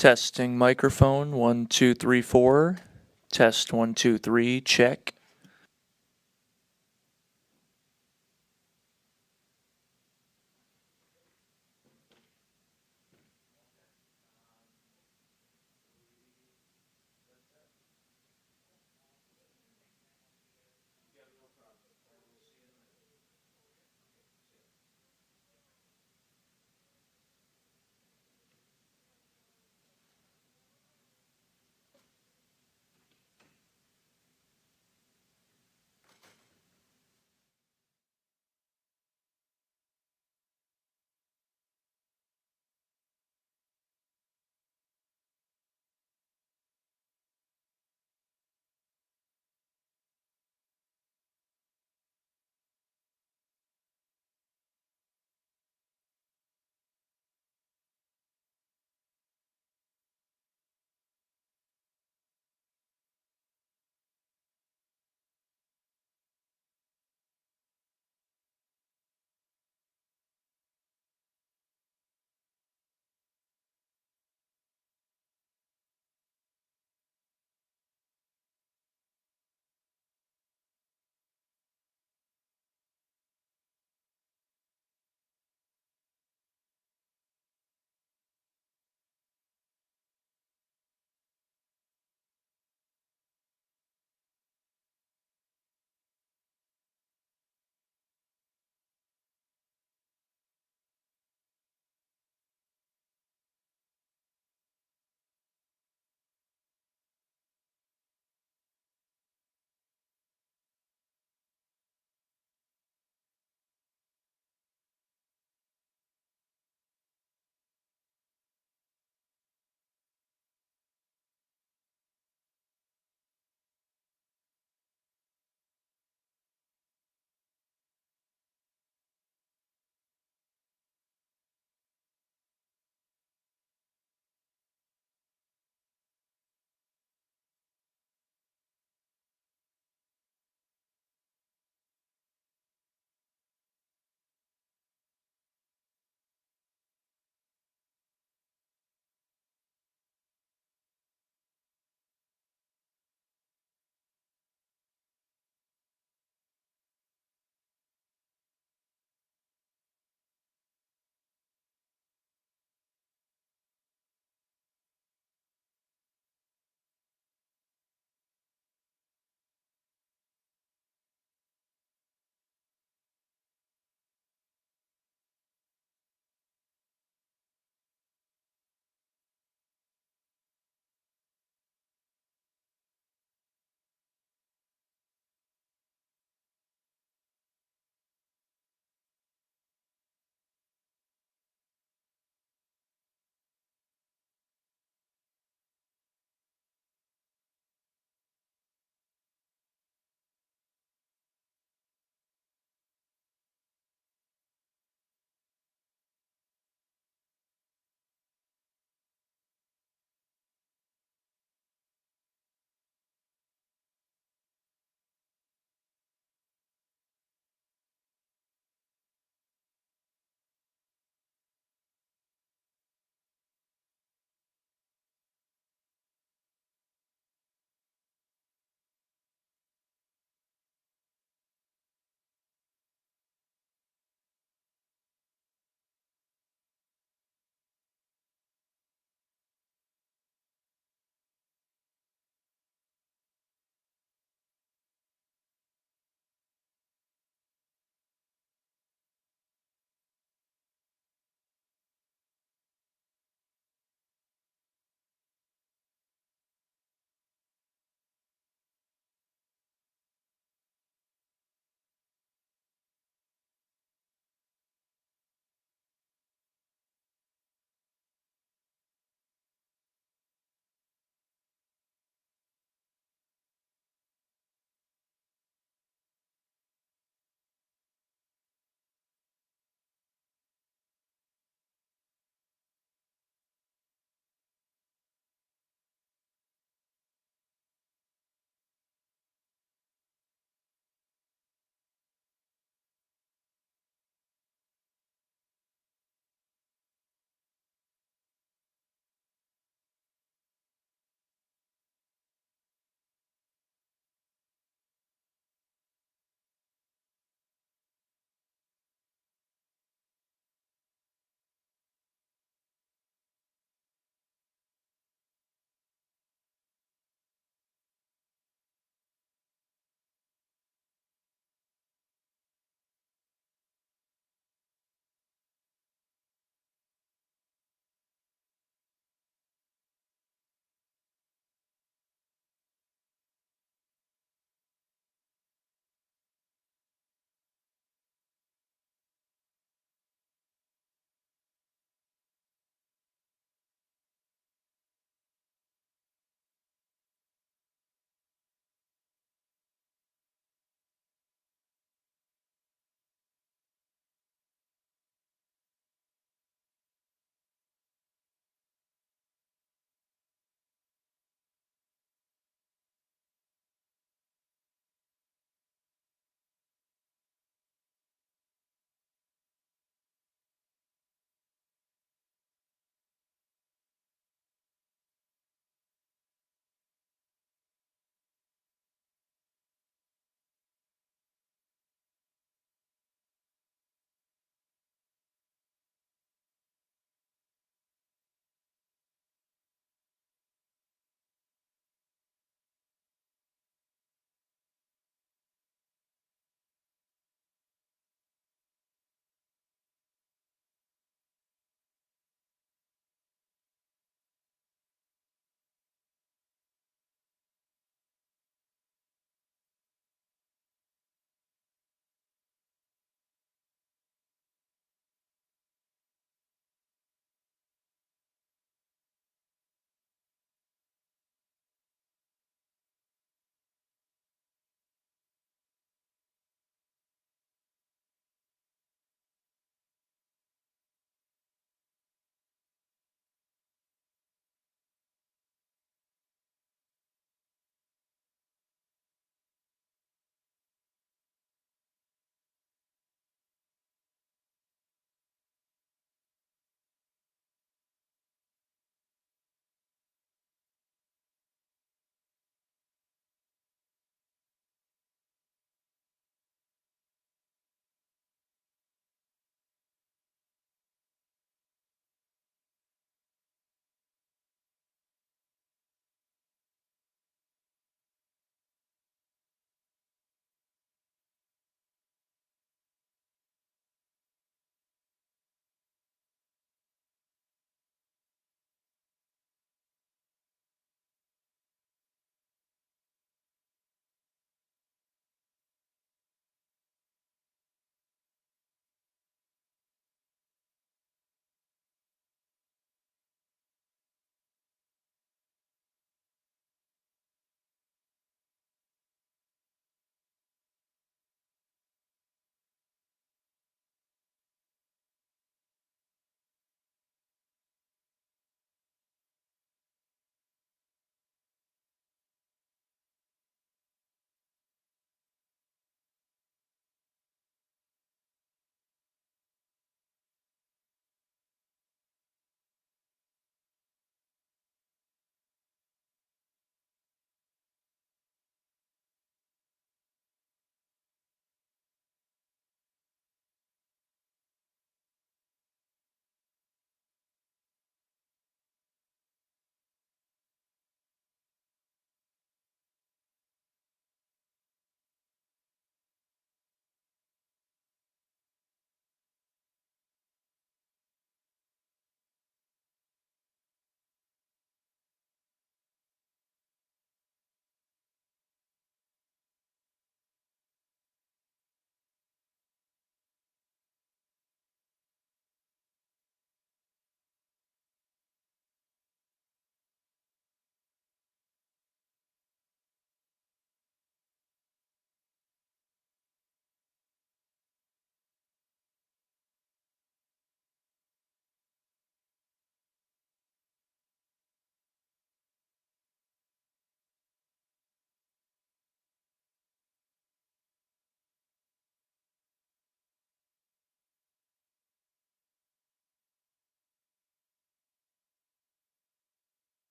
Testing microphone 1 2 3 4. Test 1 2 3. Check.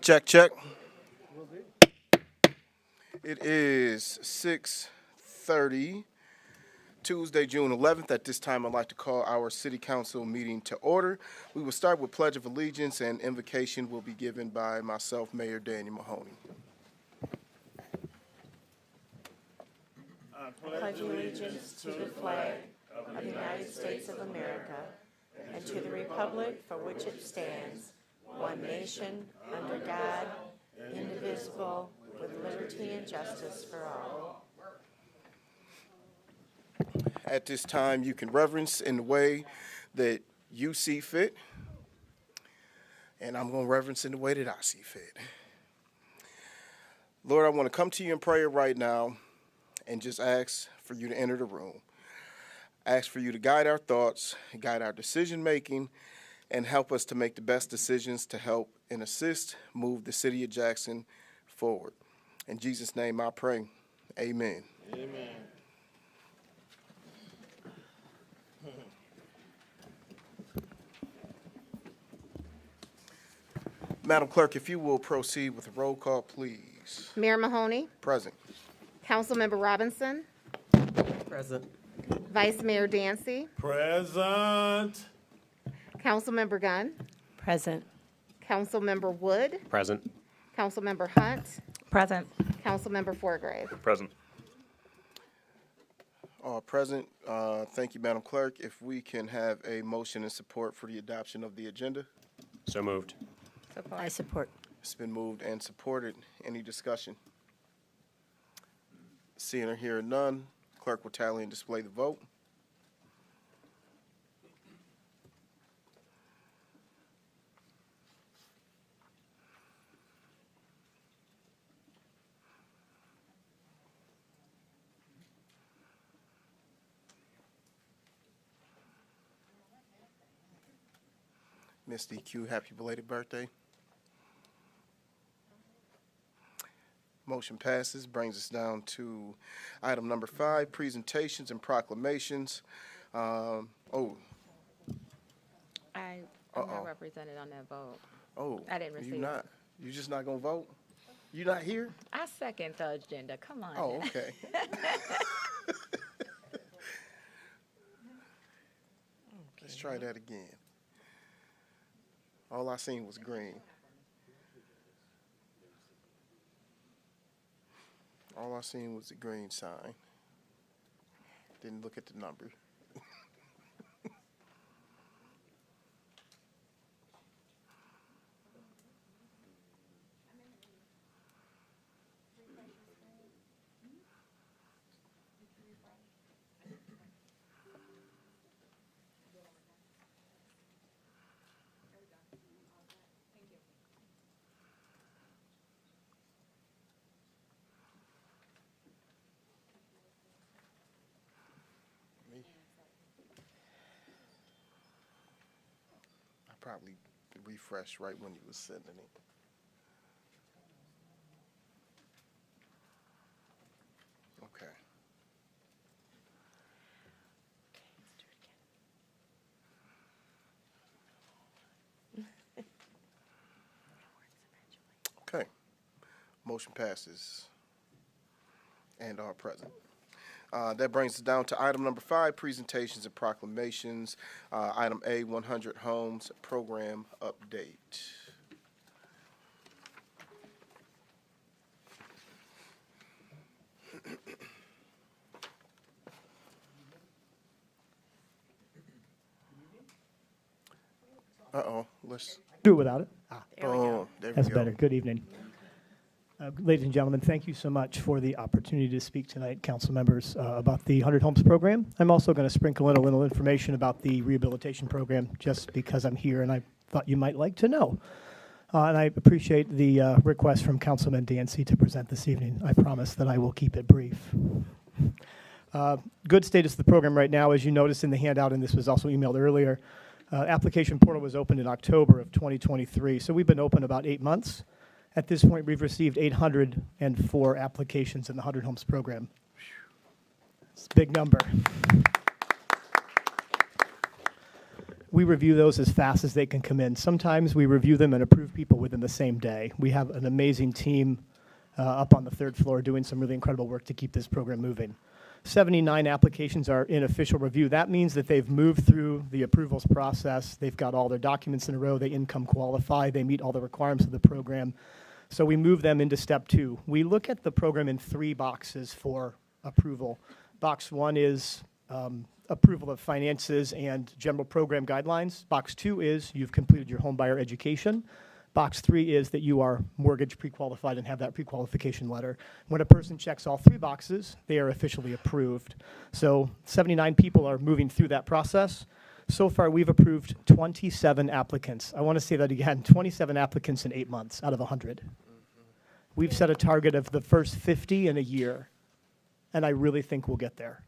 Check, check. It is 6:30, Tuesday, June 11th. At this time, I'd like to call our City Council meeting to order. We will start with Pledge of Allegiance, and invocation will be given by myself, Mayor Daniel Mahoney. I pledge allegiance to the flag of the United States of America and to the republic for which it stands, one nation, under God, indivisible, with liberty and justice for all. At this time, you can reverence in the way that you see fit, and I'm going to reverence in the way that I see fit. Lord, I want to come to you in prayer right now and just ask for you to enter the room. Ask for you to guide our thoughts, guide our decision-making, and help us to make the best decisions to help and assist move the city of Jackson forward. In Jesus' name I pray. Amen. Amen. Madam Clerk, if you will proceed with the roll call, please. Mayor Mahoney, Present. Councilmember Robinson, Present. Vice Mayor Dancy, Present. Councilmember Gunn, Present. Councilmember Wood, Present. Councilmember Hunt, Present. Councilmember Forgrave. Present. All present. Thank you, Madam Clerk. If we can have a motion and support for the adoption of the agenda. So moved. I support. It's been moved and supported. Any discussion? Seeing or hearing none, clerk will tally and display the vote. Miss DQ, happy belated birthday. Motion passes, brings us down to item number 5, presentations and proclamations. I'm not represented on that vote. I didn't receive it. You just not gonna vote? You not here? I second the agenda. Come on. Oh, okay. Let's try that again. All I seen was green. All I seen was the green sign. Didn't look at the number. Probably refresh right when you was sending it. Okay. Okay. Motion passes and are present. That brings us down to item number 5, presentations and proclamations. Item A, 100 Homes Program Update. Let's do it without it. There we go. There we That's go. better. Good evening. Ladies and gentlemen, thank you so much for the opportunity to speak tonight, council members, about the 100 Homes program. I'm also going to sprinkle in a little information about the rehabilitation program just because I'm here and I thought you might like to know. And I appreciate the request from Councilman Dancy to present this evening. I promise that I will keep it brief. Good status of the program right now, as you noticed in the handout, and this was also emailed earlier, application portal was opened in October of 2023. So we've been open about 8 months. At this point, we've received 804 applications in the 100 Homes program. It's a big number. We review those as fast as they can come in. Sometimes we review them and approve people within the same day. We have an amazing team up on the 3rd floor doing some really incredible work to keep this program moving. 79 applications are in official review. That means that they've moved through the approvals process. They've got all their documents in a row. They income qualify. They meet all the requirements of the program. So we move them into step 2. We look at the program in 3 boxes for approval. Box 1 is approval of finances and general program guidelines. Box 2 is you've completed your home buyer education. Box 3 is that you are mortgage pre-qualified and have that pre-qualification letter. When a person checks all 3 boxes, they are officially approved. So 79 people are moving through that process. So far, we've approved 27 applicants. I want to say that again, 27 applicants in 8 months out of 100. We've set a target of the first 50 in a year, and I really think we'll get there.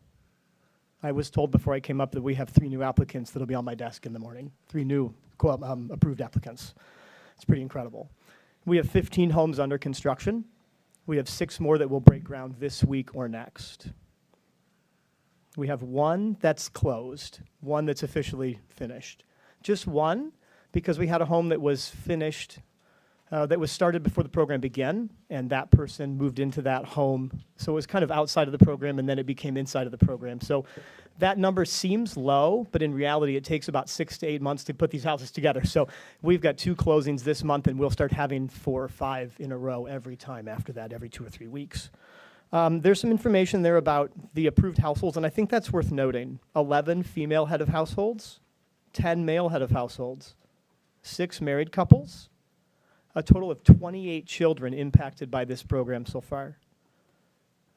I was told before I came up that we have 3 new applicants that'll be on my desk in the morning, 3 new approved applicants. It's pretty incredible. We have 15 homes under construction. We have 6 more that will break ground this week or next. We have 1 that's closed, 1 that's officially finished. Just 1, because we had a home that was finished, that was started before the program began, and that person moved into that home. So it was kind of outside of the program, and then it became inside of the program. So that number seems low, but in reality, it takes about 6 to 8 months to put these houses together. So we've got 2 closings this month, and we'll start having 4 or 5 in a row every time after that, every 2 or 3 weeks. There's some information there about the approved households, and I think that's worth noting. 11 female head of households, 10 male head of households, 6 married couples, a total of 28 children impacted by this program so far.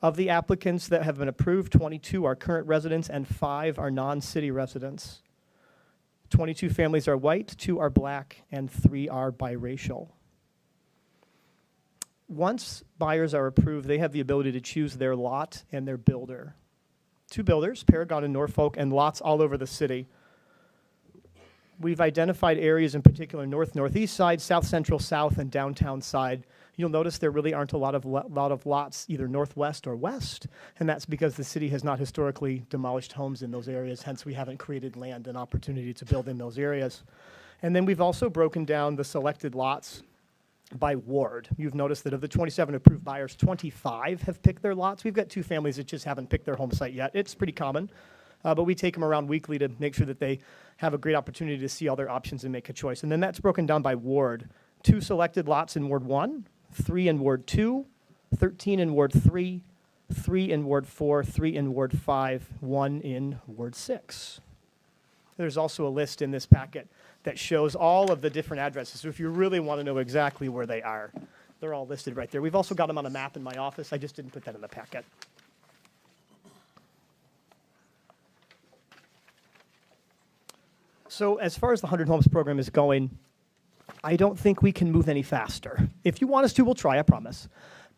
Of the applicants that have been approved, 22 are current residents and 5 are non-city residents. 22 families are white, 2 are black, and 3 are biracial. Once buyers are approved, they have the ability to choose their lot and their builder. 2 builders, Paragon and Norfolk, and lots all over the city. We've identified areas in particular, north, northeast side, south, central, south, and downtown side. You'll notice there really aren't a lot of lots either northwest or west, and that's because the city has not historically demolished homes in those areas, hence we haven't created land and opportunity to build in those areas. And then we've also broken down the selected lots by ward. You've noticed that of the 27 approved buyers, 25 have picked their lots. We've got 2 families that just haven't picked their home site yet. It's pretty common, but we take them around weekly to make sure that they have a great opportunity to see all their options and make a choice. And then that's broken down by ward. 2 selected lots in Ward 1, 3 in Ward 2, 13 in Ward 3, 3 in Ward 4, 3 in Ward 5, 1 in Ward 6. There's also a list in this packet that shows all of the different addresses. So if you really want to know exactly where they are, they're all listed right there. We've also got them on a map in my office. I just didn't put that in the packet. So as far as the 100 Homes program is going, I don't think we can move any faster. If you want us to, we'll try, I promise.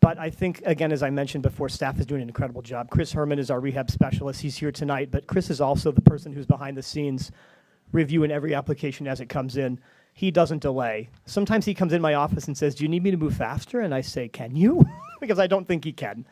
But I think, again, as I mentioned before, staff is doing an incredible job. Chris Herman is our rehab specialist. He's here tonight, but Chris is also the person who's behind the scenes reviewing every application as it comes in. He doesn't delay. Sometimes he comes in my office and says, "Do you need me to move faster?" And I say, "Can you?" Because I don't think he can.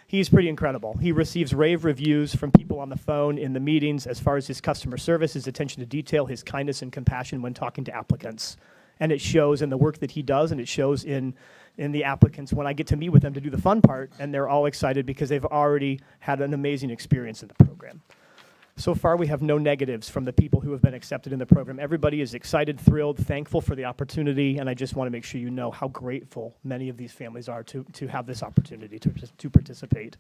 He's pretty incredible. He receives rave reviews from people on the phone in the meetings as far as his customer service, his attention to detail, his kindness and compassion when talking to applicants. And it shows in the work that he does, and it shows in the applicants when I get to meet with them to do the fun part, and they're all excited because they've already had an amazing experience in the program. So far, we have no negatives from the people who have been accepted in the program. Everybody is excited, thrilled, thankful for the opportunity, and I just want to make sure you know how grateful many of these families are to have this opportunity to participate.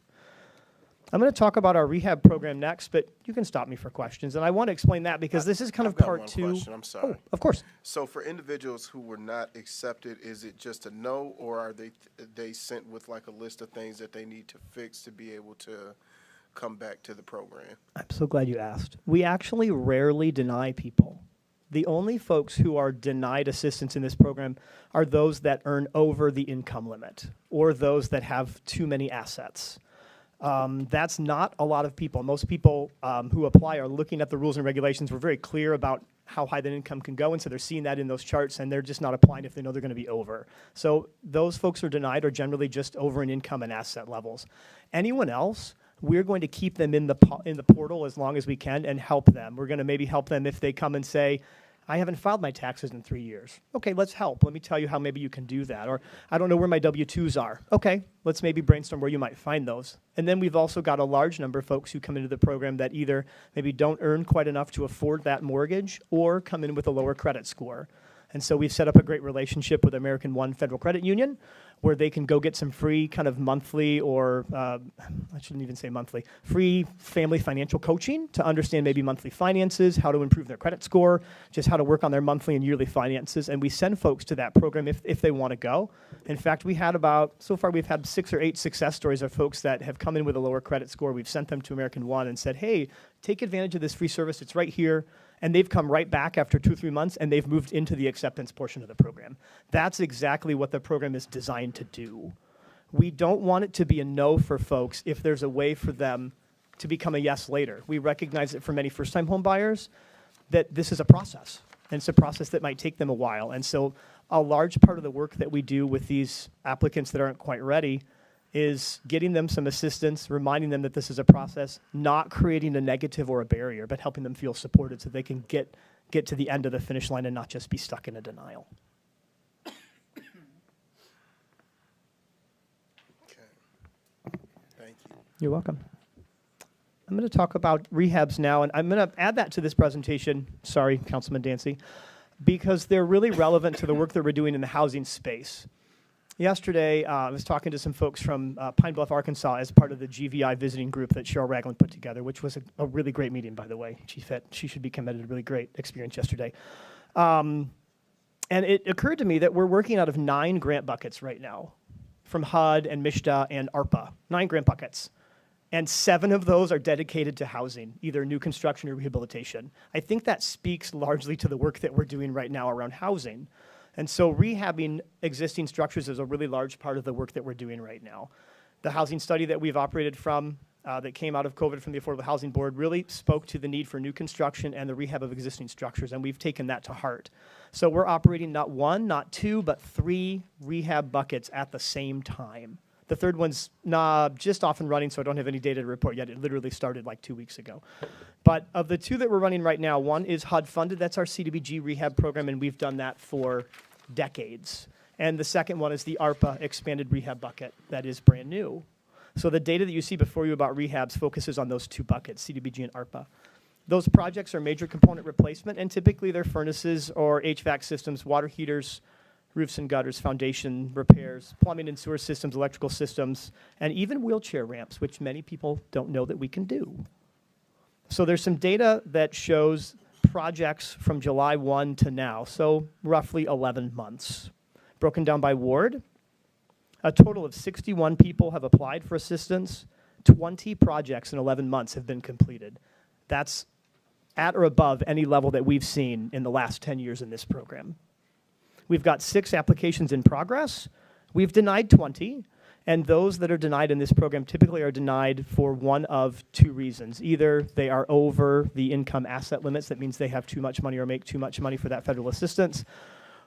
I'm going to talk about our rehab program next, but you can stop me for questions. And I want to explain that because this is kind of part 2. Question. I'm sorry. Oh, of course. So for individuals who were not accepted, is it just a no, or are they sent with like a list of things that they need to fix to be able to come back to the program? I'm so glad you asked. We actually rarely deny people. The only folks who are denied assistance in this program are those that earn over the income limit or those that have too many assets. That's not a lot of people. Most people who apply are looking at the rules and regulations. We're very clear about how high that income can go, and so they're seeing that in those charts, and they're just not applying if they know they're going to be over. So those folks who are denied are generally just over in income and asset levels. Anyone else, we're going to keep them in the portal as long as we can and help them. We're going to maybe help them if they come and say, I haven't filed my taxes in 3 years. Okay, let's help. Let me tell you how maybe you can do that. Or I don't know where my W-2s are. Okay, let's maybe brainstorm where you might find those. And then we've also got a large number of folks who come into the program that either maybe don't earn quite enough to afford that mortgage or come in with a lower credit score. And so we've set up a great relationship with American One Federal Credit Union where they can go get some free kind of monthly or, I shouldn't even say monthly, free family financial coaching to understand maybe monthly finances, how to improve their credit score, just how to work on their monthly and yearly finances. And we send folks to that program if they want to go. In fact, so far we've had 6 or 8 success stories of folks that have come in with a lower credit score. We've sent them to American One and said, hey, take advantage of this free service. It's right here. And they've come right back after 2 or 3 months, and they've moved into the acceptance portion of the program. That's exactly what the program is designed to do. We don't want it to be a no for folks if there's a way for them to become a yes later. We recognize that for many first-time home buyers, that this is a process, and it's a process that might take them a while. And so a large part of the work that we do with these applicants that aren't quite ready is getting them some assistance, reminding them that this is a process, not creating a negative or a barrier, but helping them feel supported so they can get to the end of the finish line and not just be stuck in a denial. Okay. Thank you. You're welcome. I'm going to talk about rehabs now, and I'm going to add that to this presentation, sorry, Councilman Dancy, because they're really relevant to the work that we're doing in the housing space. Yesterday, I was talking to some folks from Pine Bluff, Arkansas, as part of the GVI visiting group that Cheryl Ragland put together, which was a really great meeting, by the way. She should be commended. A really great experience yesterday. And it occurred to me that we're working out of 9 grant buckets right now, from HUD and MSHDA and ARPA, 9 grant buckets. And 7 of those are dedicated to housing, either new construction or rehabilitation. I think that speaks largely to the work that we're doing right now around housing. And so rehabbing existing structures is a really large part of the work that we're doing right now. The housing study that we've operated from, that came out of COVID from the Affordable Housing Board, really spoke to the need for new construction and the rehab of existing structures, and we've taken that to heart. So we're operating not 1, not 2, but 3 rehab buckets at the same time. The third one's just off and running, so I don't have any data to report yet. It literally started like 2 weeks ago. But of the 2 that we're running right now, one is HUD funded. That's our CDBG rehab program, and we've done that for decades. And the second one is the ARPA expanded rehab bucket that is brand new. So the data that you see before you about rehabs focuses on those 2 buckets, CDBG and ARPA. Those projects are major component replacement, and typically they're furnaces or HVAC systems, water heaters, roofs and gutters, foundation repairs, plumbing and sewer systems, electrical systems, and even wheelchair ramps, which many people don't know that we can do. So there's some data that shows projects from July 1 to now, so roughly 11 months. Broken down by ward, a total of 61 people have applied for assistance. 20 projects in 11 months have been completed. That's at or above any level that we've seen in the last 10 years in this program. We've got 6 applications in progress. We've denied 20, and those that are denied in this program typically are denied for one of 2 reasons. Either they are over the income asset limits, that means they have too much money or make too much money for that federal assistance,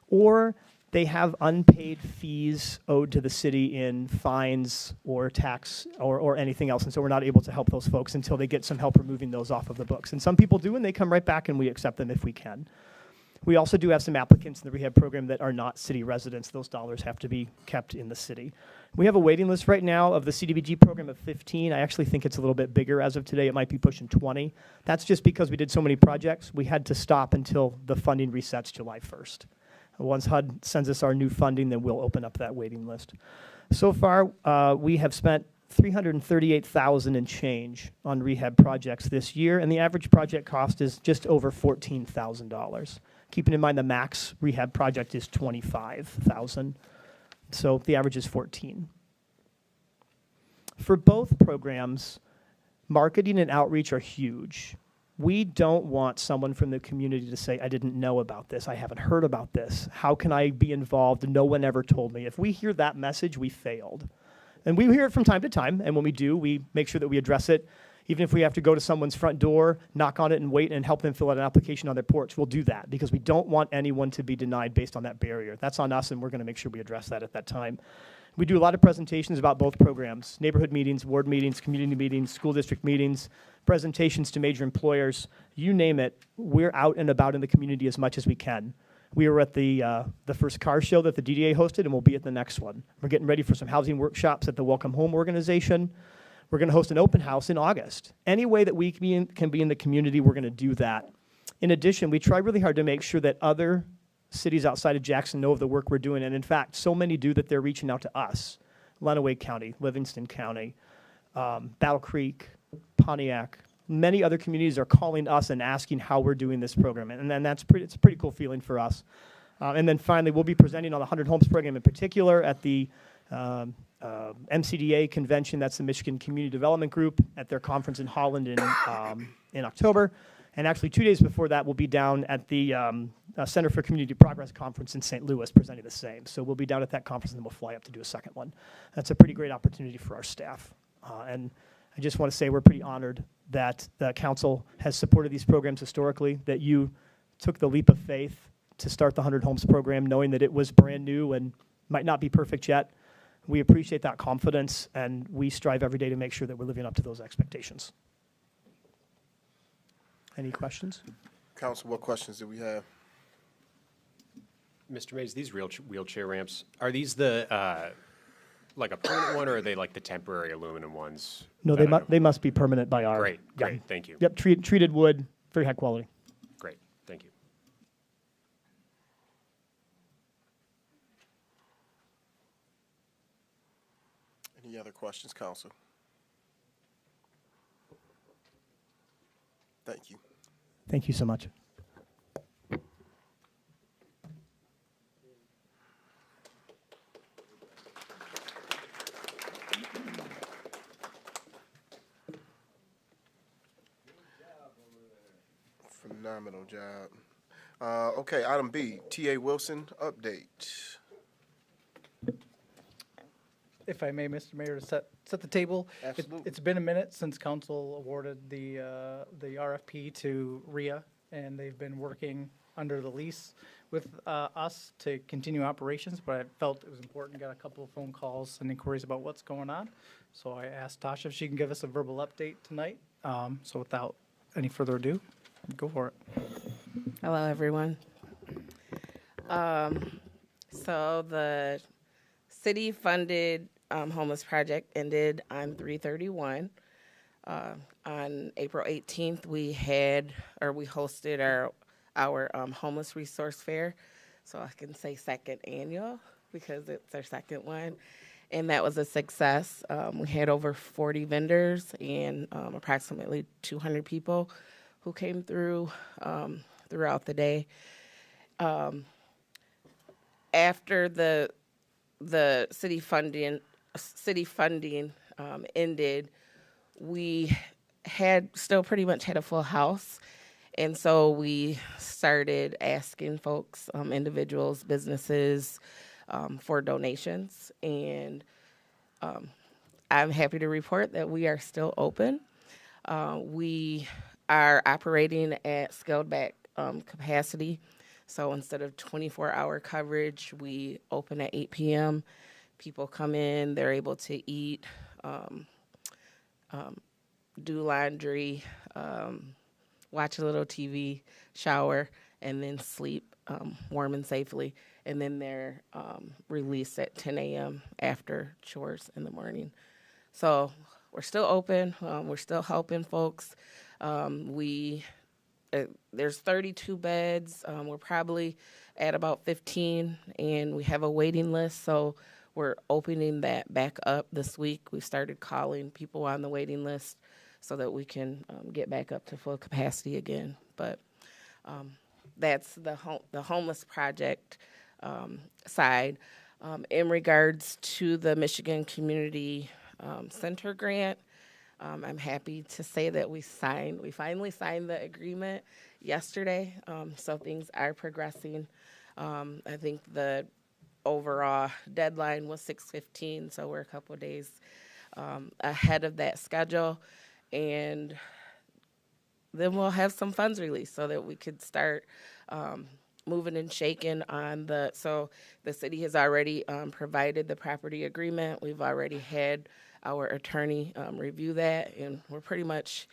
or they have unpaid fees owed to the city in fines or tax or anything else, and so we're not able to help those folks until they get some help removing those off of the books. And some people do, and they come right back, and we accept them if we can. We also do have some applicants in the rehab program that are not city residents. Those dollars have to be kept in the city. We have a waiting list right now of the CDBG program of 15. I actually think it's a little bit bigger as of today. It might be pushing 20. That's just because we did so many projects. We had to stop until the funding resets July 1st. Once HUD sends us our new funding, then we'll open up that waiting list. So far, we have spent $338,000 and change on rehab projects this year, and the average project cost is just over $14,000. Keeping in mind the max rehab project is $25,000, so the average is $14,000. For both programs, marketing and outreach are huge. We don't want someone from the community to say, I didn't know about this, I haven't heard about this, how can I be involved, no one ever told me. If we hear that message, we failed. And we hear it from time to time, and when we do, we make sure that we address it. Even if we have to go to someone's front door, knock on it and wait and help them fill out an application on their porch, we'll do that because we don't want anyone to be denied based on that barrier. That's on us, and we're going to make sure we address that at that time. We do a lot of presentations about both programs: neighborhood meetings, ward meetings, community meetings, school district meetings, presentations to major employers. You name it, we're out and about in the community as much as we can. We were at the first car show that the DDA hosted, and we'll be at the next one. We're getting ready for some housing workshops at the Welcome Home organization. We're going to host an open house in August. Any way that we can be in the community, we're going to do that. In addition, we try really hard to make sure that other cities outside of Jackson know of the work we're doing, and in fact, so many do that they're reaching out to us. Lenawee County, Livingston County, Battle Creek, Pontiac. Many other communities are calling us and asking how we're doing this program, and then it's a pretty cool feeling for us. And then finally, we'll be presenting on the 100 Homes program in particular at the MCDA convention. That's the Michigan Community Development Group, at their conference in Holland in October. And actually, 2 days before that, we'll be down at the Center for Community Progress Conference in St. Louis presenting the same. So we'll be down at that conference, and then we'll fly up to do a second one. That's a pretty great opportunity for our staff. And I just want to say we're pretty honored that the council has supported these programs historically, that you took the leap of faith to start the 100 Homes program, knowing that it was brand new and might not be perfect yet. We appreciate that confidence, and we strive every day to make sure that we're living up to those expectations. Any questions? Council, what questions do we have? Mr. Mays, these wheelchair ramps, are these the like a permanent one, or are they like the temporary aluminum ones? No, they must be permanent by our. Great, thank you. Yep, treated wood, very high quality. Great, thank you. Any other questions, Council? Thank you. Thank you so much. Phenomenal job. Okay, item B, T.A. Wilson, update. If I may, Mr. Mayor, to set the table. Absolutely. It's been a minute since council awarded the RFP to RIA, and they've been working under the lease with us to continue operations, but I felt it was important to get a couple of phone calls and inquiries about what's going on. So I asked Tasha if she can give us a verbal update tonight. So without any further ado, go for it. Hello, everyone. So the city-funded homeless project ended on 3/31. On April 18th, we hosted our homeless resource fair. So I can say second annual because it's our second one. And that was a success. We had over 40 vendors and approximately 200 people who came through throughout the day. After the city funding ended, we still pretty much had a full house. And so we started asking folks, individuals, businesses, for donations. And I'm happy to report that we are still open. We are operating at scaled back capacity. So instead of 24-hour coverage, we open at 8 p.m. People come in, they're able to eat, do laundry, watch a little TV, shower, and then sleep warm and safely. And then they're released at 10 a.m. after chores in the morning. So we're still open. We're still helping folks. There's 32 beds. We're probably at about 15, and we have a waiting list. So we're opening that back up this week. We started calling people on the waiting list so that we can get back up to full capacity again. But that's the homeless project side. In regards to the Michigan Community Center grant, I'm happy to say that we finally signed the agreement yesterday. So things are progressing. I think the overall deadline was 6/15, so we're a couple of days ahead of that schedule. And then we'll have some funds released so that we could start moving and shaking on so the city has already provided the property agreement. We've already had our attorney review that, and we're pretty much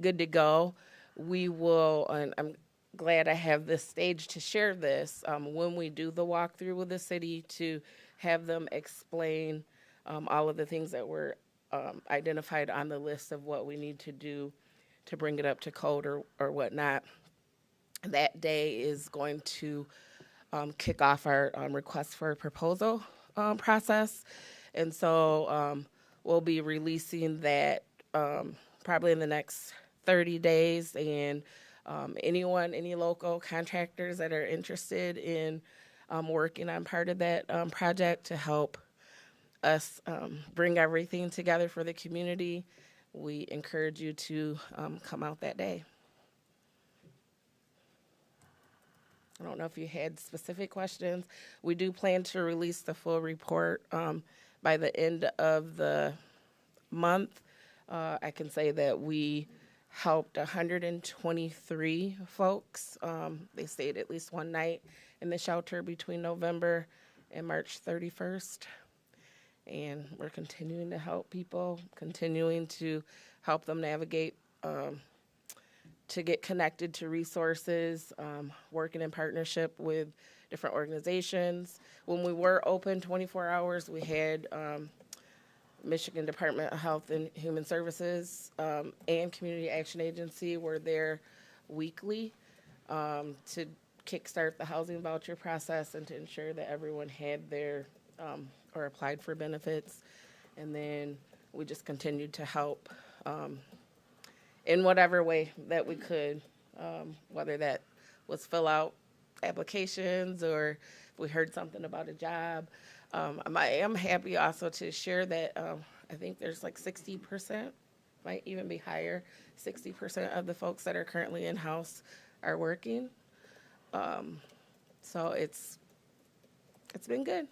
good to go. We will, and I'm glad I have this stage to share this, when we do the walkthrough with the city, to have them explain all of the things that were identified on the list of what we need to do to bring it up to code or whatnot. That day is going to kick off our request for a proposal process. And so we'll be releasing that probably in the next 30 days. And any local contractors that are interested in working on part of that project to help us bring everything together for the community, we encourage you to come out that day. I don't know if you had specific questions. We do plan to release the full report by the end of the month. I can say that we helped 123 folks. They stayed at least one night in the shelter between November and March 31st. And we're continuing to help people, continuing to help them navigate to get connected to resources, working in partnership with different organizations. When we were open 24 hours, we had Michigan Department of Health and Human Services and Community Action Agency were there weekly to kickstart the housing voucher process and to ensure that everyone had their or applied for benefits. And then we just continued to help in whatever way that we could, whether that was fill out applications or if we heard something about a job. I am happy also to share that I think there's like 60%, might even be higher, 60% of the folks that are currently in-house are working. So it's been good.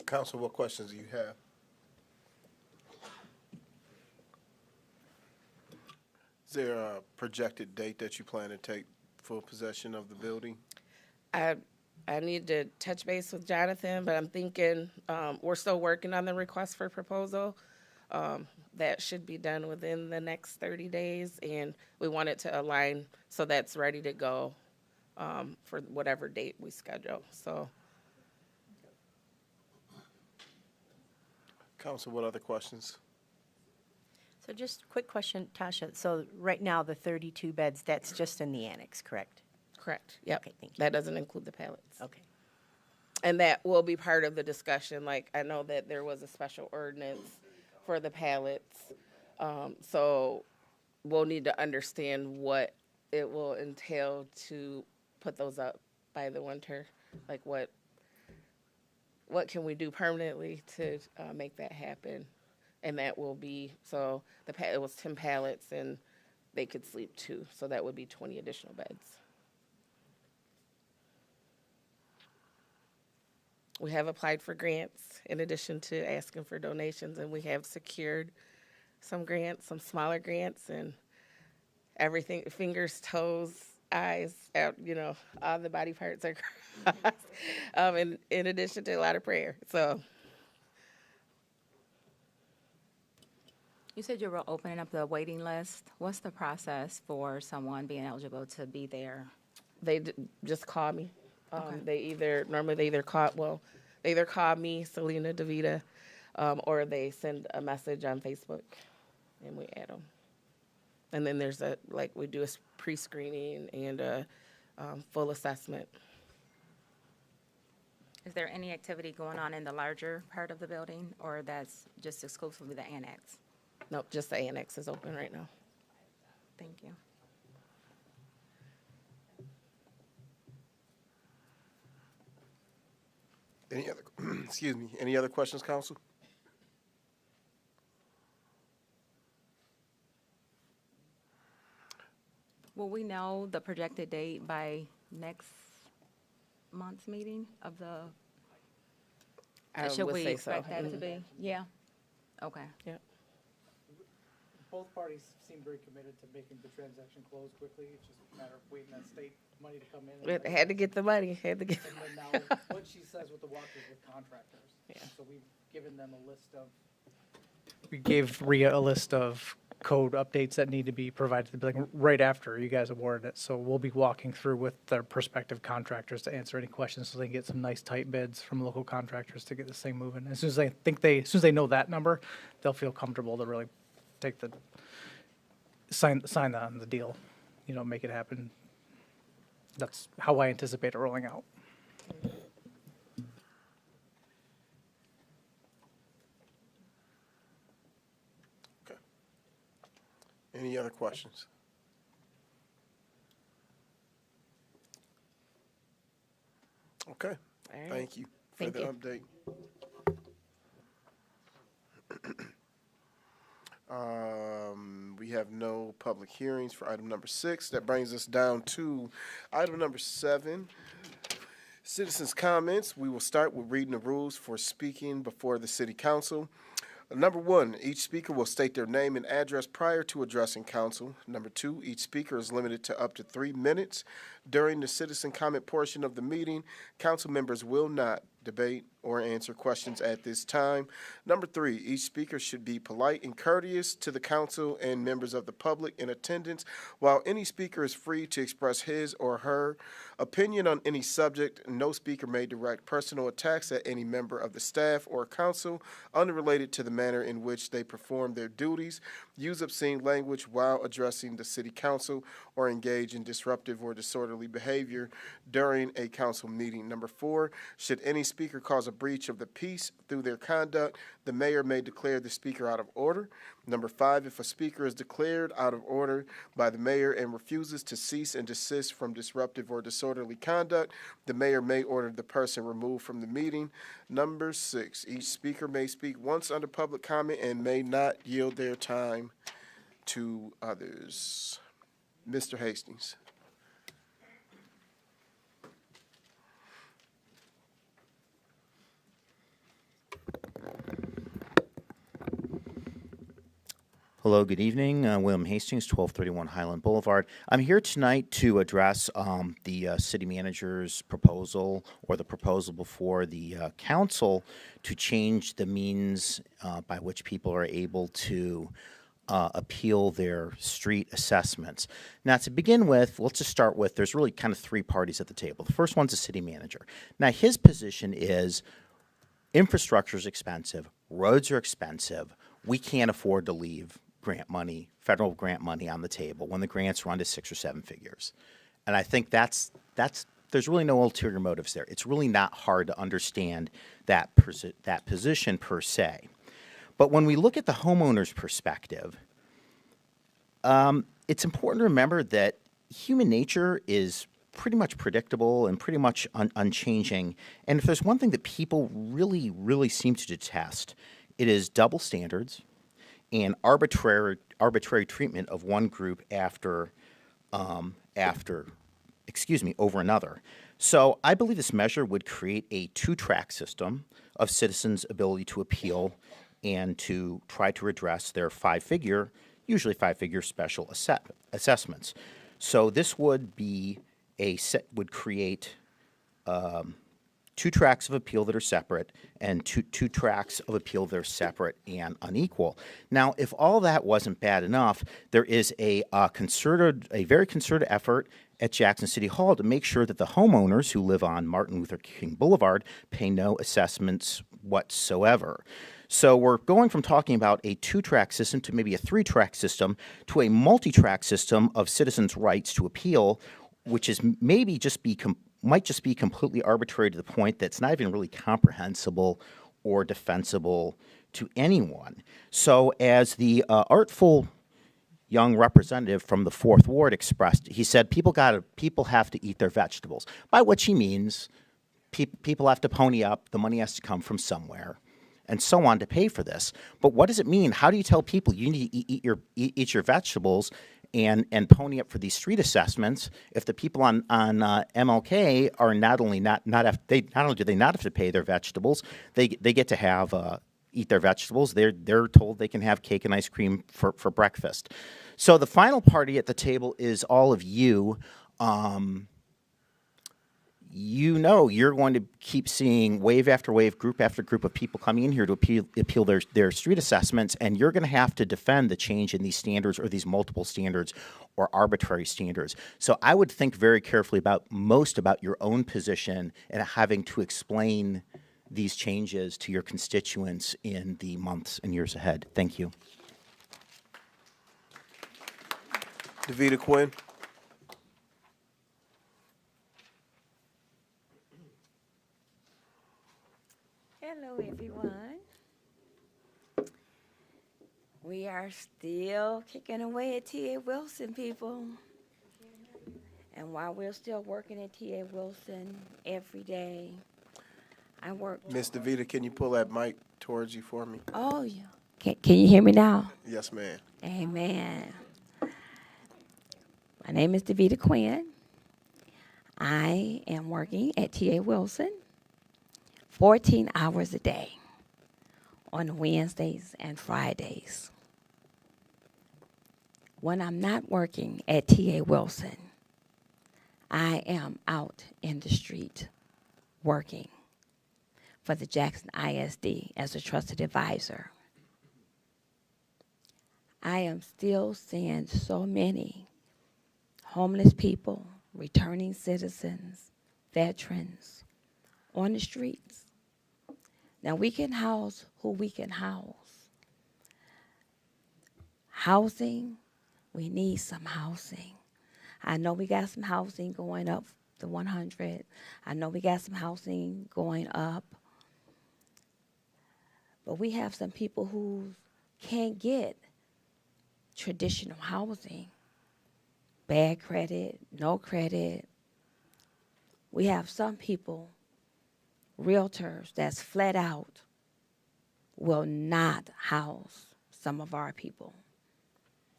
Council, what questions do you have? Is there a projected date that you plan to take full possession of the building? I need to touch base with Jonathan, but I'm thinking we're still working on the request for proposal. That should be done within the next 30 days, and we want it to align so that's ready to go for whatever date we schedule. So, Council, what other questions? So just a quick question, Tasha. So right now, the 32 beds, that's just in the annex, correct? correct. Yep. Okay, thank you. That doesn't include the pallets. Okay. And that will be part of the discussion. Like, I know that there was a special ordinance for the pallets. So we'll need to understand what it will entail to put those up by the winter. Like, what can we do permanently to make that happen? And that will be, so it was 10 pallets and they could sleep 2. So that would be 20 additional beds. We have applied for grants in addition to asking for donations, and we have secured some grants, some smaller grants, and everything, fingers, toes, eyes, all the body parts are crossed, in addition to a lot of prayer. So. You said you were opening up the waiting list. What's the process for someone being eligible to be there? They just call me. Okay. They either call me, Selena DeVita, or they send a message on Facebook, and we add them. And then there's we do a pre-screening and a full assessment. Is there any activity going on in the larger part of the building, or that's just exclusively the annex? Nope, just the annex is open right now. Thank you. Any other questions, Council? Will we know the projected date by next month's meeting of the? I Should would we say so. expect that to be? Yeah. Okay. Yeah. both parties seem very committed to making the transaction close quickly. It's just a matter of waiting that state money to come in. It had to get the money, had to get. And then now, what she says with the walkthroughs with contractors. Yeah. So we've given them a list of. We gave RIA a list of code updates that need to be provided to the building right after you guys awarded it. So we'll be walking through with their prospective contractors to answer any questions, so they can get some nice tight bids from local contractors to get this thing moving. As soon as as soon as they know that number, they'll feel comfortable to really take the sign on the deal, make it happen. That's how I anticipate it rolling out. Any other questions? Okay. All right. Thank you for Thank the you. update. We have no public hearings for item number 6. That brings us down to item number 7. Citizens' comments. We will start with reading the rules for speaking before the city council. Number 1, each speaker will state their name and address prior to addressing council. Number 2, each speaker is limited to up to 3 minutes. During the citizen comment portion of the meeting, council members will not debate or answer questions at this time. Number 3, each speaker should be polite and courteous to the council and members of the public in attendance. While any speaker is free to express his or her opinion on any subject, no speaker may direct personal attacks at any member of the staff or council unrelated to the manner in which they perform their duties, use obscene language while addressing the city council, or engage in disruptive or disorderly behavior during a council meeting. Number 4, should any speaker cause a breach of the peace through their conduct, the mayor may declare the speaker out of order. Number 5, if a speaker is declared out of order by the mayor and refuses to cease and desist from disruptive or disorderly conduct, the mayor may order the person removed from the meeting. Number 6, each speaker may speak once under public comment and may not yield their time to others. Mr. Hastings. Hello, good evening. William Hastings, 1231 Highland Boulevard. I'm here tonight to address the city manager's proposal, or the proposal before the council, to change the means by which people are able to appeal their street assessments. Now, to begin with, let's just start with, there's really kind of 3 parties at the table. The first one's the city manager. Now, his position is infrastructure is expensive, roads are expensive, we can't afford to leave grant money, federal grant money on the table when the grants run to 6 or 7 figures. And I think that's there's really no ulterior motives there. It's really not hard to understand that position per se. But when we look at the homeowner's perspective, it's important to remember that human nature is pretty much predictable and pretty much unchanging. And if there's one thing that people really, really seem to detest, it is double standards and arbitrary treatment of one group over another. So I believe this measure would create a 2-track system of citizens' ability to appeal and to try to redress their usually 5-figure special assessments. So this would be would create 2 tracks of appeal that are separate, and two tracks of appeal that are separate and unequal. Now, if all that wasn't bad enough, there is a very concerted effort at Jackson City Hall to make sure that the homeowners who live on Martin Luther King Boulevard pay no assessments whatsoever. So we're going from talking about a 2-track system to maybe a 3-track system to a multi-track system of citizens' rights to appeal, which is might just be completely arbitrary to the point that it's not even really comprehensible or defensible to anyone. So as the artful young representative from the 4th Ward expressed, he said people have to eat their vegetables, by which he means people have to pony up, the money has to come from somewhere, and so on to pay for this. But what does it mean? How do you tell people you need to eat your vegetables and pony up for these street assessments if the people on MLK are not only do they not have to pay their vegetables, they get to have eat their vegetables. They're told they can have cake and ice cream for breakfast. So the final party at the table is all of you. You know you're going to keep seeing wave after wave, group after group of people coming in here to appeal their street assessments, and you're going to have to defend the change in these standards or these multiple standards or arbitrary standards. So I would think very carefully about your own position and having to explain these changes to your constituents in the months and years ahead. Thank you. Davida Quinn. Hello, everyone. We are still kicking away at T.A. Wilson, people. And while we're still working at T.A. Wilson every day, I work. Miss Davida, can you pull that mic towards you for me? Oh, yeah. Can you hear me now? Yes, ma'am. Amen. My name is Davida Quinn. I am working at T.A. Wilson 14 hours a day on Wednesdays and Fridays. When I'm not working at T.A. Wilson, I am out in the street working for the Jackson ISD as a trusted advisor. I am still seeing so many homeless people, returning citizens, veterans on the streets. Now, we can house who we can house. Housing, we need some housing. I know we got some housing going up to 100. I know we got some housing going up. But we have some people who can't get traditional housing. Bad credit, no credit. We have some people, realtors, that's flat out will not house some of our people.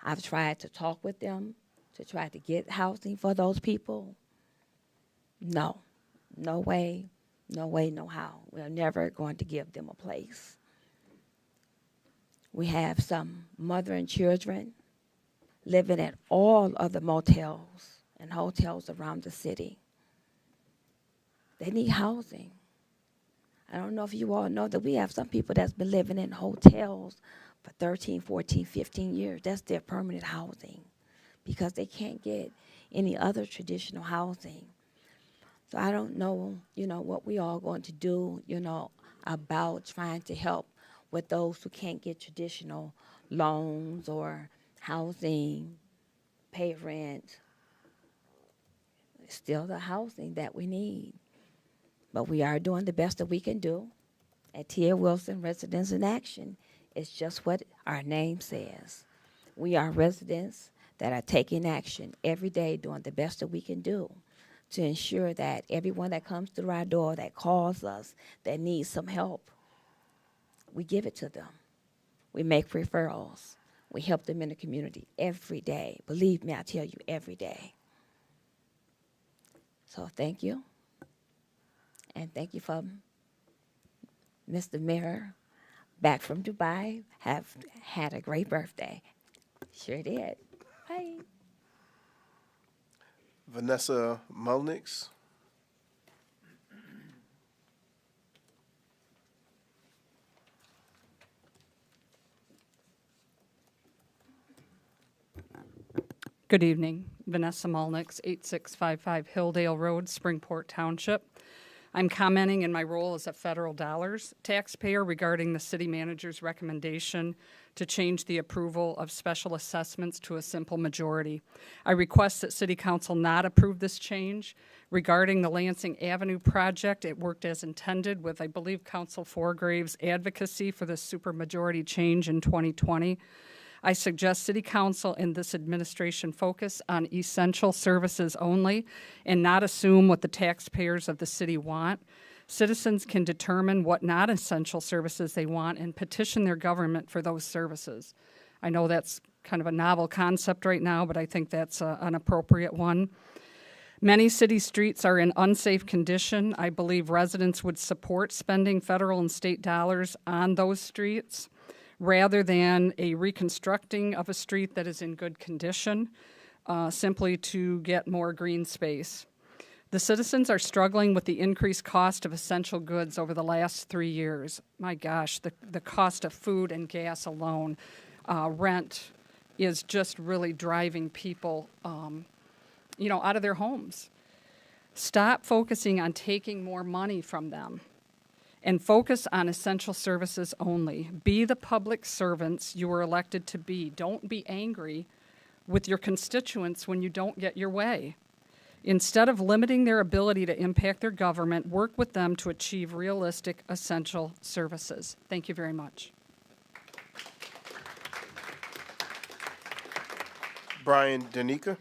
I've tried to talk with them to try to get housing for those people. No way, no how. We're never going to give them a place. We have some mother and children living at all of the motels and hotels around the city. They need housing. I don't know if you all know that we have some people that's been living in hotels for 13, 14, 15 years. That's their permanent housing because they can't get any other traditional housing. So I don't know, what we all going to do, about trying to help with those who can't get traditional loans or housing, pay rent. It's still the housing that we need. But we are doing the best that we can do at T.A. Wilson Residents in Action. It's just what our name says. We are residents that are taking action every day, doing the best that we can do to ensure that everyone that comes through our door, that calls us, that needs some help, we give it to them. We make referrals. We help them in the community every day. Believe me, I tell you, every day. So thank you. And thank you for Mr. Mayor back from Dubai. Have had a great birthday. Sure did. Bye. Vanessa Mulnix. Good evening. Vanessa Mulnix, 8655 Hilldale Road, Springport Township. I'm commenting in my role as a federal dollars taxpayer regarding the city manager's recommendation to change the approval of special assessments to a simple majority. I request that City Council not approve this change. Regarding the Lansing Avenue project, it worked as intended with, I believe, Council Foregrave's advocacy for the supermajority change in 2020. I suggest City Council and this administration focus on essential services only and not assume what the taxpayers of the city want. Citizens can determine what non-essential services they want and petition their government for those services. I know that's kind of a novel concept right now, but I think that's an appropriate one. Many city streets are in unsafe condition. I believe residents would support spending federal and state dollars on those streets rather than a reconstructing of a street that is in good condition, simply to get more green space. The citizens are struggling with the increased cost of essential goods over the last 3 years. My gosh, the cost of food and gas alone, rent is just really driving people, out of their homes. Stop focusing on taking more money from them and focus on essential services only. Be the public servants you were elected to be. Don't be angry with your constituents when you don't get your way. Instead of limiting their ability to impact their government, work with them to achieve realistic, essential services. Thank you very much. Brian Danica.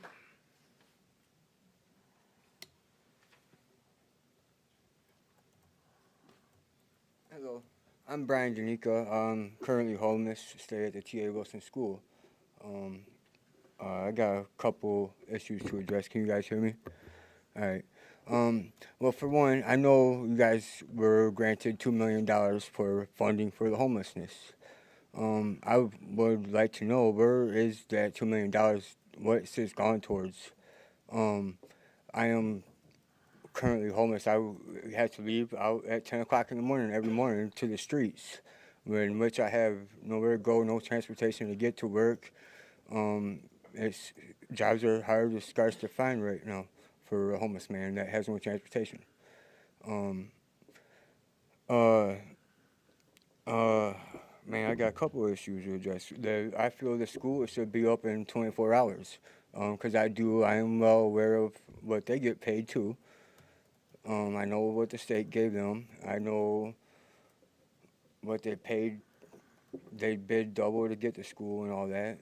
Hello, I'm Brian Danica. I'm currently homeless, stay at the T.A. Wilson School. I got a couple issues to address. Can you guys hear me? All right. Well, for one, I know you guys were granted $2 million for funding for the homelessness. I would like to know, where is that $2 million, what's it gone towards? I am currently homeless. I had to leave out at 10 o'clock in the morning every morning to the streets, in which I have nowhere to go, no transportation to get to work. Jobs are hard or scarce to find right now for a homeless man that has no transportation. Man, I got a couple of issues to address. I feel the school should be open 24 hours because I am well aware of what they get paid too. I know what the state gave them. I know what they paid. They bid double to get to school and all that.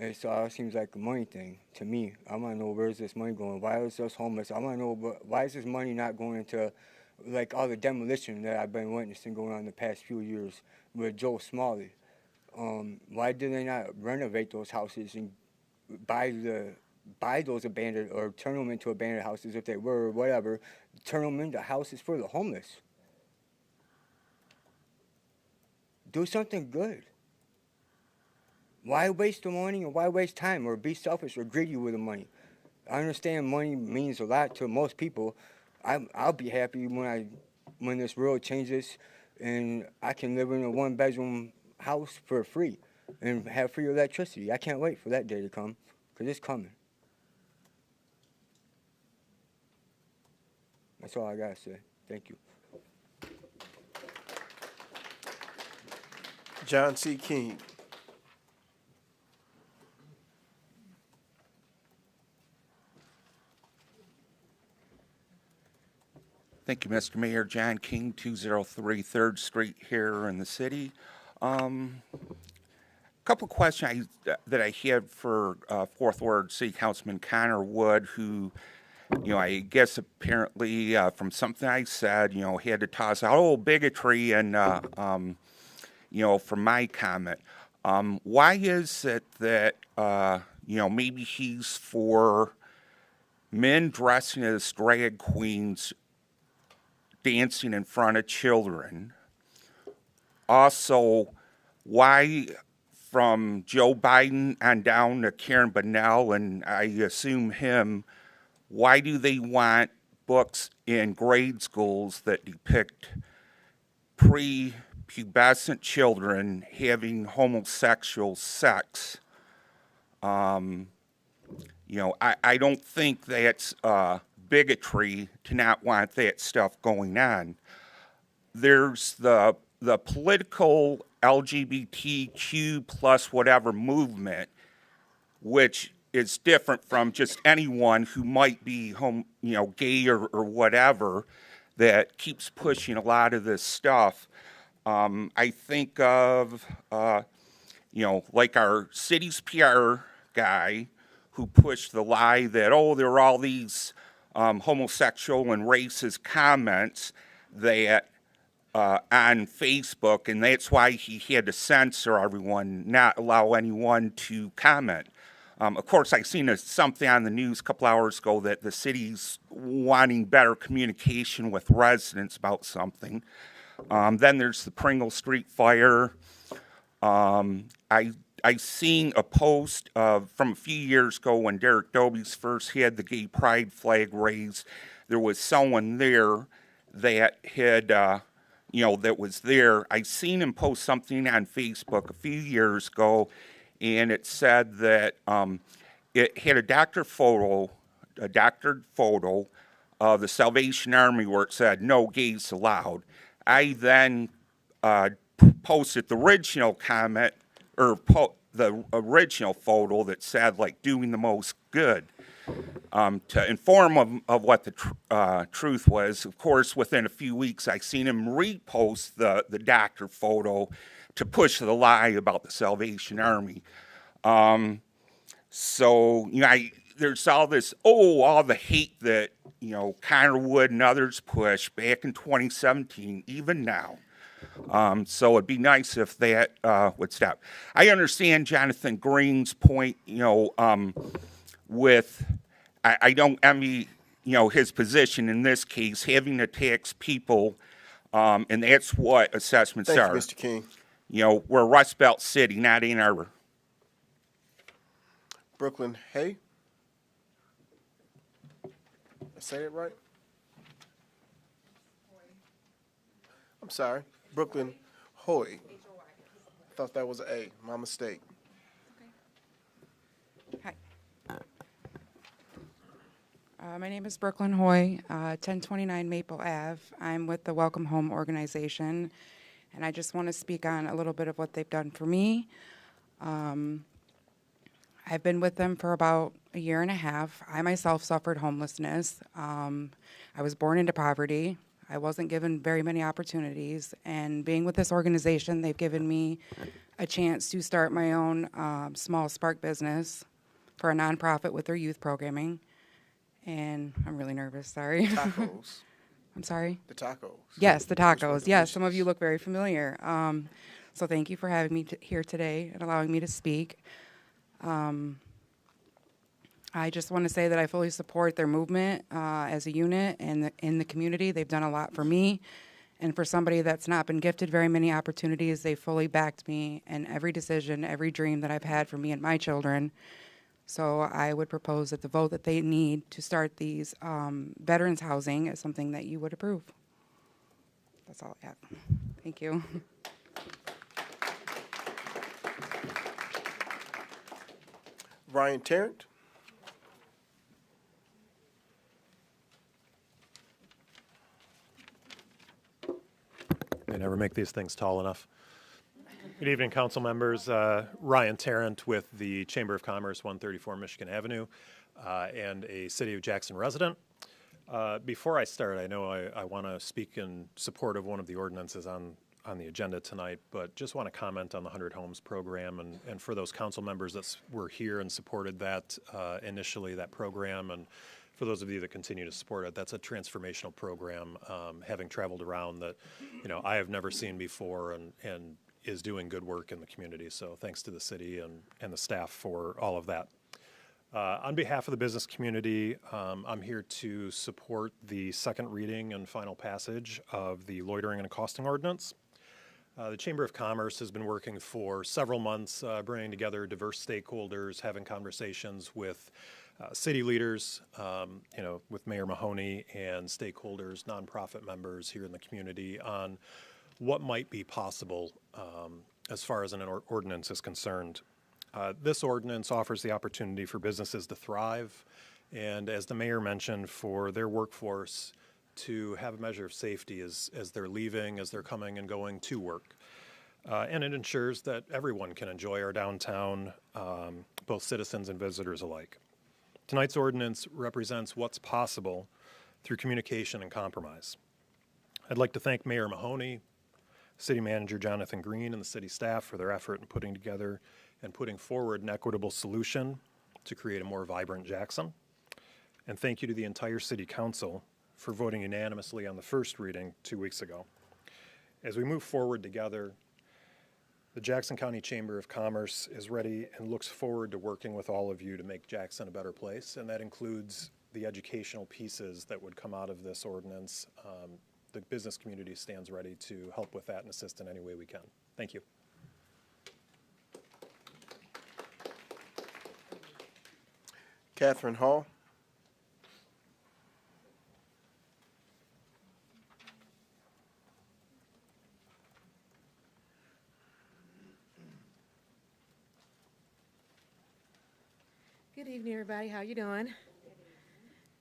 It all seems like a money thing to me. I want to know, where's this money going? Why is us homeless? I want to know, why is this money not going into, like, all the demolition that I've been witnessing going on the past few years with Joe Smalley? Why did they not renovate those houses and buy those abandoned, or turn them into abandoned houses if they were, or whatever, turn them into houses for the homeless? Do something good. Why waste the money, or why waste time, or be selfish or greedy with the money? I understand money means a lot to most people. I'll be happy when this world changes and I can live in a one-bedroom house for free and have free electricity. I can't wait for that day to come, because it's coming. That's all I gotta say. Thank you. John C. King. Thank you, Mr. Mayor. John King, 203 3rd Street here in the city. Couple questions that I had for Fourth Ward City Councilman Connor Wood, who, I guess apparently from something I said, had to toss out bigotry and, from my comment. Why is it that, maybe he's for men dressing as drag queens dancing in front of children? Also, why from Joe Biden on down to Karen Bunnell, and I assume him, why do they want books in grade schools that depict prepubescent children having homosexual sex? I don't think that's bigotry to not want that stuff going on. There's the political LGBTQ plus whatever movement, which is different from just anyone who might be gay or whatever, that keeps pushing a lot of this stuff. I think of, like our city's PR guy who pushed the lie that, there are all these homosexual and racist comments that on Facebook, and that's why he had to censor everyone, not allow anyone to comment. Of course, I seen something on the news a couple hours ago that the city's wanting better communication with residents about something. Then there's the Pringle Street fire. I seen a post from a few years ago when Derek Dobies first had the gay pride flag raised. There was someone there that had, that was there. I seen him post something on Facebook a few years ago, and it said that it had a doctored photo of the Salvation Army where it said no gays allowed. I then posted the original comment, or the original photo that said, like, doing the most good, to inform them of what the truth was. Of course, within a few weeks, I seen him repost the doctor photo to push the lie about the Salvation Army. So, there's all this, all the hate that, Connor Wood and others pushed back in 2017, even now. So it'd be nice if that would stop. I understand Jonathan Green's point, with, I don't envy, his position in this case, having to tax people, and that's what assessments Thank are. you, Mr. King. We're a Rust Belt city, not Ann Arbor. Brooklyn Hay. Did I say it right? I'm sorry. Brooklyn Hoy. Thought that was an A. My mistake. Hi. My name is Brooklyn Hoy, 1029 Maple Ave. I'm with the Welcome Home organization, and I just want to speak on a little bit of what they've done for me. I've been with them for about a year and a half. I myself suffered homelessness. I was born into poverty. I wasn't given very many opportunities, and being with this organization, they've given me a chance to start my own small spark business for a nonprofit with their youth programming. And I'm really nervous, sorry. Tacos. I'm sorry? The tacos. Yes, the tacos. Yes, some of you look very familiar. So thank you for having me here today and allowing me to speak. I just want to say that I fully support their movement as a unit and in the community. They've done a lot for me. And for somebody that's not been gifted very many opportunities, they fully backed me in every decision, every dream that I've had for me and my children. So I would propose that the vote that they need to start these veterans housing is something that you would approve. That's all I have. Thank you. Ryan Tarrant. They never make these things tall enough. Good evening, council members. Ryan Tarrant with the Chamber of Commerce, 134 Michigan Avenue, and a City of Jackson resident. Before I start, I know I want to speak in support of one of the ordinances on the agenda tonight, but just want to comment on the 100 Homes program, and for those council members that were here and supported that initially, that program, and for those of you that continue to support it, that's a transformational program, having traveled around that, I have never seen before, and is doing good work in the community. So thanks to the city and the staff for all of that. On behalf of the business community, I'm here to support the second reading and final passage of the loitering and accosting ordinance. The Chamber of Commerce has been working for several months, bringing together diverse stakeholders, having conversations with city leaders, with Mayor Mahoney and stakeholders, nonprofit members here in the community on what might be possible as far as an ordinance is concerned. This ordinance offers the opportunity for businesses to thrive, and as the mayor mentioned, for their workforce to have a measure of safety as they're leaving, as they're coming and going to work. And it ensures that everyone can enjoy our downtown, both citizens and visitors alike. Tonight's ordinance represents what's possible through communication and compromise. I'd like to thank Mayor Mahoney, City Manager Jonathan Green, and the city staff for their effort in putting together and putting forward an equitable solution to create a more vibrant Jackson. And thank you to the entire City Council for voting unanimously on the first reading 2 weeks ago. As we move forward together, The Jackson County Chamber of Commerce is ready and looks forward to working with all of you to make Jackson a better place, and that includes the educational pieces that would come out of this ordinance. The business community stands ready to help with that and assist in any way we can. Thank you. Catherine Hall. Good evening, everybody. How you doing?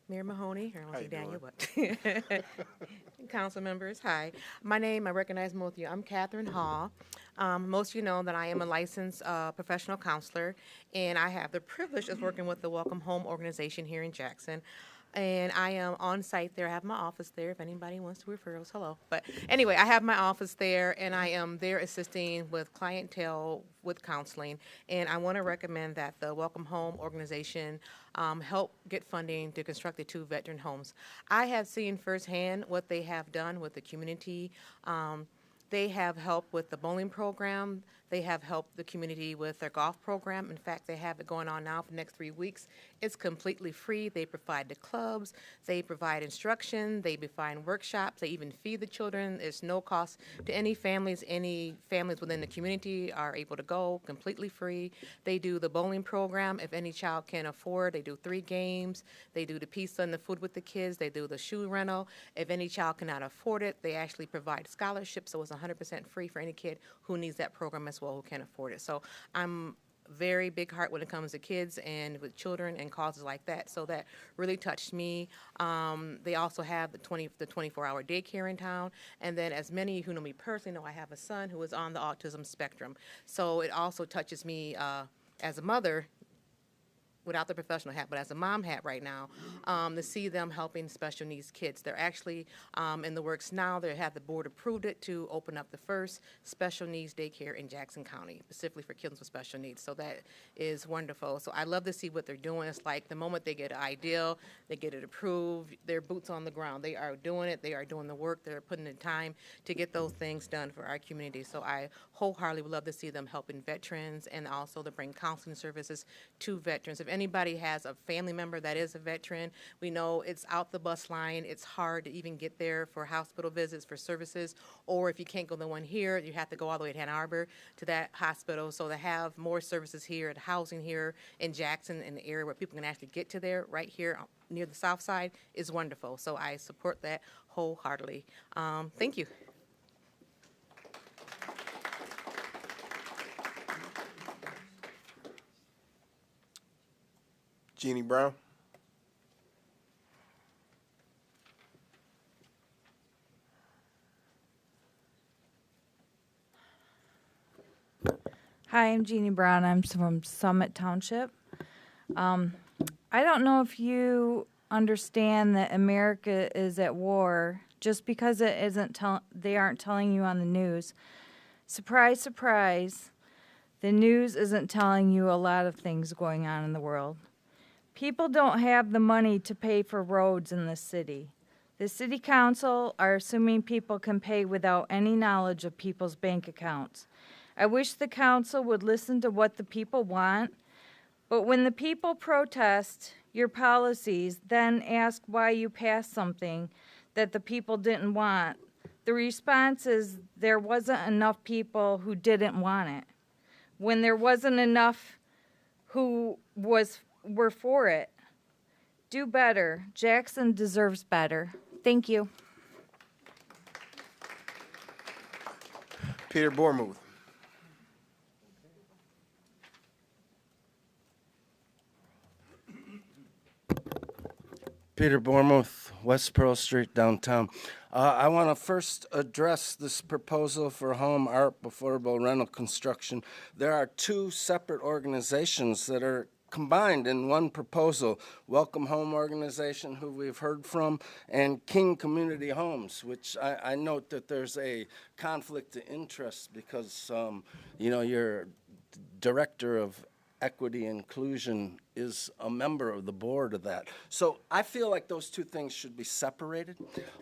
Mayor Mahoney, or I want How to say you Daniel, but council members, hi. My name, I recognize most of you. I'm Catherine Hall. Most of you know that I am a licensed professional counselor, and I have the privilege of working with the Welcome Home organization here in Jackson. And I am on site there. I have my office there if anybody wants to referrals. Hello. But anyway, I have my office there, and I am there assisting with clientele with counseling. And I want to recommend that the Welcome Home organization help get funding to construct the 2 veteran homes. I have seen firsthand what they have done with the community. They have helped with the bowling program. They have helped the community with their golf program. In fact, they have it going on now for the next 3 weeks. It's completely free. They provide the clubs. They provide instruction. They provide workshops. They even feed the children. There's no cost to any families. Any families within the community are able to go completely free. They do the bowling program. If any child can afford, they do 3 games. They do the pizza and the food with the kids. They do the shoe rental. If any child cannot afford it, they actually provide scholarships, so it's 100% free for any kid who needs that program as well, who can afford it. So I'm very big heart when it comes to kids and with children and causes like that. So that really touched me. They also have the 24-hour daycare in town. And then as many who know me personally know, I have a son who is on the autism spectrum. So it also touches me as a mother, without the professional hat, but as a mom hat right now, to see them helping special needs kids. They're actually in the works now. They have the board approved it to open up the first special needs daycare in Jackson County, specifically for kids with special needs. So that is wonderful. So I love to see what they're doing. It's like the moment they get an idea, they get it approved, their boots on the ground. They are doing it. They are doing the work. They're putting in time to get those things done for our community. So I wholeheartedly would love to see them helping veterans and also to bring counseling services to veterans. If anybody has a family member that is a veteran, we know it's out the bus line. It's hard to even get there for hospital visits, for services, or if you can't go to the one here, you have to go all the way to Ann Arbor to that hospital. So to have more services here, the housing here in Jackson, in the area where people can actually get to there, right here near the south side, is wonderful. So I support that wholeheartedly. Thank you. Jeannie Brown. Hi, I'm Jeannie Brown. I'm from Summit Township. I don't know if you understand that America is at war just because it isn't they aren't telling you on the news. Surprise, surprise. The news isn't telling you a lot of things going on in the world. People don't have the money to pay for roads in this city. The city council are assuming people can pay without any knowledge of people's bank accounts. I wish the council would listen to what the people want, but when the people protest your policies, then ask why you passed something that the people didn't want, the response is there wasn't enough people who didn't want it. When there wasn't enough who were for it. Do better. Jackson deserves better. Thank you. Peter Bormuth. Peter Bormuth, West Pearl Street, downtown. I want to first address this proposal for home ARP affordable rental construction. There are 2 separate organizations that are combined in one proposal: Welcome Home Organization, who we've heard from, and King Community Homes, which I note that there's a conflict of interest because, you know, your director of equity inclusion is a member of the board of that. So I feel like those 2 things should be separated.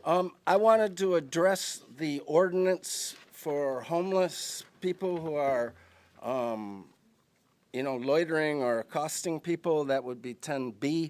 I wanted to address the ordinance for homeless people who are, loitering or accosting people, that would be 10B.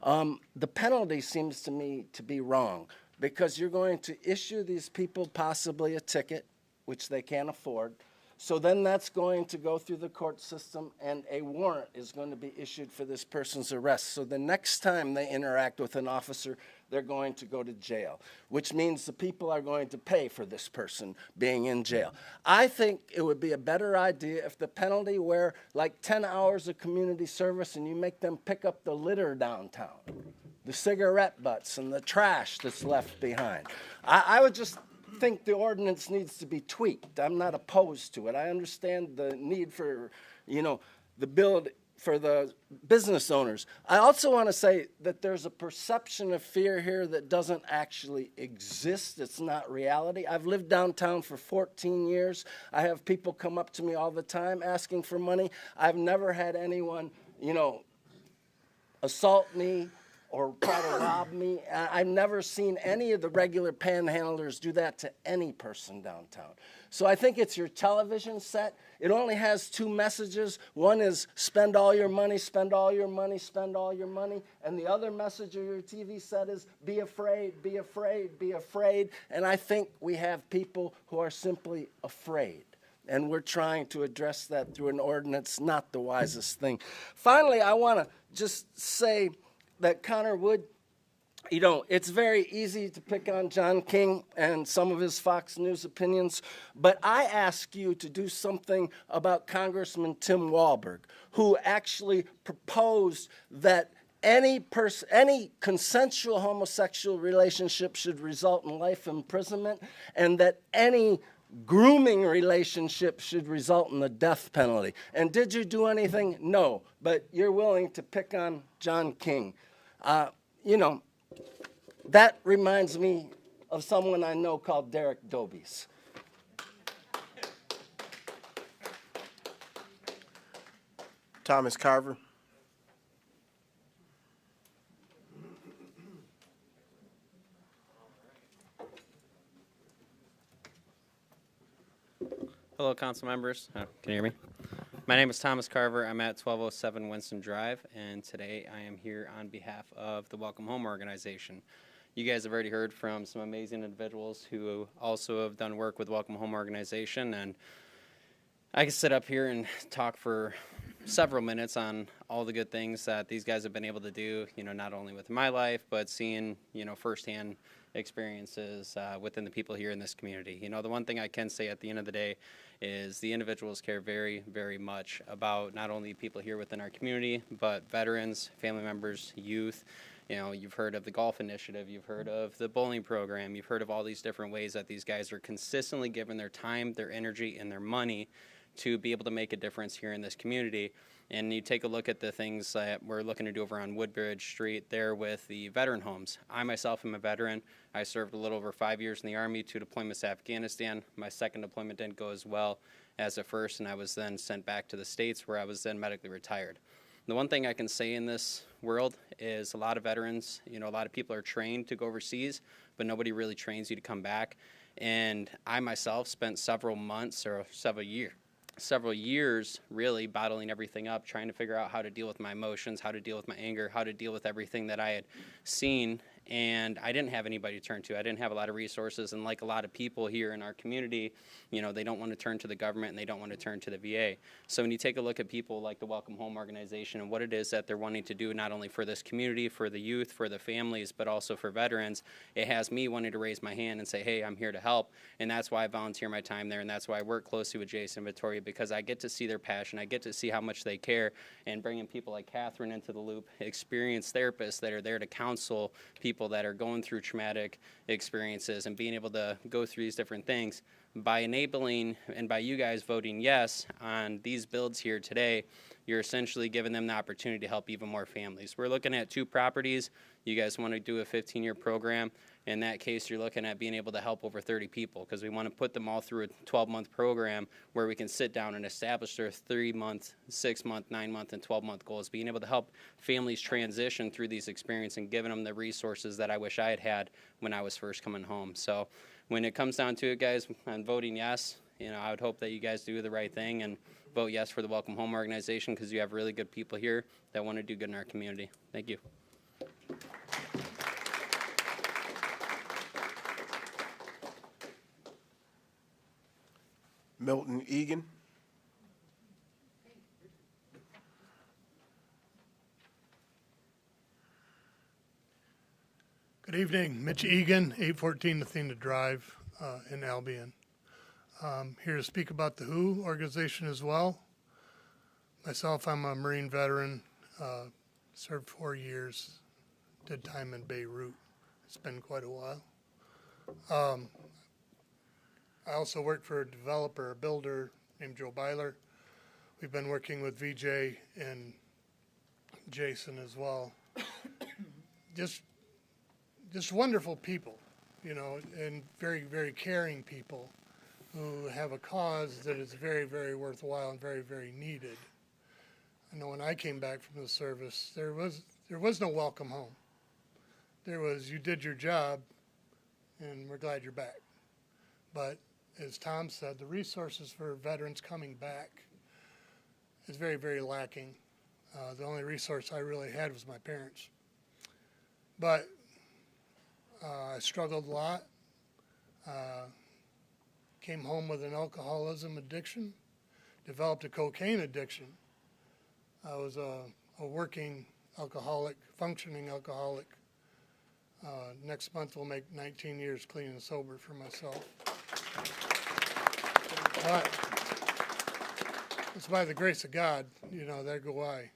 The penalty seems to me to be wrong, because you're going to issue these people possibly a ticket, which they can't afford. So then that's going to go through the court system, and a warrant is going to be issued for this person's arrest. So the next time they interact with an officer, they're going to go to jail, which means the people are going to pay for this person being in jail. I think it would be a better idea if the penalty were like 10 hours of community service and you make them pick up the litter downtown, the cigarette butts and the trash that's left behind. I would just think the ordinance needs to be tweaked. I'm not opposed to it. I understand the need for, the build for the business owners. I also want to say that there's a perception of fear here that doesn't actually exist. It's not reality. I've lived downtown for 14 years. I have people come up to me all the time asking for money. I've never had anyone, assault me or try to rob me. I've never seen any of the regular panhandlers do that to any person downtown. So I think it's your television set. It only has two messages. One is spend all your money, spend all your money, spend all your money. And the other message of your TV set is be afraid, be afraid, be afraid. And I think we have people who are simply afraid. And we're trying to address that through an ordinance, not the wisest thing. Finally, I want to just say that Connor Wood, it's very easy to pick on John King and some of his Fox News opinions, but I ask you to do something about Congressman Tim Walberg, who actually proposed that any consensual homosexual relationship should result in life imprisonment, and that any grooming relationship should result in the death penalty. And did you do anything? No, but you're willing to pick on John King. That reminds me of someone I know called Derek Dobies. Thomas Carver. Hello, council members. Can you hear me? My name is Thomas Carver. I'm at 1207 Winston Drive, and today I am here on behalf of the Welcome Home organization. You guys have already heard from some amazing individuals who also have done work with Welcome Home organization, and I can sit up here and talk for several minutes on all the good things that these guys have been able to do, not only with my life, but seeing, firsthand experiences within the people here in this community. The one thing I can say at the end of the day is the individuals care very, very much about not only people here within our community, but veterans, family members, youth. You've heard of the golf initiative, you've heard of the bowling program, you've heard of all these different ways that these guys are consistently giving their time, their energy, and their money to be able to make a difference here in this community. And you take a look at the things that we're looking to do over on Woodbridge Street there with the veteran homes. I myself am a veteran. I served a little over 5 years in the Army, 2 deployments to Afghanistan. My second deployment didn't go as well as the first, and I was then sent back to the States where I was then medically retired. The one thing I can say in this world is a lot of veterans, a lot of people are trained to go overseas, but nobody really trains you to come back. And I myself spent several months or several years really bottling everything up, trying to figure out how to deal with my emotions, how to deal with my anger, how to deal with everything that I had seen. And I didn't have anybody to turn to. I didn't have a lot of resources. And like a lot of people here in our community, they don't want to turn to the government and they don't want to turn to the VA. So when you take a look at people like the Welcome Home organization and what it is that they're wanting to do, not only for this community, for the youth, for the families, but also for veterans, it has me wanting to raise my hand and say, hey, I'm here to help. And that's why I volunteer my time there. And that's why I work closely with Jason and Victoria, because I get to see their passion. I get to see how much they care, and bringing people like Catherine into the loop, experienced therapists that are there to counsel people that are going through traumatic experiences and being able to go through these different things. By enabling and by you guys voting yes on these builds here today, you're essentially giving them the opportunity to help even more families. We're looking at 2 properties. You guys want to do a 15-year program. In that case, you're looking at being able to help over 30 people, because we want to put them all through a 12-month program where we can sit down and establish their 3-month, 6-month, 9-month, and 12-month goals, being able to help families transition through these experiences and giving them the resources that I wish I had when I was first coming home. So when it comes down to it, guys, I'm voting yes. You know, I would hope that you guys do the right thing and vote yes for the Welcome Home organization, because you have really good people here that want to do good in our community. Thank you. Milton Egan. Good evening, Mitch Egan, 814 Athena Drive in Albion. Here to speak about the WHO organization as well. Myself, I'm a Marine veteran, served 4 years, did time in Beirut. It's been quite a while. I also worked for a developer, a builder named Joe Byler. We've been working with VJ and Jason as well. Just wonderful people, you know, and very, very caring people who have a cause that is very, very worthwhile and very, very needed. I know when I came back from the service, there was no welcome home. There was, you did your job, and we're glad you're back. But as Tom said, the resources for veterans coming back is very, very lacking. The only resource I really had was my parents. But I struggled a lot. Came home with an alcoholism addiction, developed a cocaine addiction. I was a working alcoholic, functioning alcoholic. Next month we'll make 19 years clean and sober for myself. But it's by the grace of God, you know, there go I.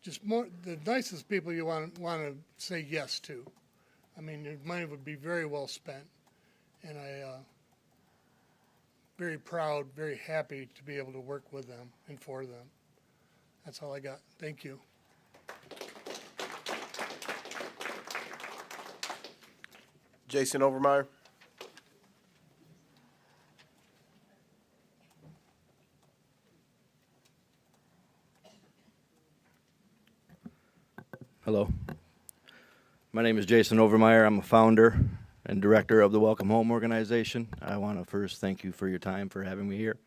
Just more, the nicest people you want to say yes to. I mean, your money would be very well spent. And very proud, very happy to be able to work with them and for them. That's all I got. Thank you. Jason Overmeyer. Hello. My name is Jason Overmeyer. I'm a founder and director of the Welcome Home organization. I want to first thank you for your time, for having me here.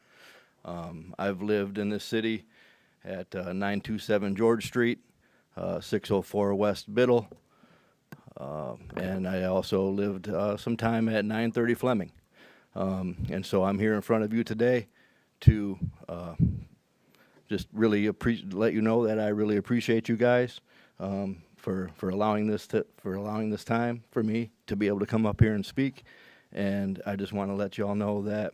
I've lived in this city at 927 George Street, 604 West Biddle, and I also lived some time at 930 Fleming. And so I'm here in front of you today to just really let you know that I really appreciate you guys for allowing this time for me to be able to come up here and speak. And I just want to let you all know that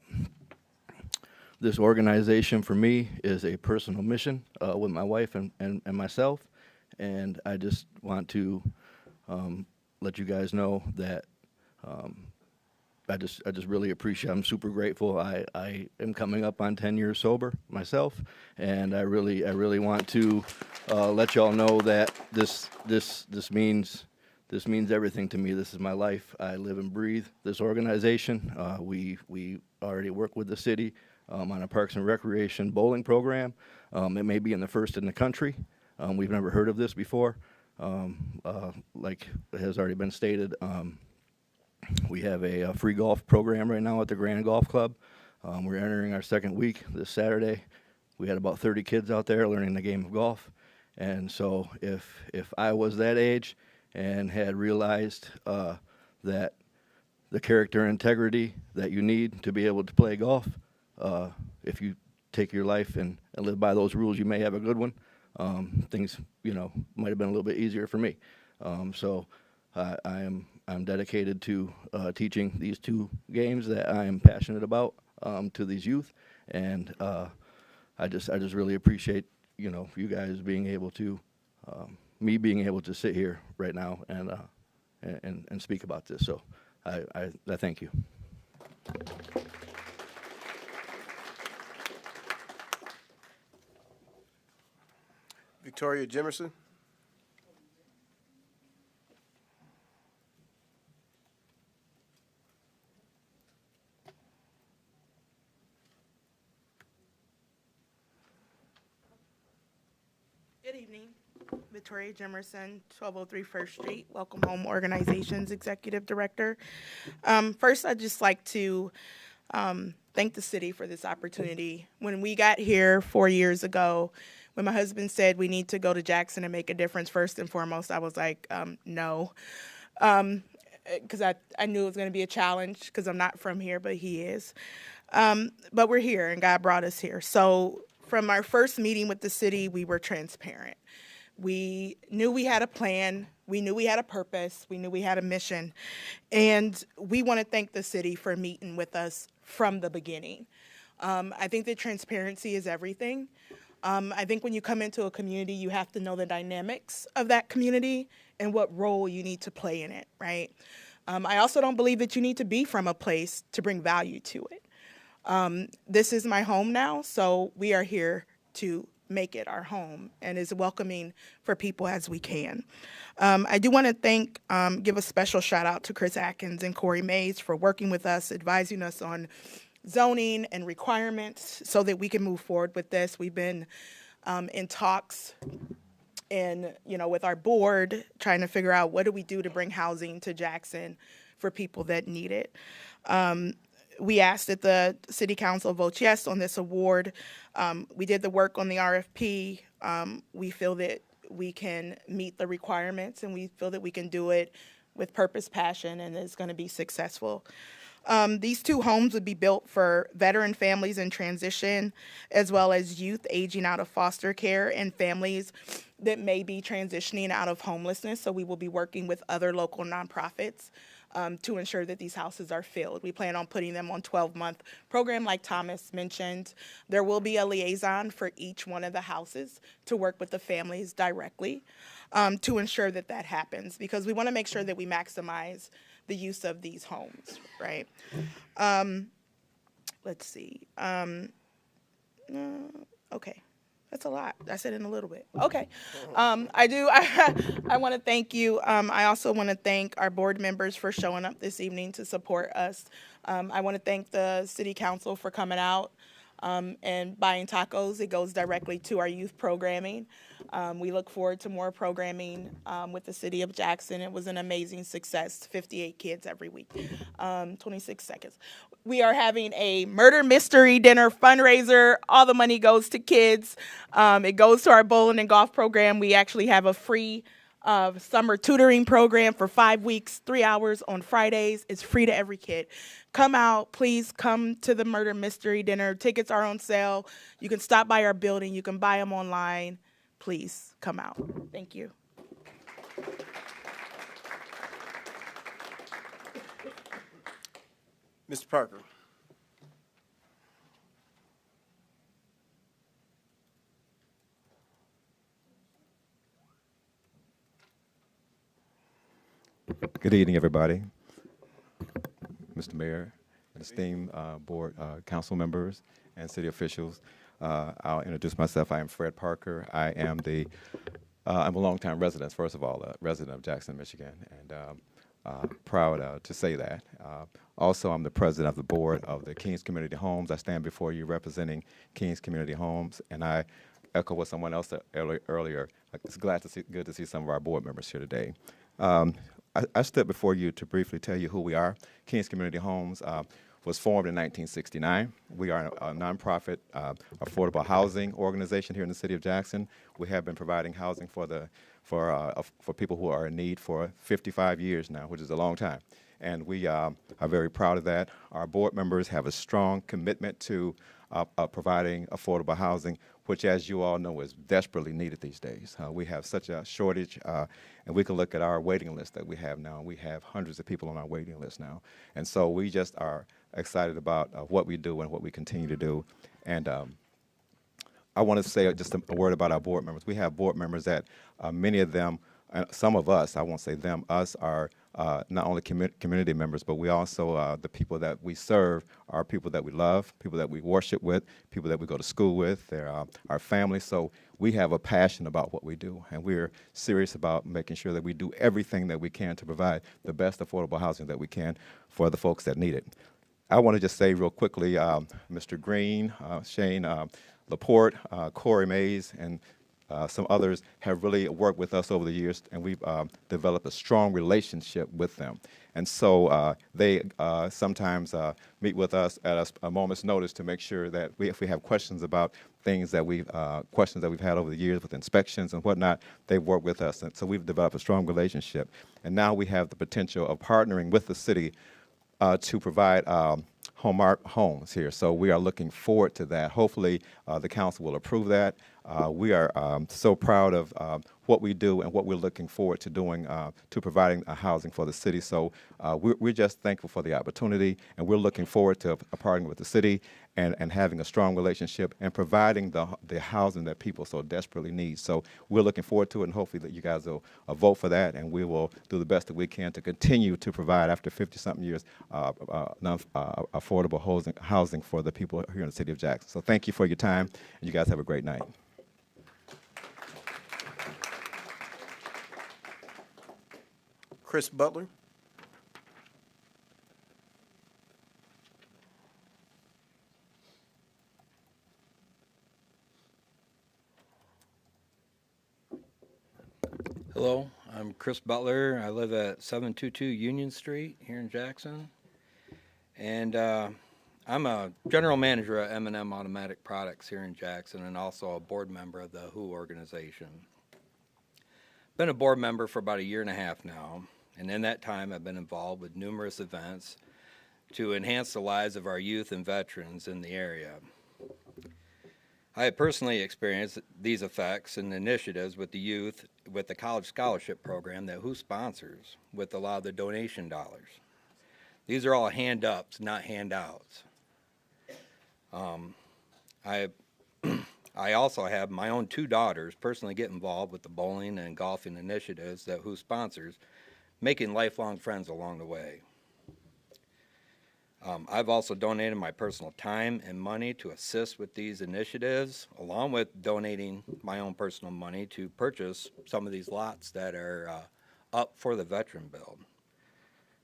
this organization for me is a personal mission with my wife and myself. And I just want to let you guys know that I just really appreciate. I'm super grateful. I am coming up on 10 years sober myself, and I really want to let y'all know that this means everything to me. This is my life. I live and breathe this organization. We already work with the city on a Parks and Recreation bowling program. It may be in the first in the country. We've never heard of this before. Like has already been stated. We have a free golf program right now at the Grand Golf Club. We're entering our second week this Saturday. We had about 30 kids out there learning the game of golf. And so if I was that age and had realized that the character and integrity that you need to be able to play golf, if you take your life and live by those rules, you may have a good one. Things, might have been a little bit easier for me. So I'm dedicated to teaching these two games that I am passionate about to these youth, and I just really appreciate you guys being able to me being able to sit here right now and speak about this. So I thank you. Victoria Jimerson. Good evening. Victoria Jimerson, 1203 First Street, Welcome Home Organizations Executive Director. First, I'd just like to thank the city for this opportunity. When we got here 4 years ago, when my husband said we need to go to Jackson and make a difference, first and foremost, I was like, no. Because I knew it was going to be a challenge because I'm not from here, but he is. But we're here, and God brought us here. So from our first meeting with the city, we were transparent. We knew we had a plan. We knew we had a purpose. We knew we had a mission. And we want to thank the city for meeting with us from the beginning. I think that transparency is everything. I think when you come into a community, you have to know the dynamics of that community and what role you need to play in it, right? I also don't believe that you need to be from a place to bring value to it. This is my home now, so we are here to make it our home and as welcoming for people as we can. I do want to give a special shout out to Chris Atkins and Corey Mays for working with us, advising us on zoning and requirements so that we can move forward with this. We've been in talks and, with our board, trying to figure out what do we do to bring housing to Jackson for people that need it. We asked that the city council vote yes on this award. We did the work on the RFP. We feel that we can meet the requirements, and we feel that we can do it with purpose, passion, and it's going to be successful. These 2 homes would be built for veteran families in transition, as well as youth aging out of foster care and families that may be transitioning out of homelessness. So we will be working with other local nonprofits to ensure that these houses are filled. We plan on putting them on 12-month program like Thomas mentioned. There will be a liaison for each one of the houses to work with the families directly to ensure that that happens, because we want to make sure that we maximize the use of these homes, right? Let's see. Okay. That's a lot. I said in a little bit. Okay. I want to thank you. I also want to thank our board members for showing up this evening to support us. I want to thank the city council for coming out and buying tacos. It goes directly to our youth programming. We look forward to more programming with the city of Jackson. It was an amazing success, 58 kids every week. 26 seconds. We are having a murder mystery dinner fundraiser. All the money goes to kids. It goes to our bowling and golf program. We actually have a free summer tutoring program for 5 weeks, 3 hours on Fridays. It's free to every kid. Come out, please come to the murder mystery dinner. Tickets are on sale. You can stop by our building. You can buy them online. Please come out. Thank you. Mr. Parker. Good evening, everybody. Mr. Mayor, esteemed board council members, and city officials. I'll introduce myself. I am Fred Parker. I'm a longtime resident, first of all, a resident of Jackson, Michigan, and proud to say that. Also, I'm the president of the board of the Kings Community Homes. I stand before you representing Kings Community Homes, and I echo what someone else said earlier. It's good to see some of our board members here today. I stood before you to briefly tell you who we are. Kings Community Homes was formed in 1969. We are a nonprofit affordable housing organization here in the city of Jackson. We have been providing housing for people who are in need for 55 years now, which is a long time. And we are very proud of that. Our board members have a strong commitment to providing affordable housing, which, as you all know, is desperately needed these days. We have such a shortage, and we can look at our waiting list that we have now. We have hundreds of people on our waiting list now. And so we just are excited about what we do and what we continue to do. And I want to say just a word about our board members. We have board members that many of them, some of us, I won't say them, us are not only community members, but we also, the people that we serve are people that we love, people that we worship with, people that we go to school with, they're our family. So we have a passion about what we do, and we're serious about making sure that we do everything that we can to provide the best affordable housing that we can for the folks that need it. I want to just say real quickly, Mr. Green, Shane Laporte, Corey Mays, and some others have really worked with us over the years, and we've developed a strong relationship with them. And so they sometimes meet with us at a moment's notice to make sure that if we have questions about things that questions that we've had over the years with inspections and whatnot, they work with us. And so we've developed a strong relationship. And now we have the potential of partnering with the city to provide homes here. So we are looking forward to that. Hopefully the council will approve that. We are so proud of what we do and what we're looking forward to doing to providing housing for the city. So we're just thankful for the opportunity, and we're looking forward to partnering with the city and having a strong relationship and providing the housing that people so desperately need. So we're looking forward to it, and hopefully that you guys will vote for that, and we will do the best that we can to continue to provide, after 50-something years, affordable housing for the people here in the city of Jackson. So thank you for your time, and you guys have a great night. Chris Butler. Hello, I'm Chris Butler. I live at 722 Union Street here in Jackson. And I'm a general manager at M&M Automatic Products here in Jackson, and also a board member of the WHO organization. Been a board member for about 1.5 years now, and in that time I've been involved with numerous events to enhance the lives of our youth and veterans in the area. I have personally experienced these effects and initiatives with the youth with the college scholarship program that WHO sponsors with a lot of the donation dollars. These are all hand-ups, not handouts. I also have my own 2 daughters personally get involved with the bowling and golfing initiatives that WHO sponsors, making lifelong friends along the way. I've also donated my personal time and money to assist with these initiatives, along with donating my own personal money to purchase some of these lots that are up for the veteran build.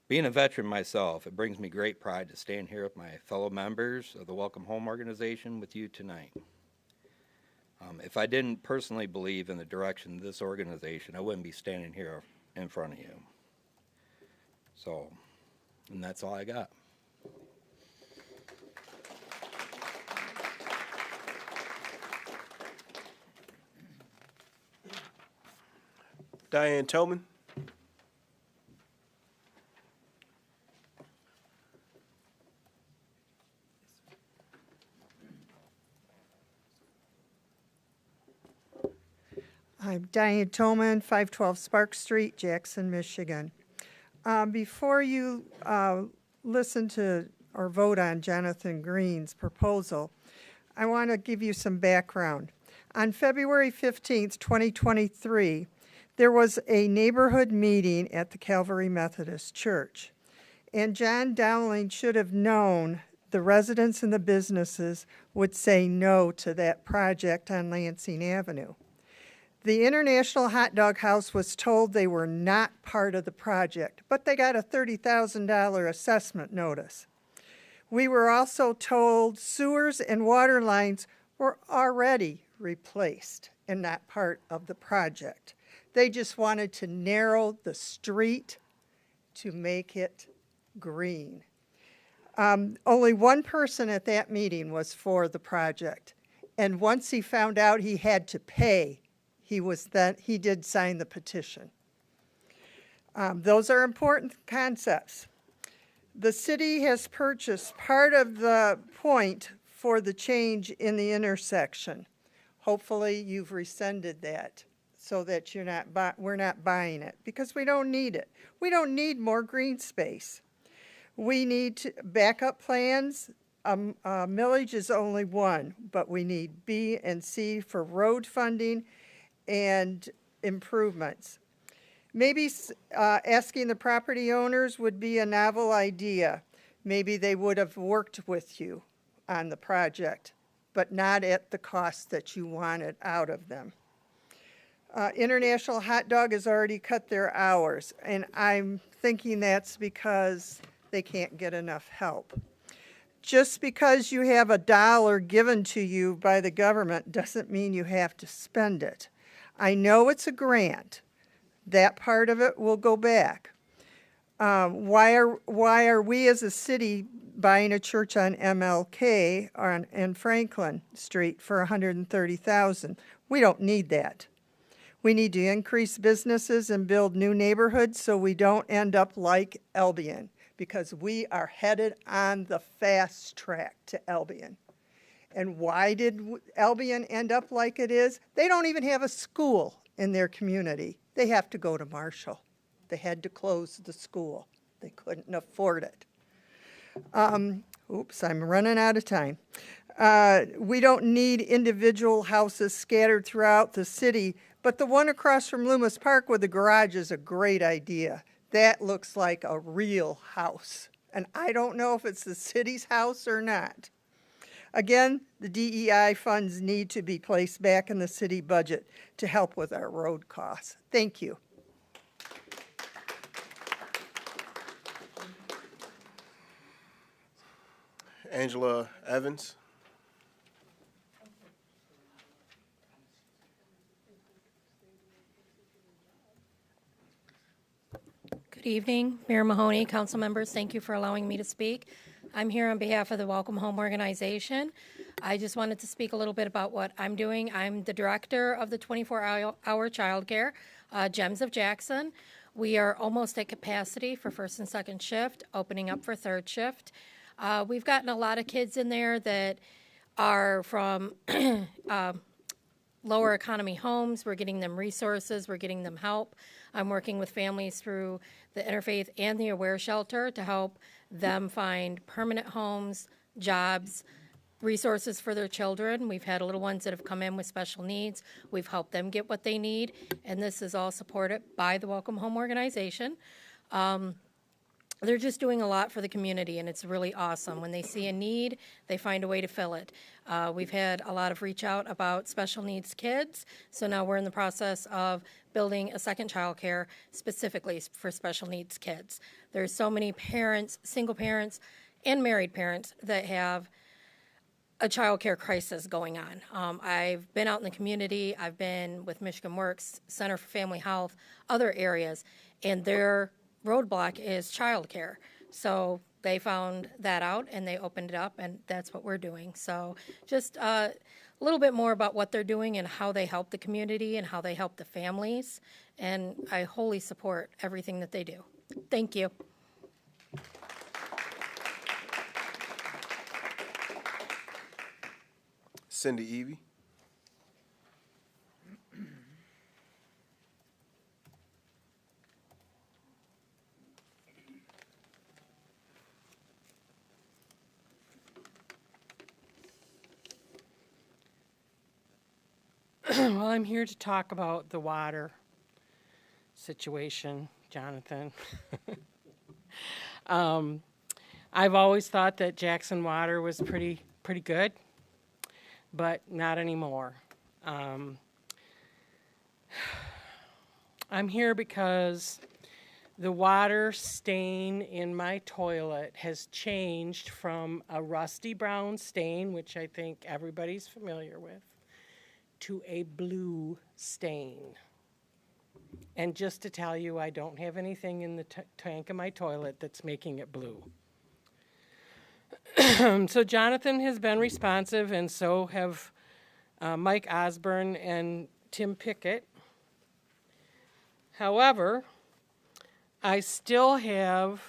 Being a veteran myself, it brings me great pride to stand here with my fellow members of the Welcome Home organization with you tonight. If I didn't personally believe in the direction of this organization, I wouldn't be standing here in front of you. So, and that's all I got. Diane Tobin. I'm Diane Toman, 512 Spark Street, Jackson, Michigan. Before you listen to or vote on Jonathan Green's proposal, I want to give you some background. On February 15th, 2023, there was a neighborhood meeting at the Calvary Methodist Church, and John Dowling should have known the residents and the businesses would say no to that project on Lansing Avenue. The International Hot Dog House was told they were not part of the project, but they got a $30,000 assessment notice. We were also told sewers and water lines were already replaced and not part of the project. They just wanted to narrow the street to make it green. Only one person at that meeting was for the project, and once he found out he had to pay, he did sign the petition. Those are important concepts. The city has purchased part of the point for the change in the intersection. Hopefully you've rescinded that so that we're not buying it, because we don't need it. We don't need more green space. We need backup plans. Millage is only one, but we need B and C for road funding and improvements. Maybe asking the property owners would be a novel idea. Maybe they would have worked with you on the project, but not at the cost that you wanted out of them. International Hot Dog has already cut their hours, and I'm thinking that's because they can't get enough help. Just because you have $1 given to you by the government doesn't mean you have to spend it. I know it's a grant. That part of it will go back. Why are we as a city buying a church on MLK and Franklin Street for $130,000? We don't need that. We need to increase businesses and build new neighborhoods so we don't end up like Albion, because we are headed on the fast track to Albion. And why did Albion end up like it is? They don't even have a school in their community. They have to go to Marshall. They had to close the school. They couldn't afford it. Oops, I'm running out of time. We don't need individual houses scattered throughout the city, but the one across from Loomis Park with the garage is a great idea. That looks like a real house. And I don't know if it's the city's house or not. Again, the DEI funds need to be placed back in the city budget to help with our road costs. Thank you. Angela Evans. Good evening, Mayor Mahoney, council members. Thank you for allowing me to speak. I'm here on behalf of the Welcome Home organization. I just wanted to speak a little bit about what I'm doing. I'm the director of the 24-hour childcare, Gems of Jackson. We are almost at capacity for first and second shift, opening up for third shift. We've gotten a lot of kids in there that are from lower economy homes. We're getting them resources. We're getting them help. I'm working with families through the Interfaith and the Aware Shelter to help them find permanent homes, jobs, resources for their children. We've had little ones that have come in with special needs. We've helped them get what they need, and this is all supported by the Welcome Home organization. They're just doing a lot for the community, and it's really awesome. When they see a need, they find a way to fill it. We've had a lot of reach out about special needs kids, so now we're in the process of building a second childcare specifically for special needs kids. There's so many parents, single parents, and married parents that have a child care crisis going on. I've been out in the community. I've been with Michigan Works, Center for Family Health, other areas, and their roadblock is childcare. So they found that out and they opened it up, and that's what we're doing. So just a little bit more about what they're doing and how they help the community and how they help the families. And I wholly support everything that they do. Thank you. Cindy Evie. Well, I'm here to talk about the water situation, Jonathan. I've always thought that Jackson Water was pretty good, but not anymore. I'm here because the water stain in my toilet has changed from a rusty brown stain, which I think everybody's familiar with, to a blue stain. And just to tell you, I don't have anything in the tank of my toilet that's making it blue. So Jonathan has been responsive, and so have Mike Osborne and Tim Pickett. However, I still have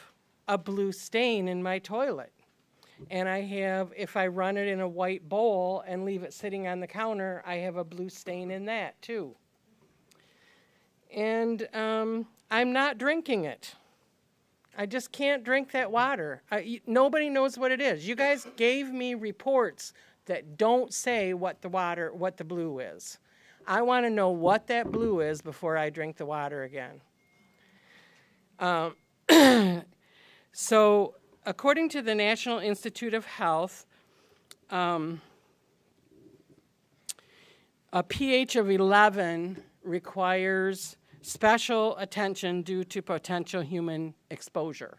a blue stain in my toilet. And I have, if I run it in a white bowl and leave it sitting on the counter, I have a blue stain in that too. And I'm not drinking it. I just can't drink that water. Nobody knows what it is. You guys gave me reports that don't say what the blue is. I want to know what that blue is before I drink the water again. So, according to the National Institute of Health, a pH of 11 requires special attention due to potential human exposure.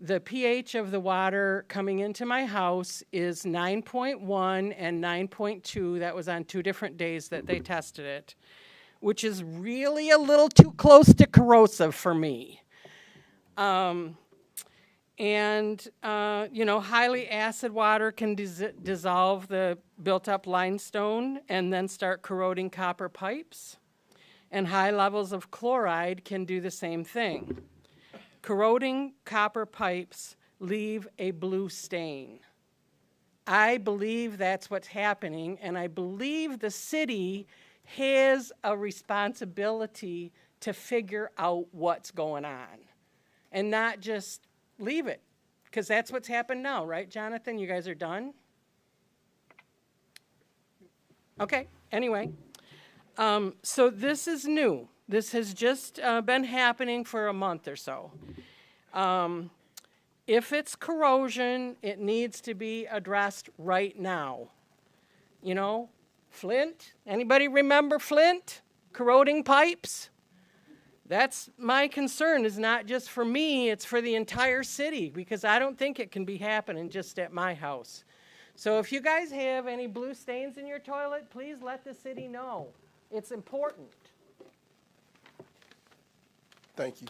The pH of the water coming into my house is 9.1 and 9.2. That was on 2 different days that they tested it, which is really a little too close to corrosive for me. You know, highly acid water can dissolve the built-up limestone and then start corroding copper pipes. And high levels of chloride can do the same thing. Corroding copper pipes leave a blue stain. I believe that's what's happening, and I believe the city has a responsibility to figure out what's going on and not just leave it, because that's what's happened now, right, Jonathan? You guys are done? Okay, anyway. So this is new. This has just been happening for a month or so. If it's corrosion, it needs to be addressed right now. You know, Flint, anybody remember Flint? Corroding pipes? That's my concern, is not just for me, it's for the entire city, because I don't think it can be happening just at my house. So if you guys have any blue stains in your toilet, please let the city know. It's important. Thank you.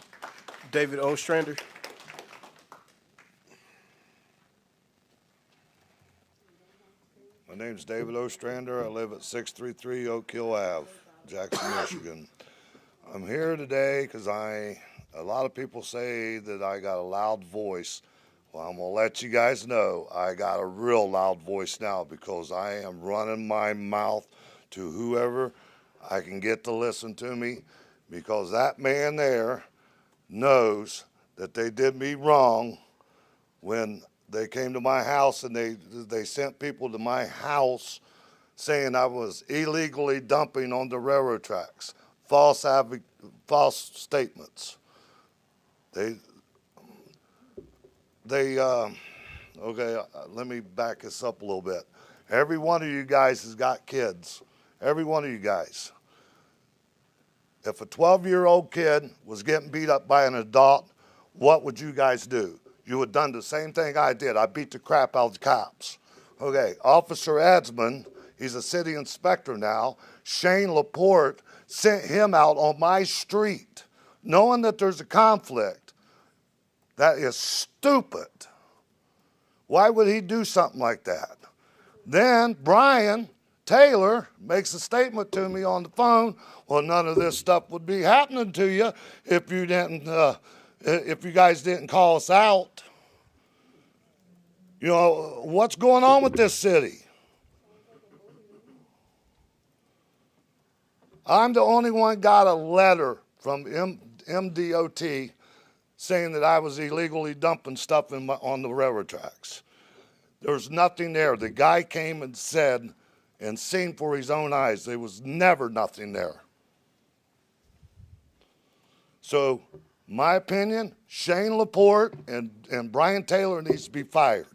David Ostrander. My name's David Ostrander. I live at 633 Oak Hill Ave, Jackson, Michigan. I'm here today because a lot of people say that I got a loud voice. Well, I'm going to let you guys know I got a real loud voice now, because I am running my mouth to whoever I can get to listen to me, because that man there knows that they did me wrong when they came to my house, and they sent people to my house saying I was illegally dumping on the railroad tracks. False statements. Okay, let me back this up a little bit. Every one of you guys has got kids. Every one of you guys. If a 12-year-old kid was getting beat up by an adult, what would you guys do? You would have done the same thing I did. I beat the crap out of the cops. Okay, Officer Edsman, he's a city inspector now. Shane Laporte sent him out on my street, knowing that there's a conflict. That is stupid. Why would he do something like that? Then Brian Taylor makes a statement to me on the phone. Well, none of this stuff would be happening to you if you didn't, if you guys didn't call us out. You know, what's going on with this city? I'm the only one got a letter from MDOT saying that I was illegally dumping stuff on the railroad tracks. There's nothing there. The guy came and said and seen for his own eyes there was never nothing there. So, my opinion, Shane Laporte and Brian Taylor needs to be fired.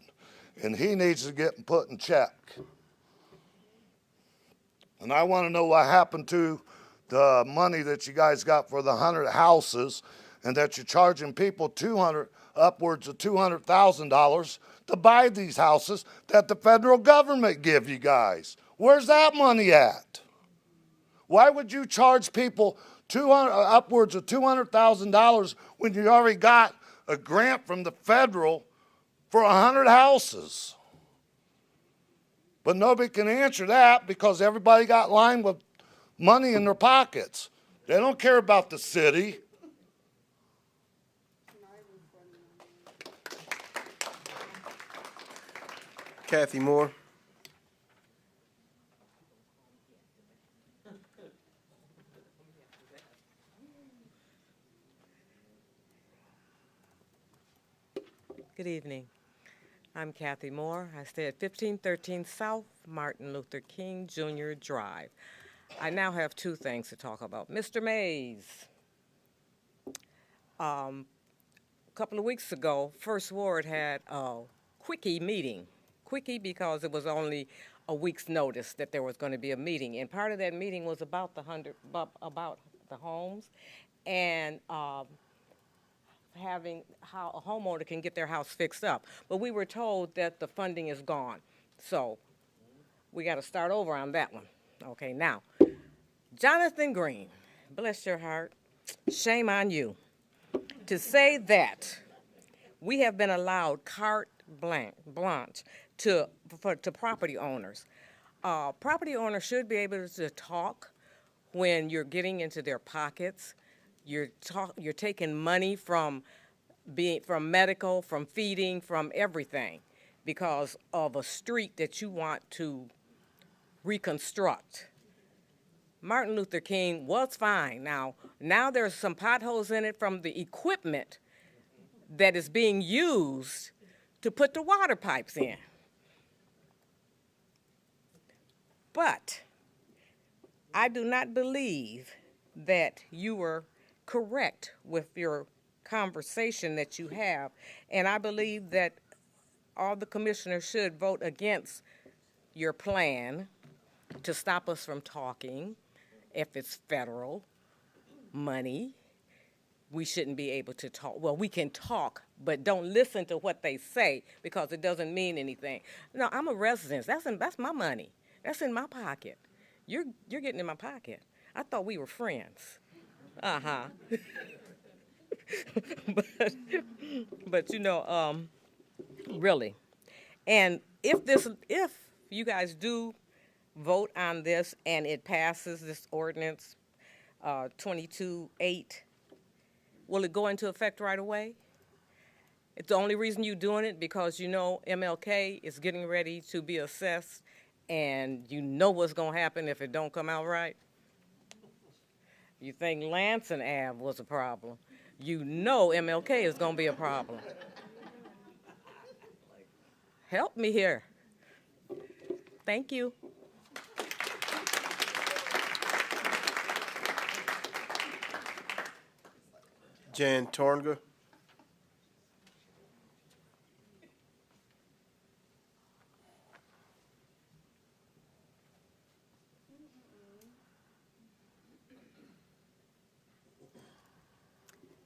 And he needs to get put in check. And I want to know what happened to the money that you guys got for the 100 houses, and that you're charging people upwards of $200,000 to buy these houses that the federal government give you guys. Where's that money at? Why would you charge people upwards of $200,000 when you already got a grant from the federal for 100 houses? But nobody can answer that because everybody got lined with money in their pockets. They don't care about the city. Kathy Moore. Good evening. I'm Kathy Moore. I stay at 1513 South Martin Luther King Jr. Drive. I now have two things to talk about. Mr. Mays, a couple of weeks ago, First Ward had a quickie meeting. Quickie because it was only a week's notice that there was going to be a meeting. And part of that meeting was about the homes. And having how a homeowner can get their house fixed up. But we were told that the funding is gone. So we got to start over on that one. Okay, now, Jonathan Green, bless your heart, shame on you. To say that we have been allowed carte blanche to property owners. Property owners should be able to talk when you're getting into their pockets. You're taking money from medical, from feeding, from everything because of a street that you want to reconstruct. Martin Luther King was fine. Now there's some potholes in it from the equipment that is being used to put the water pipes in. But I do not believe that you were correct with your conversation that you have, and I believe that all the commissioners should vote against your plan to stop us from talking. If it's federal money, we shouldn't be able to talk. Well, we can talk, but don't listen to what they say because it doesn't mean anything. No, I'm a resident. That's my money. That's in my pocket. You're getting in my pocket. I thought we were friends. But you know, really. And if you guys do vote on this and it passes, this ordinance 22-8, will it go into effect right away? It's the only reason you're doing it because you know MLK is getting ready to be assessed and you know what's going to happen if it don't come out right. You think Lansing Ave was a problem. You know MLK is going to be a problem. Help me here. Thank you. Jan Tornga.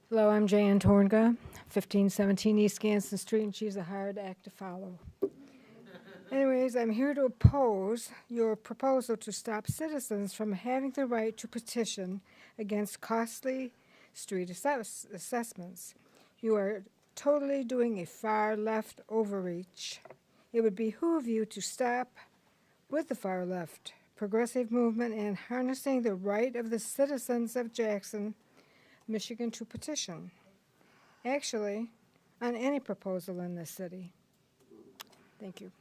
Hello, I'm Jan Tornga, 1517 East Ganson Street, and she's a hard act to follow. Anyways, I'm here to oppose your proposal to stop citizens from having the right to petition against costly street assessments. You are totally doing a far left overreach. It would behoove you to stop with the far left progressive movement and harnessing the right of the citizens of Jackson, Michigan to petition. Actually, on any proposal in this city. Thank you.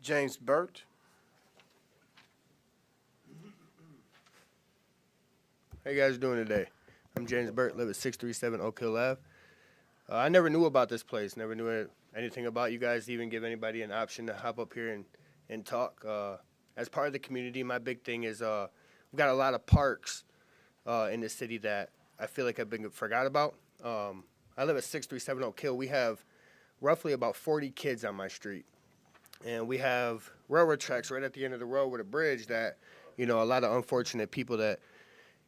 James Burt. How you guys doing today? I'm James Burt, live at 637 Oak Hill Ave. I never knew about this place, never knew anything about you guys to even give anybody an option to hop up here and talk. As part of the community, my big thing is we've got a lot of parks in the city that I feel like have been forgot about. I live at 637 Oak Hill. We have roughly about 40 kids on my street. And we have railroad tracks right at the end of the road with a bridge that, you know, a lot of unfortunate people that,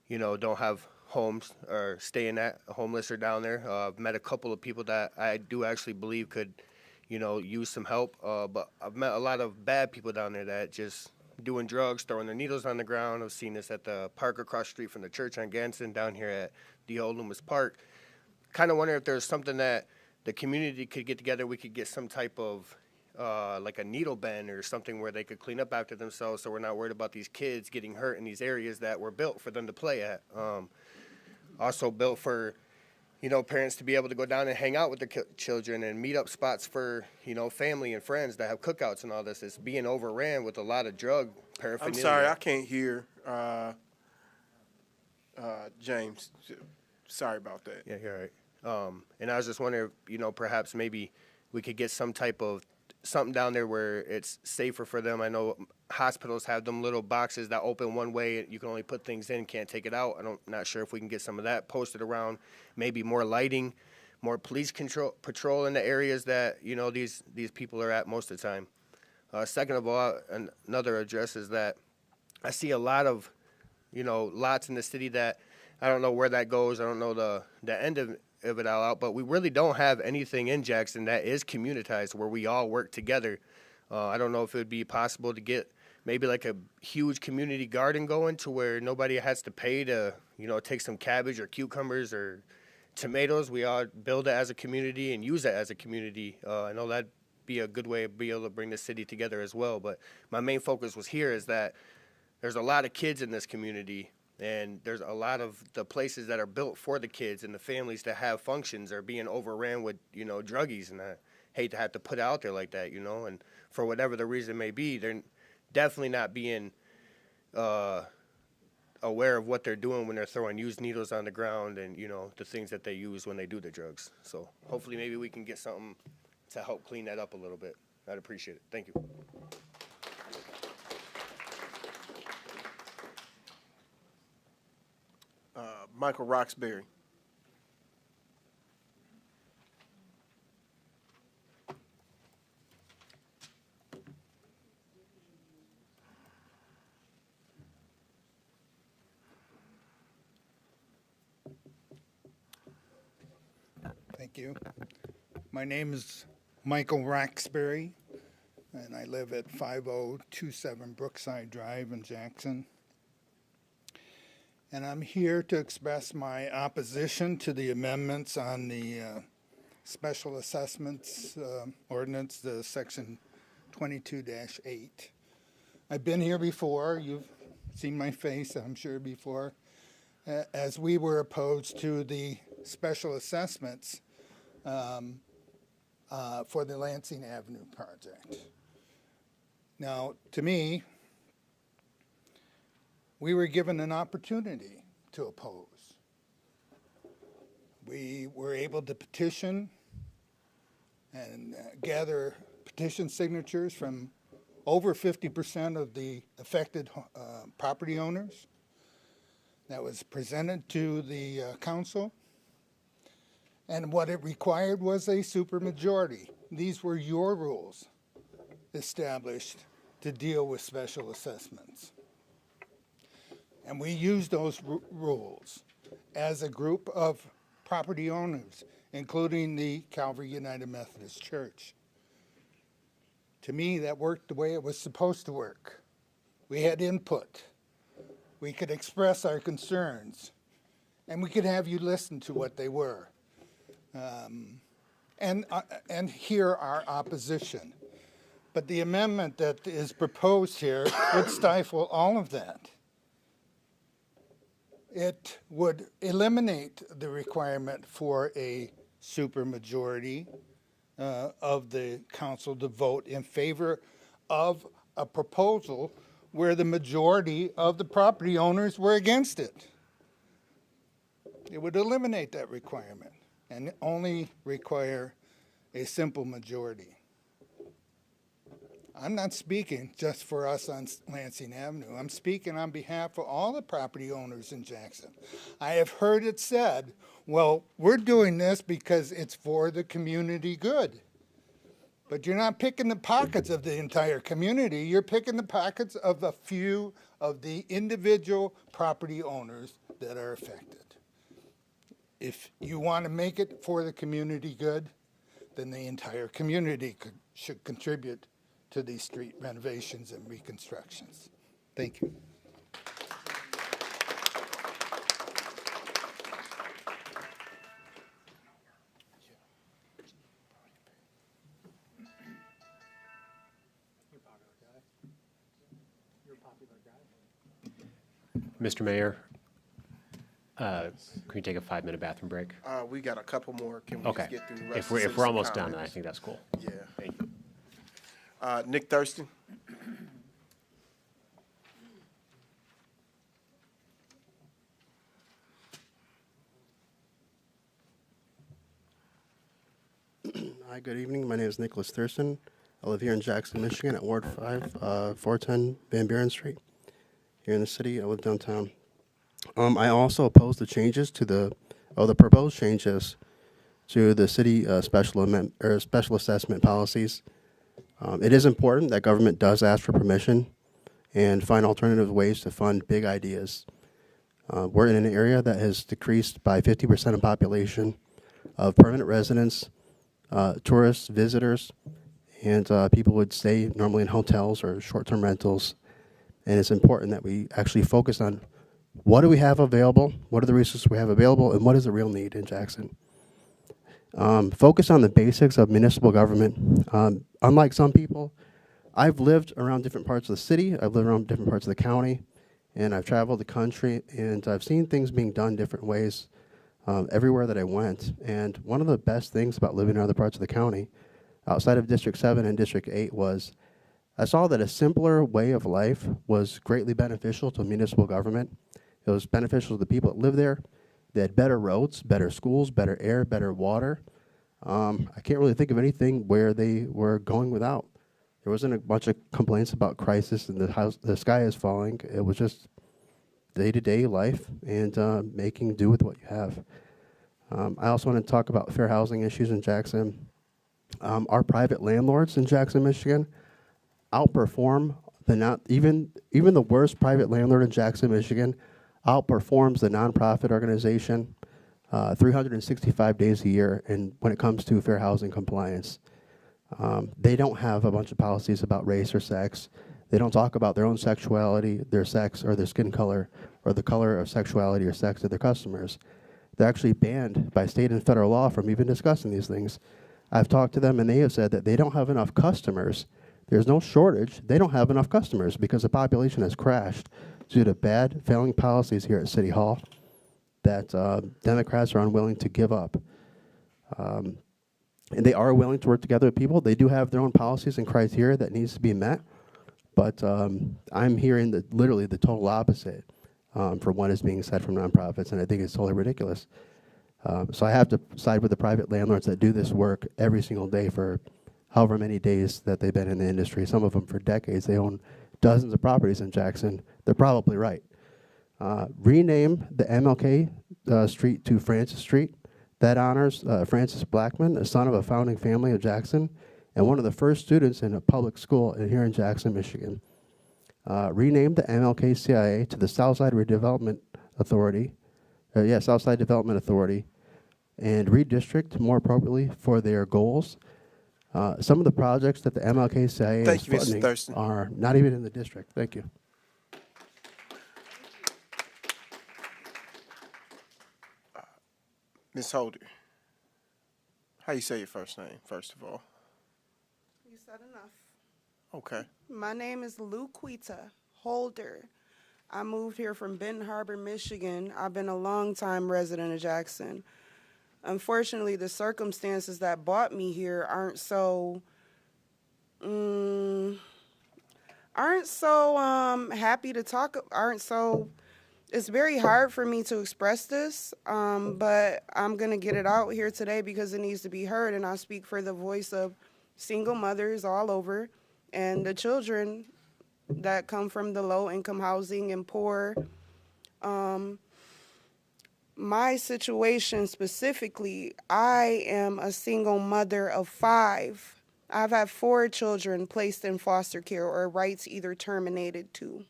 you know, don't have homes or staying at homeless are down there. I've met a couple of people that I do actually believe could, you know, use some help. But I've met a lot of bad people down there that just doing drugs, throwing their needles on the ground. I've seen this at the park across the street from the church on Ganson, down here at the old Loomis Park. Kind of wonder if there's something that the community could get together. We could get some type of like a needle bin or something where they could clean up after themselves so we're not worried about these kids getting hurt in these areas that were built for them to play at. Also built for, you know, parents to be able to go down and hang out with their children and meet up spots for, you know, family and friends that have cookouts and all this. It's being overran with a lot of drug paraphernalia. I'm sorry, I can't hear James. Sorry about that. Yeah, you're right. And I was just wondering, you know, perhaps maybe we could get some type of something down there where it's safer for them. I know hospitals have them little boxes that open one way. You can only put things in, can't take it out. Not sure if we can get some of that posted around. Maybe more lighting, more police patrol in the areas that, you know, these people are at most of the time. Second of all, another address is that I see a lot of, lots in the city that I don't know where that goes. I don't know the end of it all out, but we really don't have anything in Jackson that is communitized where we all work together. I don't know if it would be possible to get maybe like a huge community garden going to where nobody has to pay to, take some cabbage or cucumbers or tomatoes. We all build it as a community and use it as a community. I know that'd be a good way to be able to bring the city together as well. But my main focus was here is that there's a lot of kids in this community, and there's a lot of the places that are built for the kids and the families to have functions are being overran with, druggies. And I hate to have to put it out there like that, and for whatever the reason may be, they're definitely not being aware of what they're doing when they're throwing used needles on the ground and, the things that they use when they do the drugs. So hopefully maybe we can get something to help clean that up a little bit. I'd appreciate it. Thank you. Michael Roxbury. Thank you. My name is Michael Roxbury, and I live at 5027 Brookside Drive in Jackson. And I'm here to express my opposition to the amendments on the special assessments ordinance, the section 22-8. I've been here before. You've seen my face, I'm sure, before, as we were opposed to the special assessments for the Lansing Avenue project. Now, to me, we were given an opportunity to oppose. We were able to petition and gather petition signatures from over 50% of the affected property owners. That was presented to the council. And what it required was a supermajority. These were your rules established to deal with special assessments. And we used those rules as a group of property owners, including the Calvary United Methodist Church. To me, that worked the way it was supposed to work. We had input. We could express our concerns, and we could have you listen to what they were. And hear our opposition. But the amendment that is proposed here would stifle all of that. It would eliminate the requirement for a supermajority of the council to vote in favor of a proposal where the majority of the property owners were against it. It would eliminate that requirement and only require a simple majority. I'm not speaking just for us on Lansing Avenue. I'm speaking on behalf of all the property owners in Jackson. I have heard it said, well, we're doing this because it's for the community good. But you're not picking the pockets of the entire community. You're picking the pockets of a few of the individual property owners that are affected. If you want to make it for the community good, then the entire community should contribute to these street renovations and reconstructions. Thank you. Mr. Mayor, can we take a 5-minute bathroom break? We got a couple more. Can we just get through the rest If of the we're almost comments? done, I think that's cool. Yeah. Thank you. Nick Thurston. Hi, good evening. My name is Nicholas Thurston. I live here in Jackson, Michigan at Ward 5, 410 Van Buren Street. Here in the city, I live downtown. I also oppose the changes to the proposed changes to the city special assessment policies. It is important that government does ask for permission and find alternative ways to fund big ideas. We're in an area that has decreased by 50% of population of permanent residents, tourists, visitors, and people would stay normally in hotels or short-term rentals. And it's important that we actually focus on what do we have available, what are the resources we have available, and what is the real need in Jackson. Focus on the basics of municipal government. Unlike some people, I've lived around different parts of the city, I've lived around different parts of the county, and I've traveled the country, and I've seen things being done different ways everywhere that I went. And one of the best things about living in other parts of the county, outside of District 7 and District 8, was I saw that a simpler way of life was greatly beneficial to municipal government. It was beneficial to the people that live there. They had better roads, better schools, better air, better water. I can't really think of anything where they were going without. There wasn't a bunch of complaints about crisis and the sky is falling. It was just day-to-day life and making do with what you have. I also want to talk about fair housing issues in Jackson. Our private landlords in Jackson, Michigan, outperform even the worst private landlord in Jackson, Michigan, outperforms the nonprofit organization 365 days a year. And when it comes to fair housing compliance, they don't have a bunch of policies about race or sex. They don't talk about their own sexuality, their sex, or their skin color, or the color of sexuality or sex of their customers. They're actually banned by state and federal law from even discussing these things. I've talked to them, and they have said that they don't have enough customers. There's no shortage. They don't have enough customers because the population has crashed due to bad, failing policies here at City Hall that Democrats are unwilling to give up. And they are willing to work together with people. They do have their own policies and criteria that needs to be met. But I'm hearing literally the total opposite for what is being said from nonprofits, and I think it's totally ridiculous. So I have to side with the private landlords that do this work every single day for however many days that they've been in the industry. Some of them for decades. They own dozens of properties in Jackson. They're probably right. Rename the MLK Street to Francis Street. That honors Francis Blackman, a son of a founding family of Jackson, and one of the first students in a public school here in Jackson, Michigan. Rename the MLK CIA to the Southside Redevelopment Authority, Southside Development Authority, and redistrict more appropriately for their goals. Some of the projects that the MLK CIA is funding are not even in the district. Thank you. Ms. Holder, how you say your first name, first of all? You said enough. Okay. My name is Luquita Holder. I moved here from Benton Harbor, Michigan. I've been a long-time resident of Jackson. Unfortunately, the circumstances that brought me here aren't so happy to talk, it's very hard for me to express this, but I'm going to get it out here today because it needs to be heard, and I speak for the voice of single mothers all over and the children that come from the low-income housing and poor. My situation specifically, I am a single mother of 5. I've had 4 children placed in foster care or rights either terminated too.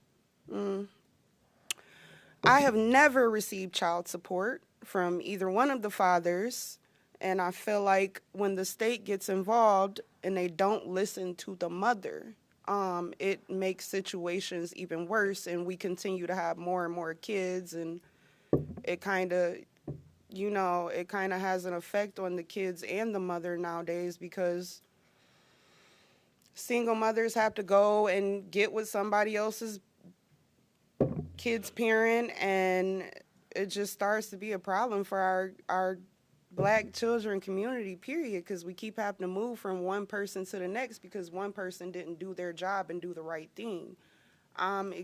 I have never received child support from either one of the fathers, and I feel like when the state gets involved and they don't listen to the mother, it makes situations even worse, and we continue to have more and more kids, and it kind of has an effect on the kids and the mother nowadays because single mothers have to go and get with somebody else's kid's parent, and it just starts to be a problem for our Black children community, period, because we keep having to move from one person to the next because one person didn't do their job and do the right thing. I'm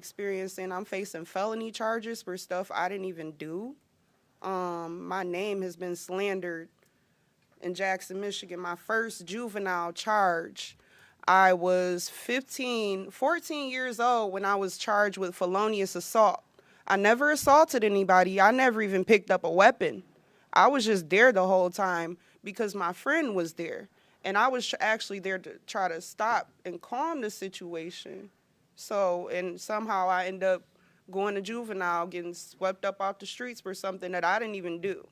facing felony charges for stuff I didn't even do. My name has been slandered in Jackson, Michigan. My first juvenile charge, I was 14 years old when I was charged with felonious assault. I never assaulted anybody. I never even picked up a weapon. I was just there the whole time because my friend was there. And I was actually there to try to stop and calm the situation. So, and somehow I end up going to juvenile, getting swept up off the streets for something that I didn't even do.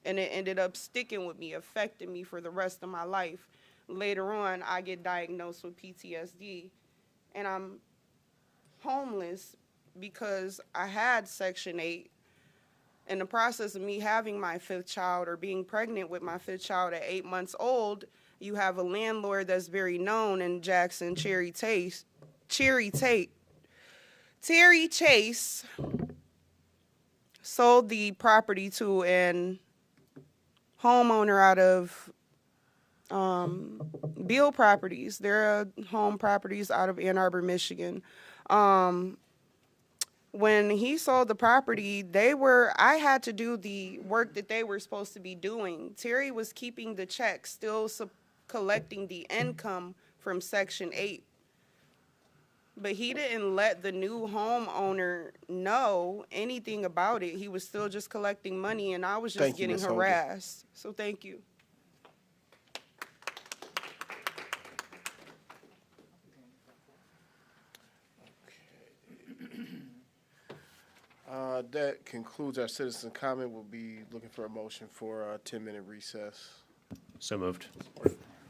And it ended up sticking with me, affecting me for the rest of my life. Later on, I get diagnosed with PTSD, and I'm homeless because I had Section 8. In the process of me having my 5th child, or being pregnant with my 5th child at 8 months old, you have a landlord that's very known in Jackson, Terry Chase, sold the property to an homeowner out of Beale Properties. They're home properties out of Ann Arbor, Michigan. When he sold the property, I had to do the work that they were supposed to be doing. Terry was keeping the check, still collecting the income from Section 8. But he didn't let the new homeowner know anything about it. He was still just collecting money, and I was just getting harassed. So thank you. That concludes our citizen comment. We'll be looking for a motion for a 10-minute recess. So moved.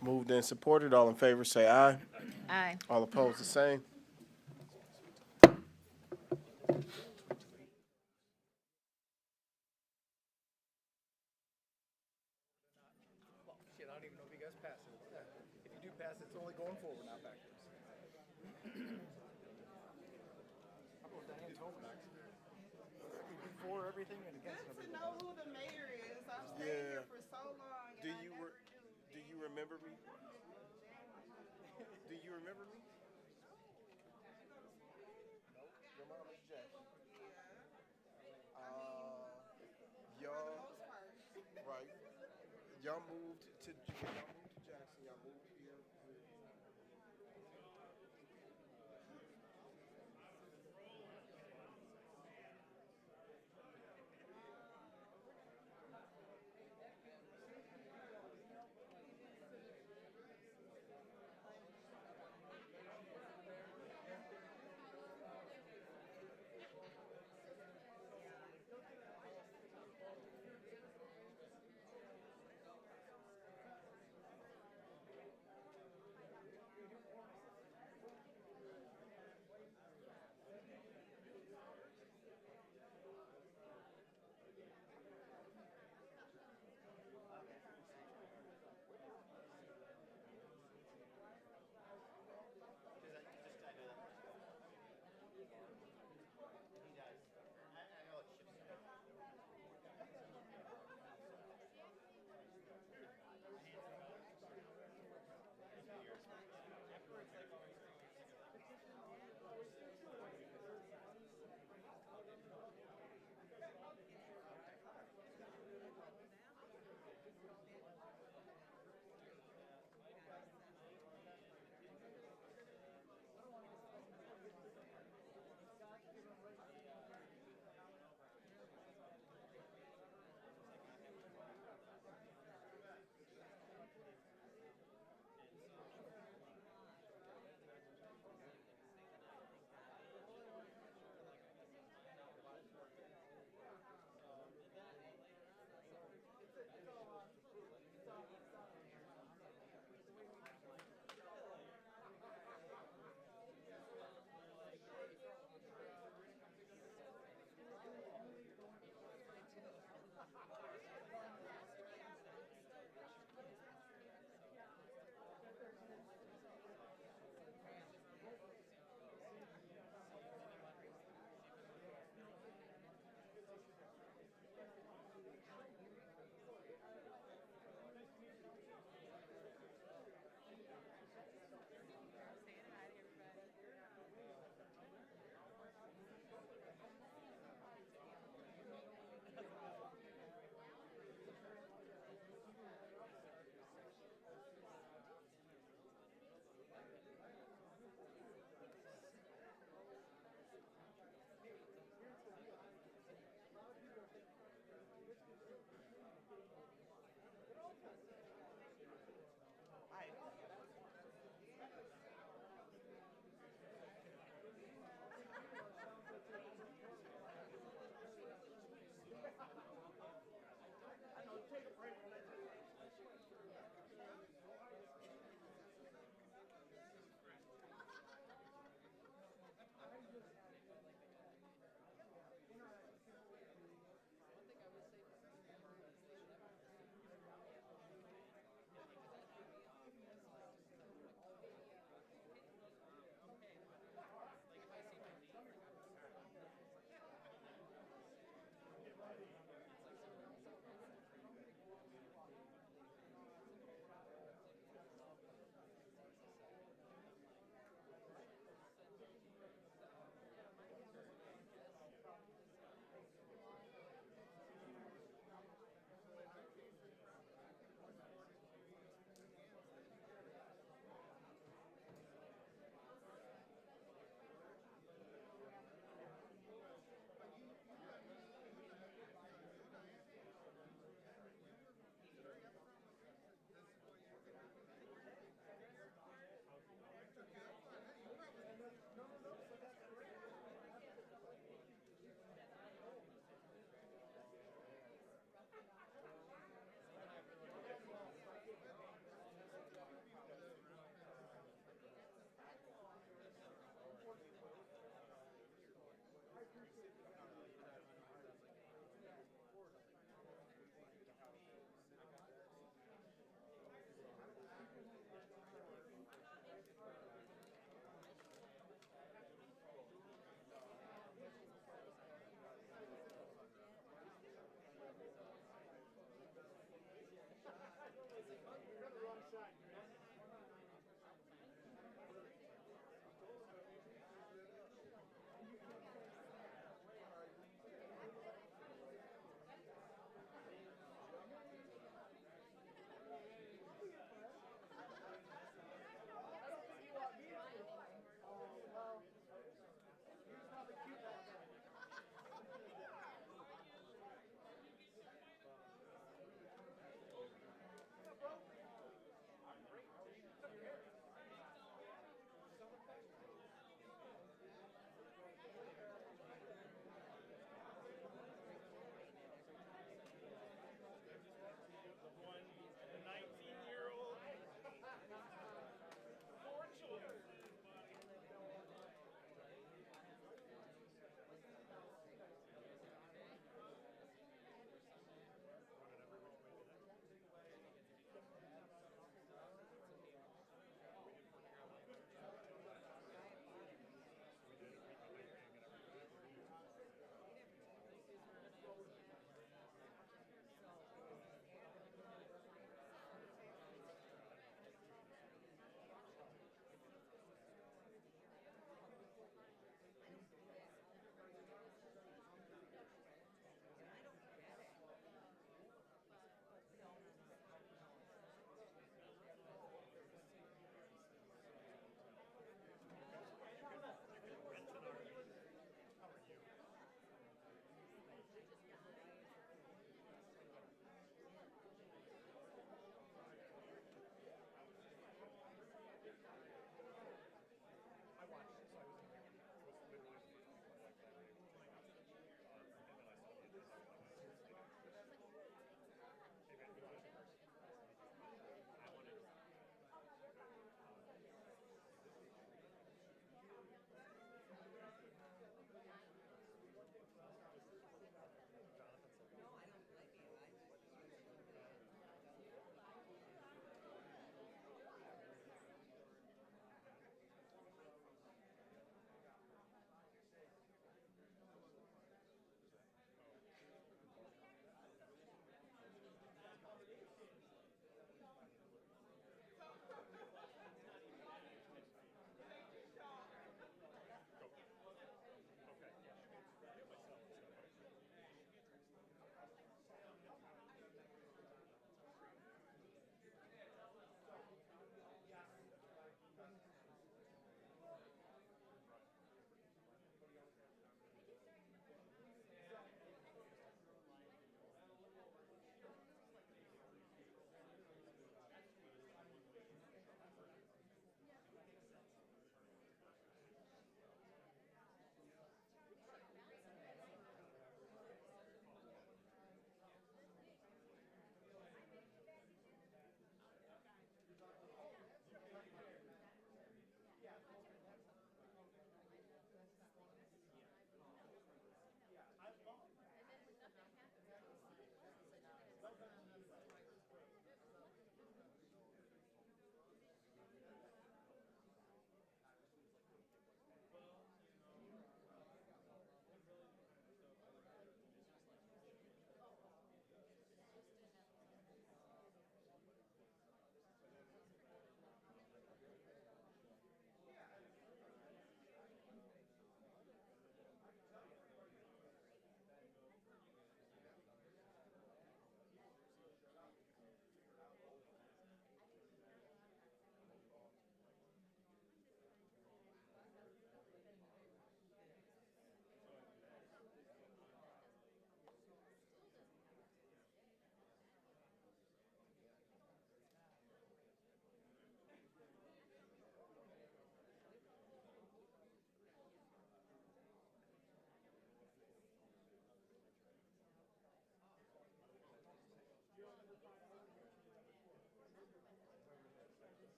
Moved and supported. All in favor say aye. Aye. All opposed the same. Shit, I don't even know if you guys pass it. If you do pass it, it's only going forward, not backwards. How about Diane Tomac? For everything and against everything. To know who the mayor is. I've stayed here for so long. Do you remember me? Do you remember me? No, your mom is Jackson. Y'all, right? Y'all moved to Jackson. Y'all moved here.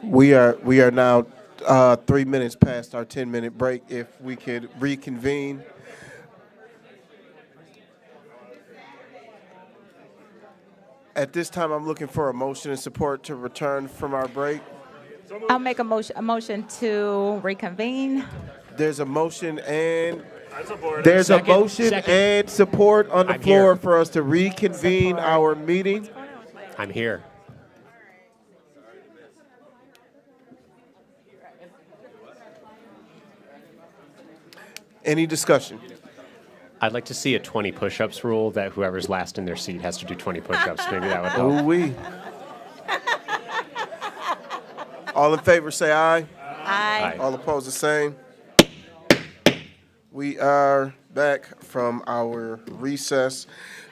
We are now 3 minutes past our 10-minute break. If we could reconvene. At this time, I'm looking for a motion and support to return from our break. I'll make a motion to reconvene. There's a motion and Second. and support on the I'm floor here. for us to reconvene our meeting. I'm here. Any discussion? I'd like to see a 20 push-ups rule that whoever's last in their seat has to do 20 push-ups. Maybe that would help. Ooh-wee. All in favor, say aye. Aye. All opposed, the same. We are back from our recess.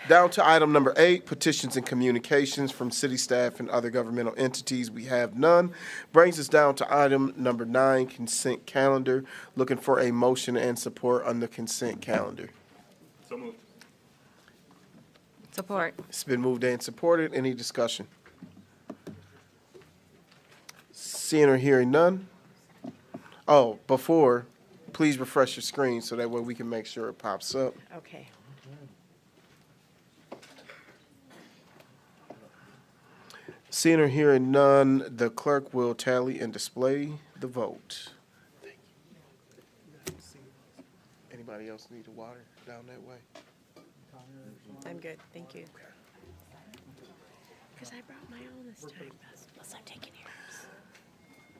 Down to item number 8, petitions and communications from city staff and other governmental entities. We have none. Brings us down to item number 9, consent calendar. Looking for a motion and support on the consent calendar. So moved. Support. It's been moved and supported. Any discussion? Seeing or hearing none? Oh, before, please refresh your screen so that way we can make sure it pops up. Okay. Seeing or hearing none, the clerk will tally and display the vote. Thank you. Anybody else need water down that way? I'm good. Thank you. Because I brought my own this time. Plus, I'm taking yours.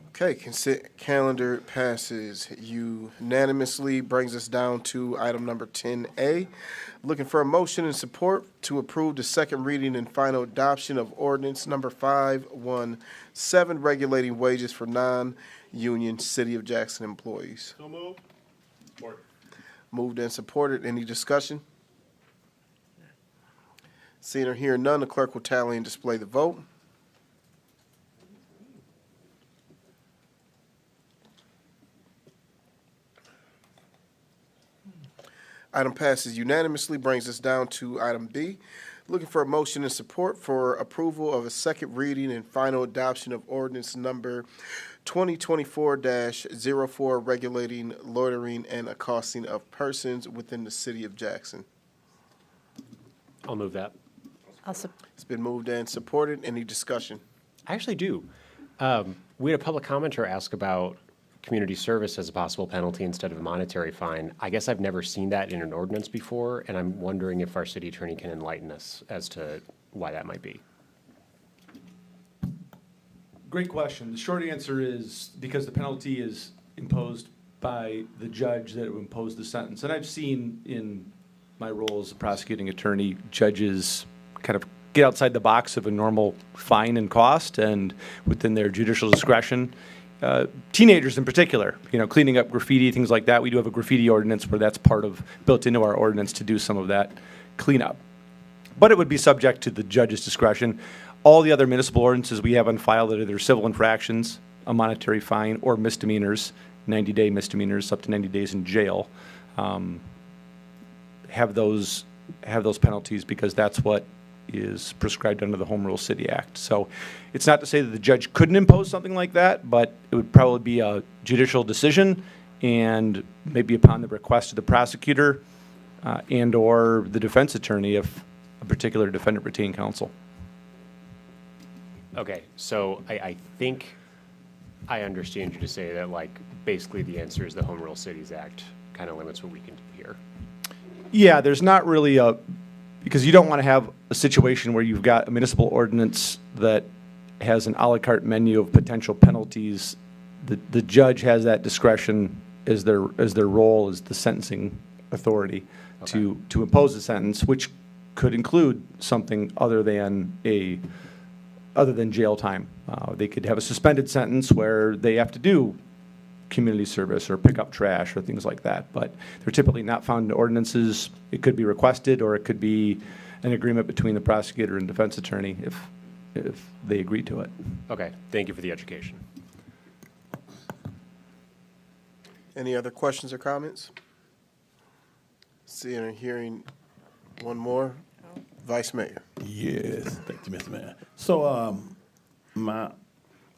Okay, consent calendar passes unanimously. Brings us down to item number 10A. Looking for a motion and support to approve the second reading and final adoption of ordinance number 517, regulating wages for non-union City of Jackson employees. So moved. Support. Moved and supported. Any discussion? Seeing or hearing none, the clerk will tally and display the vote. Item passes unanimously. Brings us down to item B. Looking for a motion and support for approval of a second reading and final adoption of ordinance number 2024-04, regulating loitering and accosting of persons within the city of Jackson. I'll move that. It's been moved and supported. Any discussion? I actually do. We had a public commenter ask about community service as a possible penalty instead of a monetary fine. I guess I've never seen that in an ordinance before, and I'm wondering if our city attorney can enlighten us as to why that might be. Great question. The short answer is because the penalty is imposed by the judge that would impose the sentence. And I've seen in my role as a prosecuting attorney, judges kind of get outside the box of a normal fine and cost, and within their judicial discretion, teenagers in particular, cleaning up graffiti, things like that. We do have a graffiti ordinance where that's built into our ordinance to do some of that cleanup. But it would be subject to the judge's discretion. All the other municipal ordinances we have on file that are either civil infractions, a monetary fine, or misdemeanors, 90-day misdemeanors up to 90 days in jail, have those penalties because that's what is prescribed under the Home Rule City Act. So it's not to say that the judge couldn't impose something like that, but it would probably be a judicial decision and maybe upon the request of the prosecutor and or the defense attorney if a particular defendant retained counsel. Okay, so I think I understand you to say that, basically the answer is the Home Rule Cities Act kind of limits what we can do here. Yeah, there's not really because you don't want to have a situation where you've got a municipal ordinance that has an a la carte menu of potential penalties. The judge has that discretion as their role as the sentencing authority to impose a sentence, which could include something other than jail time. They could have a suspended sentence where they have to do community service or pick up trash or things like that, but they're typically not found in ordinances. It could be requested, or it could be an agreement between the prosecutor and defense attorney if they agree to it. Okay, thank you for the education. Any other questions or comments? Seeing or hearing one more. Vice Mayor. Yes, thank you, Mr. Mayor. So,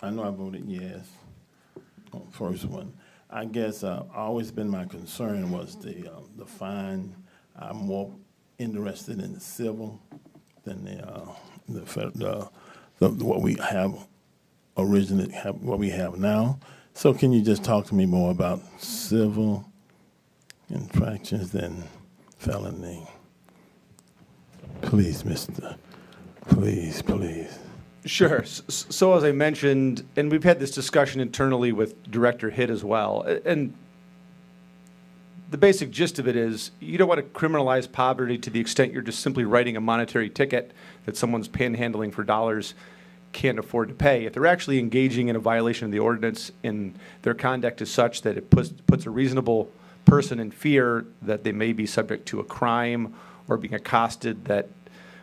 I know I voted yes on the first one. I guess always been my concern was the fine. I'm more interested in the civil than what we have originally what we have now. So can you just talk to me more about civil infractions than felony? Please, mister. Please, please. Sure. So as I mentioned, and we've had this discussion internally with Director Hitt as well, and the basic gist of it is you don't want to criminalize poverty to the extent you're just simply writing a monetary ticket that someone's panhandling for dollars can't afford to pay. If they're actually engaging in a violation of the ordinance and their conduct is such that it puts a reasonable person in fear that they may be subject to a crime or being accosted that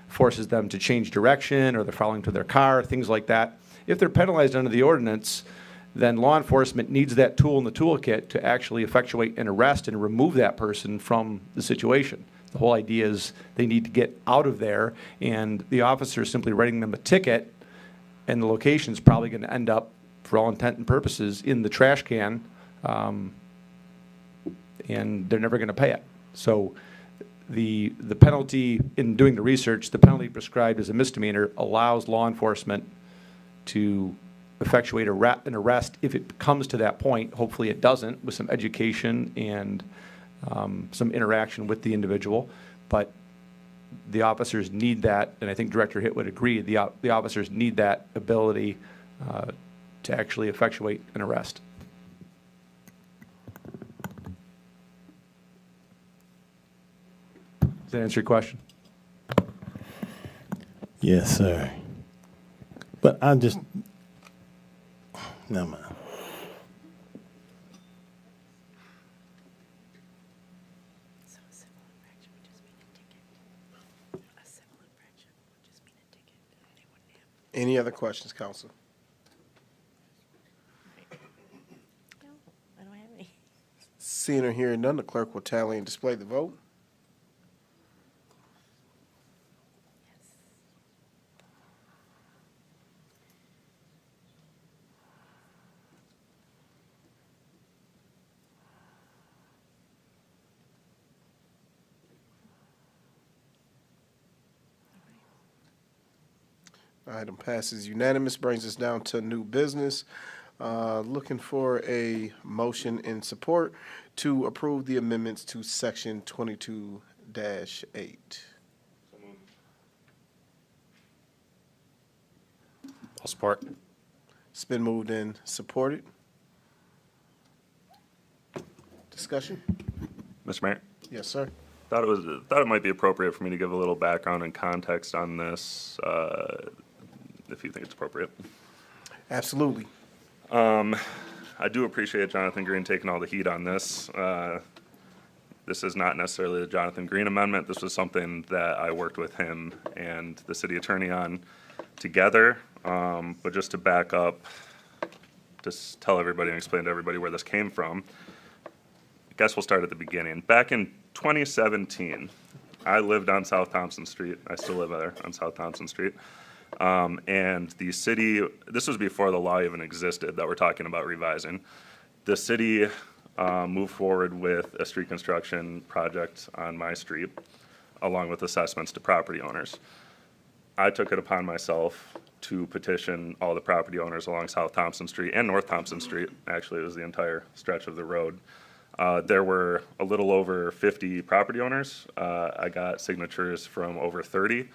forces them to change direction or they're falling to their car, things like that. If they're penalized under the ordinance, then law enforcement needs that tool in the toolkit to actually effectuate an arrest and remove that person from the situation. The whole idea is they need to get out of there, and the officer is simply writing them a ticket, and the location is probably going to end up, for all intent and purposes, in the trash can, and they're never going to pay it. So the penalty, in doing the research, the penalty prescribed as a misdemeanor allows law enforcement to effectuate an arrest if it comes to that point. Hopefully it doesn't, with some education and some interaction with the individual. But the officers need that, and I think Director Hitt would agree, the officers need that ability to actually effectuate an arrest. Does that answer your question? Yes, sir. But I just, never mind. Any other questions, council? No, I don't have any. Seeing or hearing none, the clerk will tally and display the vote. Item passes unanimous, brings us down to new business. Looking for a motion in support to approve the amendments to section 22-8. I'll support. It's been moved and supported. Discussion? Mr. Mayor? Yes, sir. Thought it might be appropriate for me to give a little background and context on this, if you think it's appropriate. Absolutely. I do appreciate Jonathan Green taking all the heat on this. This is not necessarily the Jonathan Green amendment. This was something that I worked with him and the city attorney on together. But just to back up, just tell everybody and explain to everybody where this came from. I guess we'll start at the beginning. Back in 2017, I lived on South Thompson Street. I still live there on South Thompson Street. And the city, this was before the law even existed that we're talking about revising. The city moved forward with a street construction project on my street, along with assessments to property owners. I took it upon myself to petition all the property owners along South Thompson Street and North Thompson Street. Actually, it was the entire stretch of the road. There were a little over 50 property owners. I got signatures from over 30.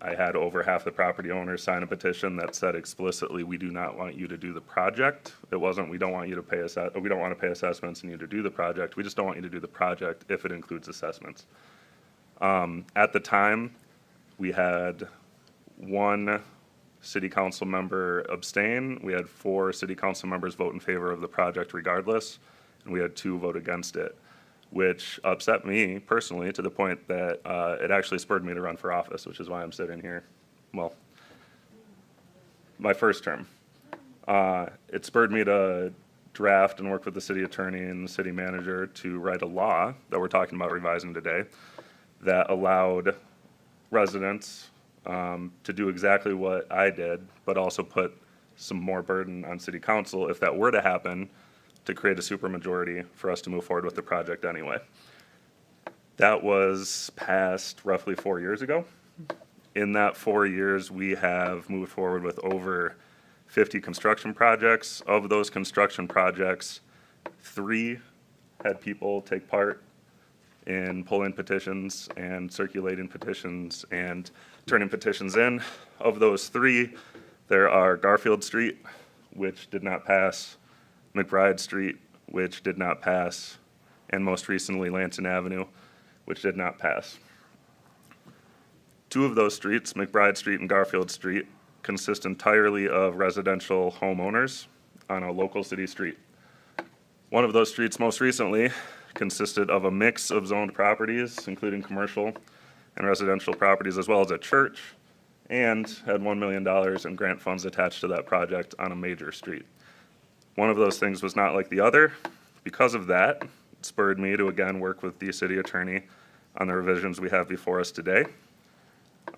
I had over half the property owners sign a petition that said explicitly, we do not want you to do the project. It wasn't, we don't want you to pay we don't want to pay assessments and you to do the project. We just don't want you to do the project if it includes assessments. At the time, we had one city council member abstain. We had 4 city council members vote in favor of the project regardless, and we had 2 vote against it, which upset me personally to the point that it actually spurred me to run for office, which is why I'm sitting here. Well, my first term. It spurred me to draft and work with the city attorney and the city manager to write a law that we're talking about revising today that allowed residents to do exactly what I did, but also put some more burden on city council if that were to happen, to create a supermajority for us to move forward with the project anyway. That was passed roughly 4 years ago. In that 4 years, we have moved forward with over 50 construction projects. Of those construction projects, 3 had people take part in pulling petitions and circulating petitions and turning petitions in. Of those 3, there are Garfield Street, which did not pass, McBride Street, which did not pass, and most recently Lansing Avenue, which did not pass. 2 of those streets, McBride Street and Garfield Street, consist entirely of residential homeowners on a local city street. One of those streets most recently consisted of a mix of zoned properties, including commercial and residential properties, as well as a church, and had $1 million in grant funds attached to that project on a major street. One of those things was not like the other. Because of that, it spurred me to again work with the city attorney on the revisions we have before us today.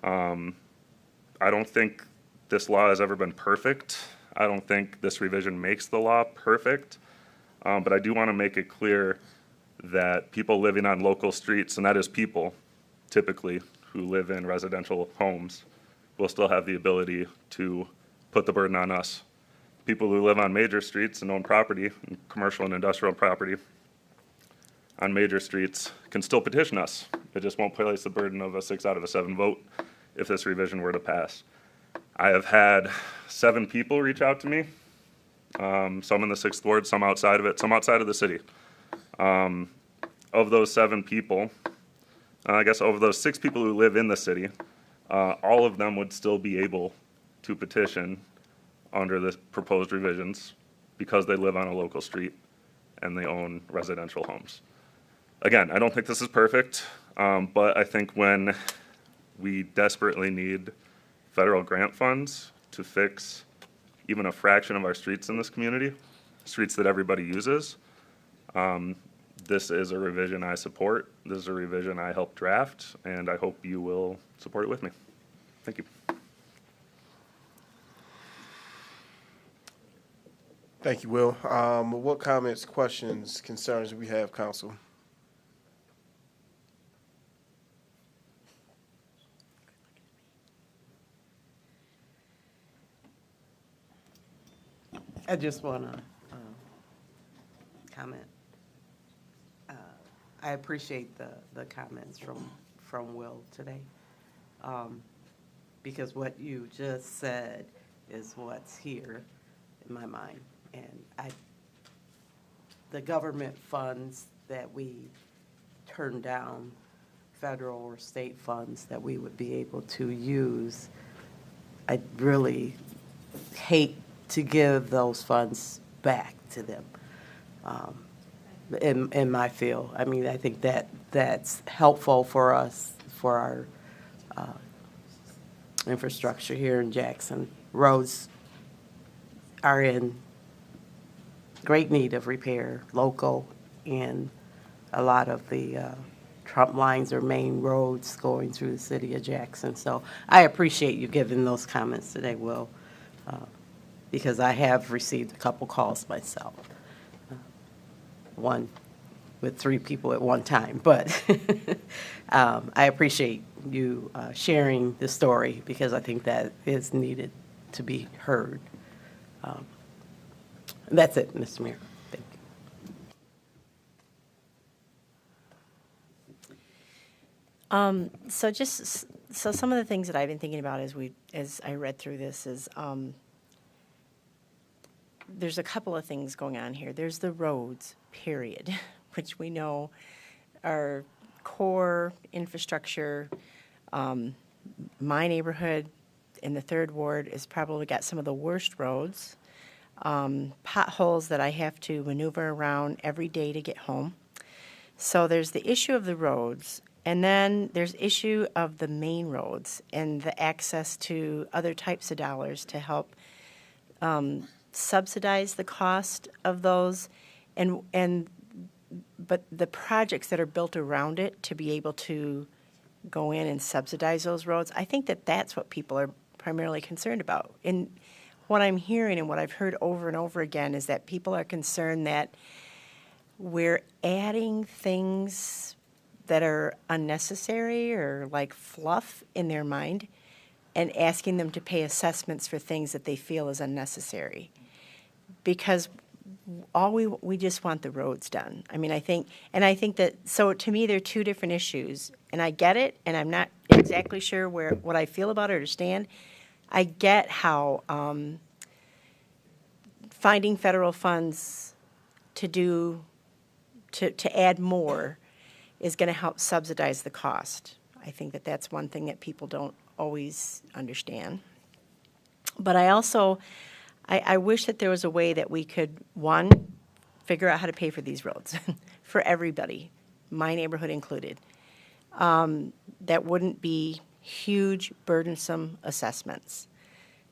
I don't think this law has ever been perfect. I don't think this revision makes the law perfect. But I do want to make it clear that people living on local streets, and that is people typically who live in residential homes, will still have the ability to put the burden on us. People who live on major streets and own property, commercial and industrial property on major streets, can still petition us. It just won't place the burden of a 6 out of 7 vote if this revision were to pass. I have had 7 people reach out to me, some in the 6th Ward, some outside of it, some outside of the city. Of those 7 people, I guess of those 6 people who live in the city, all of them would still be able to petition under the proposed revisions because they live on a local street and they own residential homes. Again, I don't think this is perfect, but I think when we desperately need federal grant funds to fix even a fraction of our streets in this community, streets that everybody uses, this is a revision I support. This is a revision I helped draft, and I hope you will support it with me. Thank you. Thank you, Will. What comments, questions, concerns do we have, Council? I just want to comment. I appreciate the comments from Will today, because what you just said is what's here in my mind. And the government funds that we turn down, federal or state funds that we would be able to use, I really hate to give those funds back to them in my field. I mean, I think that's helpful for us, for our infrastructure here in Jackson. Roads are in great need of repair, local, and a lot of the Trump lines are main roads going through the city of Jackson. So I appreciate you giving those comments today, Will, because I have received a couple calls myself. One with 3 people at one time, but I appreciate you sharing the story because I think that is needed to be heard. That's it, Mr. Mayor. Thank you. So some of the things that I've been thinking about as I read through this is there's a couple of things going on here. There's the roads, period, which we know are core infrastructure. My neighborhood in the 3rd Ward has probably got some of the worst roads, potholes that I have to maneuver around every day to get home. So there's the issue of the roads, and then there's issue of the main roads and the access to other types of dollars to help subsidize the cost of those, but the projects that are built around it to be able to go in and subsidize those roads. I think that that's what people are primarily concerned about. And what I'm hearing and what I've heard over and over again is that people are concerned that we're adding things that are unnecessary or like fluff in their mind and asking them to pay assessments for things that they feel is unnecessary. Because we just want the roads done. I mean, I think that, so to me, they're two different issues. And I get it, and I'm not exactly sure what I feel about it or stand. I get how finding federal funds to add more is going to help subsidize the cost. I think that that's one thing that people don't always understand. But I also, I wish that there was a way that we could, one, figure out how to pay for these roads for everybody, my neighborhood included. That wouldn't be huge, burdensome assessments,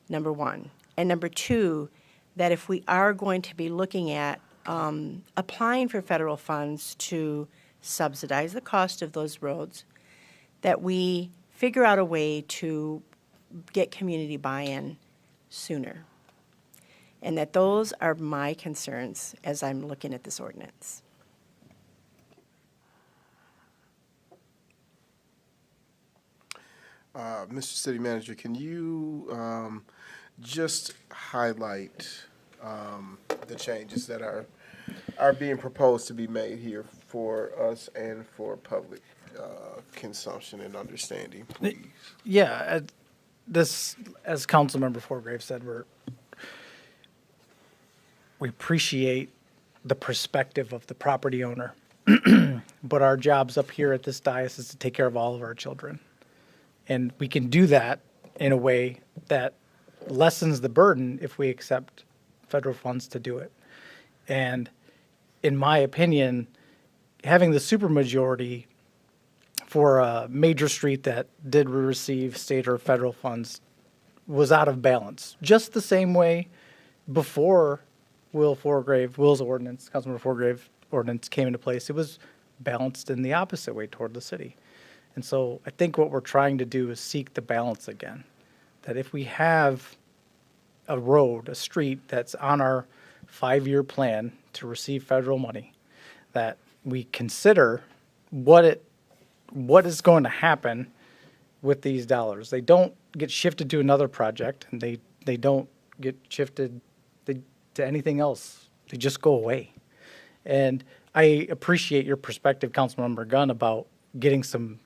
number one. And number two, that if we are going to be looking at applying for federal funds to subsidize the cost of those roads, that we figure out a way to get community buy-in sooner. And that those are my concerns as I'm looking at this ordinance. Mr. City Manager, can you just highlight the changes that are being proposed to be made here for us and for public consumption and understanding, please? Yeah, this, as Councilmember Forgrave said, we appreciate the perspective of the property owner, but our jobs up here at this dais is to take care of all of our children. And we can do that in a way that lessens the burden if we accept federal funds to do it. And in my opinion, having the supermajority for a major street that did receive state or federal funds was out of balance. Just the same way before Will's ordinance, Councilmember Forgrave ordinance came into place, it was balanced in the opposite way toward the city. And so I think what we're trying to do is seek the balance again. That if we have a road, a street that's on our 5-year plan to receive federal money, that we consider what is going to happen with these dollars. They don't get shifted to another project, and they don't get shifted to anything else. They just go away. And I appreciate your perspective, Councilmember Gunn, about getting some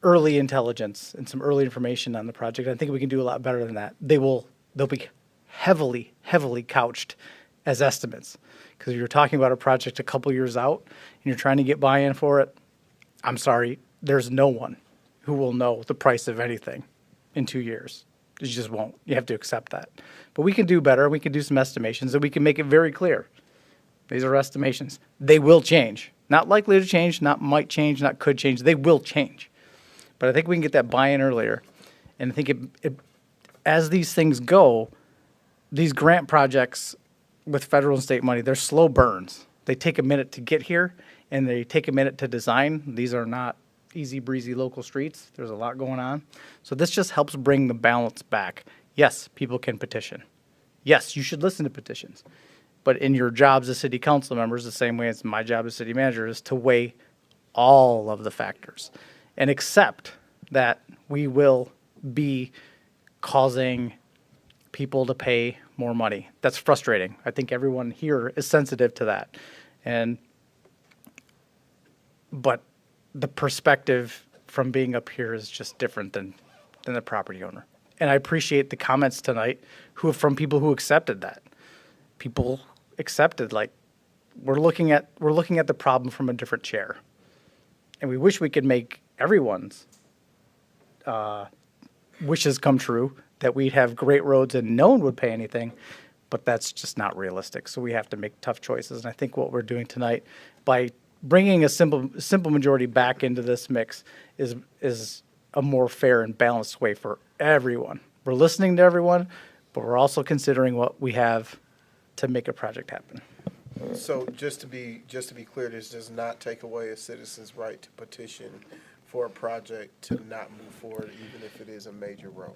early intelligence and some early information on the project. I think we can do a lot better than that. They'll be heavily, heavily couched as estimates. Because if you're talking about a project a couple years out and you're trying to get buy-in for it, I'm sorry, there's no one who will know the price of anything in 2 years. You just won't. You have to accept that. But we can do better. We can do some estimations, and we can make it very clear. These are estimations. They will change. Not likely to change, not might change, not could change. They will change. But I think we can get that buy-in earlier. And I think as these things go, these grant projects with federal and state money, they're slow burns. They take a minute to get here, and they take a minute to design. These are not easy breezy local streets. There's a lot going on. So this just helps bring the balance back. Yes, people can petition. Yes, you should listen to petitions. But in your jobs as city council members, the same way as my job as city manager, is to weigh all of the factors and accept that we will be causing people to pay more money. That's frustrating. I think everyone here is sensitive to that. But the perspective from being up here is just different than the property owner. And I appreciate the comments tonight from people who accepted that. People accepted, like, we're looking at the problem from a different chair. And we wish we could make everyone's wishes come true, that we'd have great roads and no one would pay anything, but that's just not realistic. So we have to make tough choices. And I think what we're doing tonight, by bringing a simple majority back into this mix, is a more fair and balanced way for everyone. We're listening to everyone, but we're also considering what we have to make a project happen. So just to be clear, this does not take away a citizen's right to petition for a project to not move forward, even if it is a major road?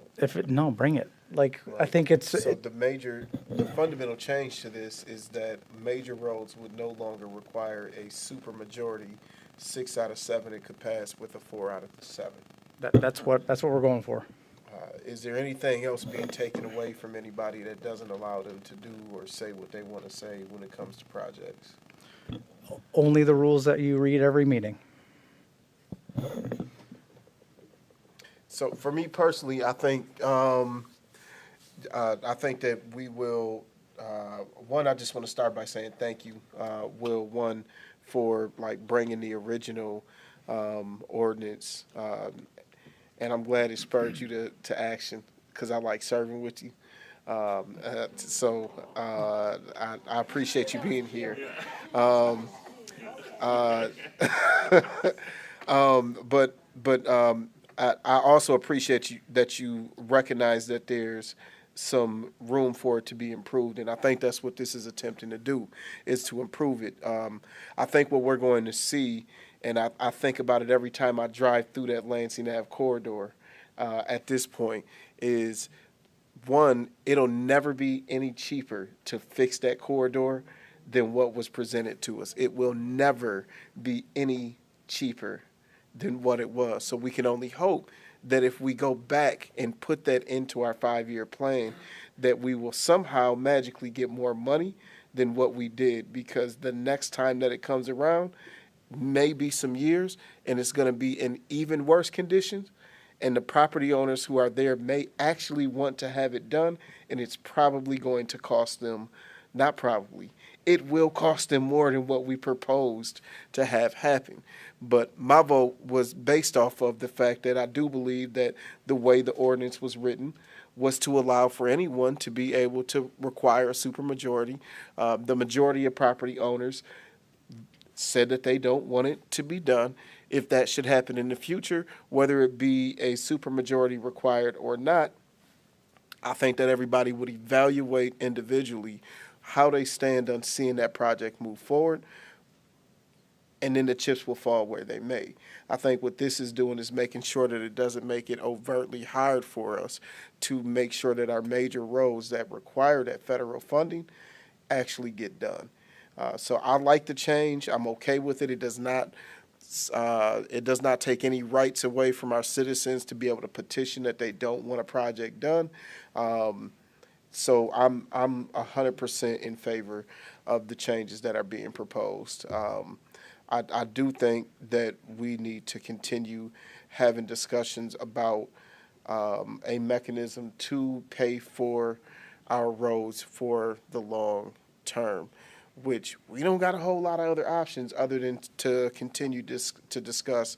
No, bring it. Like, I think it's, So the fundamental change to this is that major roads would no longer require a supermajority, 6 out of 7 it could pass with a 4 out of 7. that's what we're going for. Is there anything else being taken away from anybody that doesn't allow them to do or say what they want to say when it comes to projects? Only the rules that you read every meeting. So for me personally, I think that we will. One, I just want to start by saying thank you, Will. One, for like bringing the original ordinance, and I'm glad it spurred you to action because I like serving with you. So I appreciate you being here. I also appreciate that you recognize that there's some room for it to be improved, and I think that's what this is attempting to do, is to improve it. I think what we're going to see, and I think about it every time I drive through that Lansing Ave corridor at this point, is one, it'll never be any cheaper to fix that corridor than what was presented to us. It will never be any cheaper than what it was. So we can only hope that if we go back and put that into our 5-year plan, that we will somehow magically get more money than what we did, because the next time that it comes around may be some years and it's going to be in even worse conditions. And the property owners who are there may actually want to have it done, and it's probably going to cost them, not probably, it will cost them more than what we proposed to have happen. But my vote was based off of the fact that I do believe that the way the ordinance was written was to allow for anyone to be able to require a supermajority. The majority of property owners said that they don't want it to be done. If that should happen in the future, whether it be a supermajority required or not, I think that everybody would evaluate individually how they stand on seeing that project move forward, and then the chips will fall where they may. I think what this is doing is making sure that it doesn't make it overtly hard for us to make sure that our major roads that require that federal funding actually get done. So I like the change. I'm okay with it. It does not take any rights away from our citizens to be able to petition that they don't want a project done. So I'm 100% in favor of the changes that are being proposed. I do think that we need to continue having discussions about a mechanism to pay for our roads for the long term, which we don't got a whole lot of other options other than to continue to discuss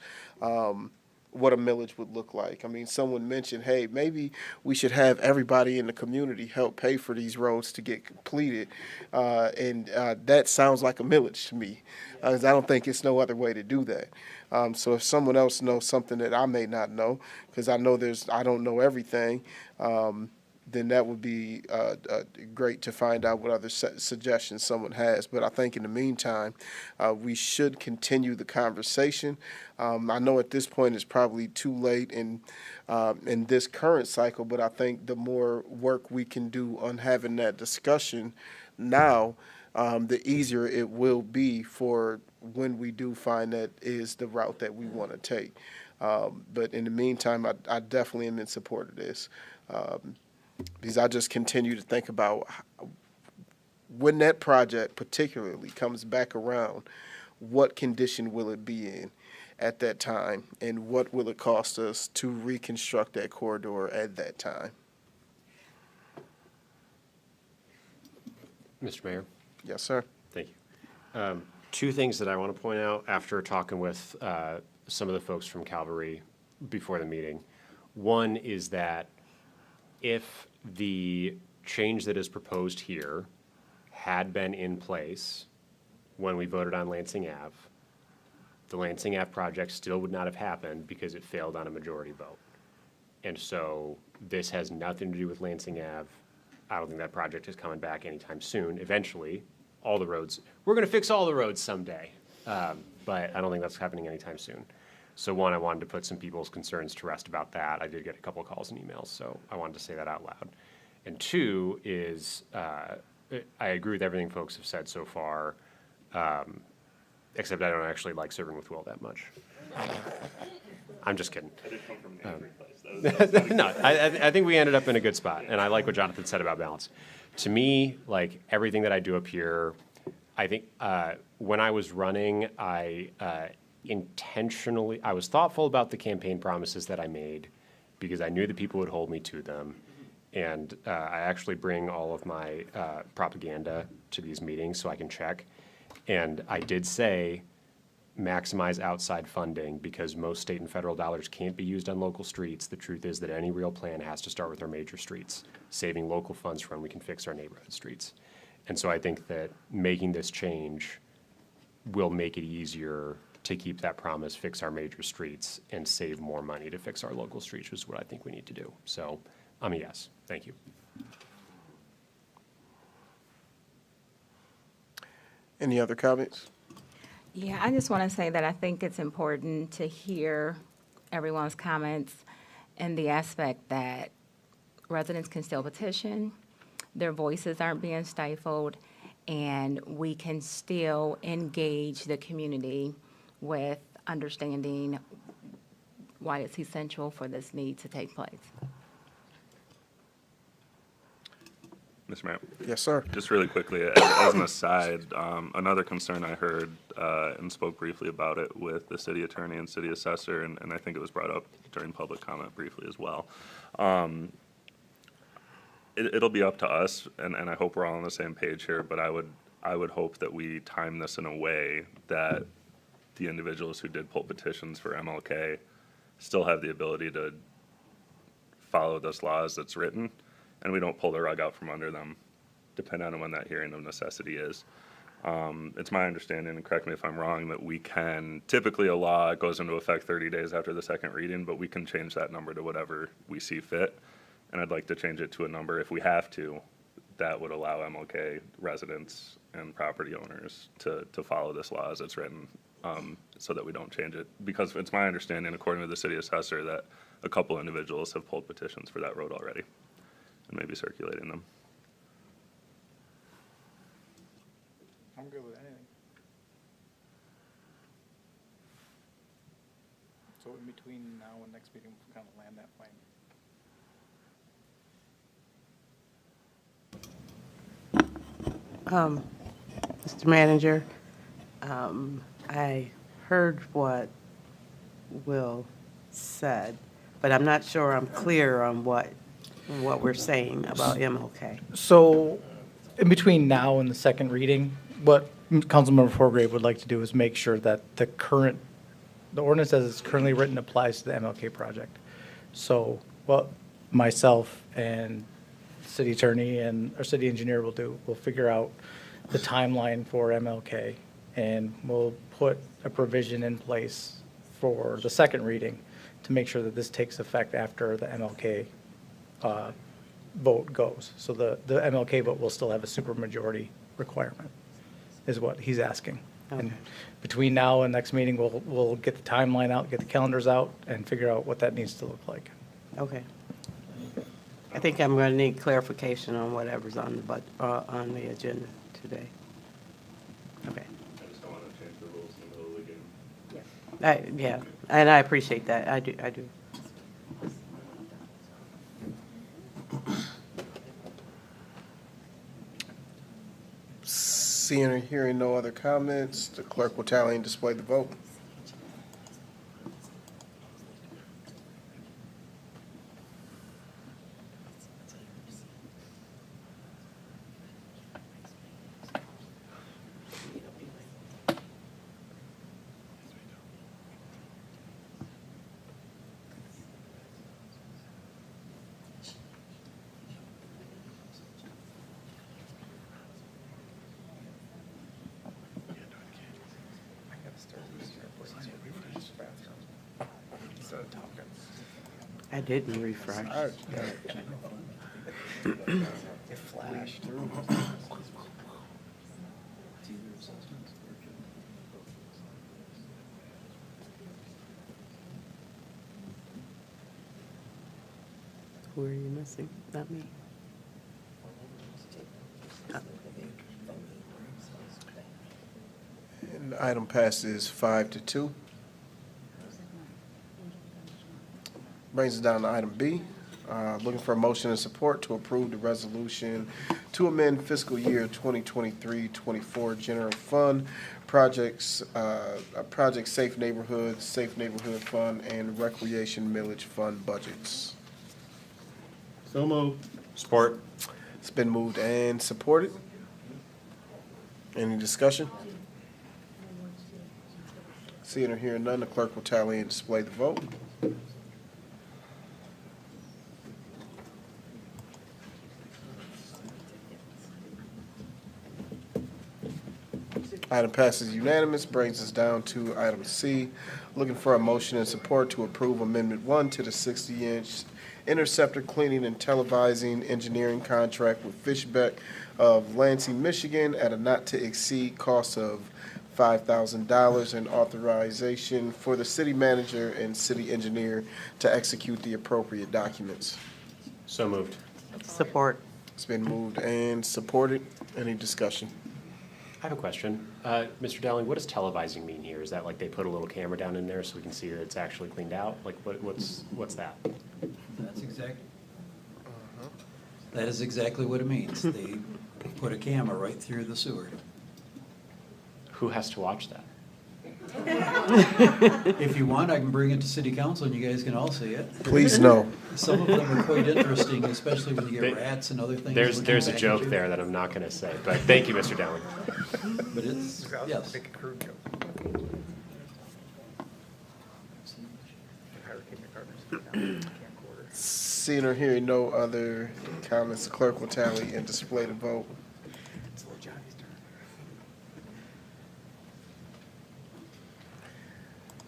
what a millage would look like. I mean, someone mentioned, hey, maybe we should have everybody in the community help pay for these roads to get completed, and that sounds like a millage to me. I don't think it's no other way to do that. So if someone else knows something that I may not know, because I don't know everything, then that would be great to find out what other suggestions someone has. But I think in the meantime, we should continue the conversation. I know at this point it's probably too late in this current cycle, but I think the more work we can do on having that discussion now, the easier it will be for when we do find that is the route that we want to take. But in the meantime, I definitely am in support of this. Because I just continue to think about when that project particularly comes back around, what condition will it be in at that time, and what will it cost us to reconstruct that corridor at that time? Mr. Mayor? Yes, sir. Thank you. Two things that I want to point out after talking with some of the folks from Calvary before the meeting. One is that if the change that is proposed here had been in place when we voted on Lansing Ave, the Lansing Ave project still would not have happened because it failed on a majority vote. And so this has nothing to do with Lansing Ave. I don't think that project is coming back anytime soon. Eventually, all the roads, we're going to fix all the roads someday, but I don't think that's happening anytime soon. So one, I wanted to put some people's concerns to rest about that. I did get a couple of calls and emails, so I wanted to say that out loud. And two is, I agree with everything folks have said so far, except I don't actually like serving with Will that much. I'm just kidding. I did come from an angry place. No, I think we ended up in a good spot, and I like what Jonathan said about balance. To me, like everything that I do up here, I think when I was running, I was thoughtful about the campaign promises that I made because I knew that people would hold me to them. And I actually bring all of my propaganda to these meetings so I can check. And I did say maximize outside funding because most state and federal dollars can't be used on local streets. The truth is that any real plan has to start with our major streets, saving local funds for when we can fix our neighborhood streets. And so I think that making this change will make it easier to keep that promise, fix our major streets, and save more money to fix our local streets, which is what I think we need to do. So I'm a yes. Thank you. Any other comments? Yeah, I just want to say that I think it's important to hear everyone's comments in the aspect that residents can still petition, their voices aren't being stifled, and we can still engage the community with understanding why it's essential for this need to take place. Mr. Mayor. Yes, sir. Just really quickly, as an aside, another concern I heard and spoke briefly about it with the city attorney and city assessor, and I think it was brought up during public comment briefly as well. It'll be up to us, and I hope we're all on the same page here, but I would hope that we time this in a way that the individuals who did pull petitions for MLK still have the ability to follow this law as it's written, and we don't pull the rug out from under them, depending on when that hearing of necessity is. It's my understanding, and correct me if I'm wrong, that we can, typically a law goes into effect 30 days after the second reading, but we can change that number to whatever we see fit. And I'd like to change it to a number, if we have to, that would allow MLK residents and property owners to follow this law as it's written, so that we don't change it. Because it's my understanding, according to the city assessor, that a couple individuals have pulled petitions for that road already and maybe circulating them. I'm good with anything. So in between now and next meeting, we'll kind of land that plane. Mr. Manager, I heard what Will said, but I'm not sure I'm clear on what we're saying about MLK. So in between now and the second reading, what Councilmember Forgrave would like to do is make sure that the ordinance as it's currently written applies to the MLK project. So what myself and city attorney and our city engineer will do, we'll figure out the timeline for MLK, and we'll put a provision in place for the second reading to make sure that this takes effect after the MLK vote goes. So the MLK vote will still have a supermajority requirement, is what he's asking. Okay. And between now and next meeting, we'll get the timeline out, get the calendars out, and figure out what that needs to look like. Okay. I think I'm going to need clarification on whatever's on the agenda today. Okay. I just don't want to change the rules in the middle of the game. Yeah, and I appreciate that. I do. Seeing or hearing no other comments, the clerk will tally and display the vote. I didn't refresh. It flashed. Who are you missing? Not me. And the item passes 5-2. Brings us down to item B. Looking for a motion and support to approve the resolution to amend fiscal year 2023-24 general fund projects, Project Safe Neighborhoods, Safe Neighborhood Fund, and Recreation Millage Fund budgets. So moved. Support. It's been moved and supported. Any discussion? Seeing or hearing none, the clerk will tally and display the vote. Item passes unanimous, brings us down to item C. Looking for a motion and support to approve Amendment 1 to the 60-inch interceptor cleaning and televising engineering contract with Fishbeck of Lansing, Michigan at a not-to-exceed cost of $5,000 and authorization for the city manager and city engineer to execute the appropriate documents. So moved. Support. It's been moved and supported. Any discussion? I have a question. Mr. Dowling, what does televising mean here? Is that like they put a little camera down in there so we can see that it's actually cleaned out? Like what's that? That is exactly what it means. They put a camera right through the sewer. Who has to watch that? If you want, I can bring it to city council and you guys can all see it. Please no. Some of them are quite interesting, especially when you get rats and other things. There's a looking back joke at you. there that I'm not going to say, but thank you, Mr. Dowling. But it's, yes. Seeing or hearing no other comments, the clerk will tally and display the vote.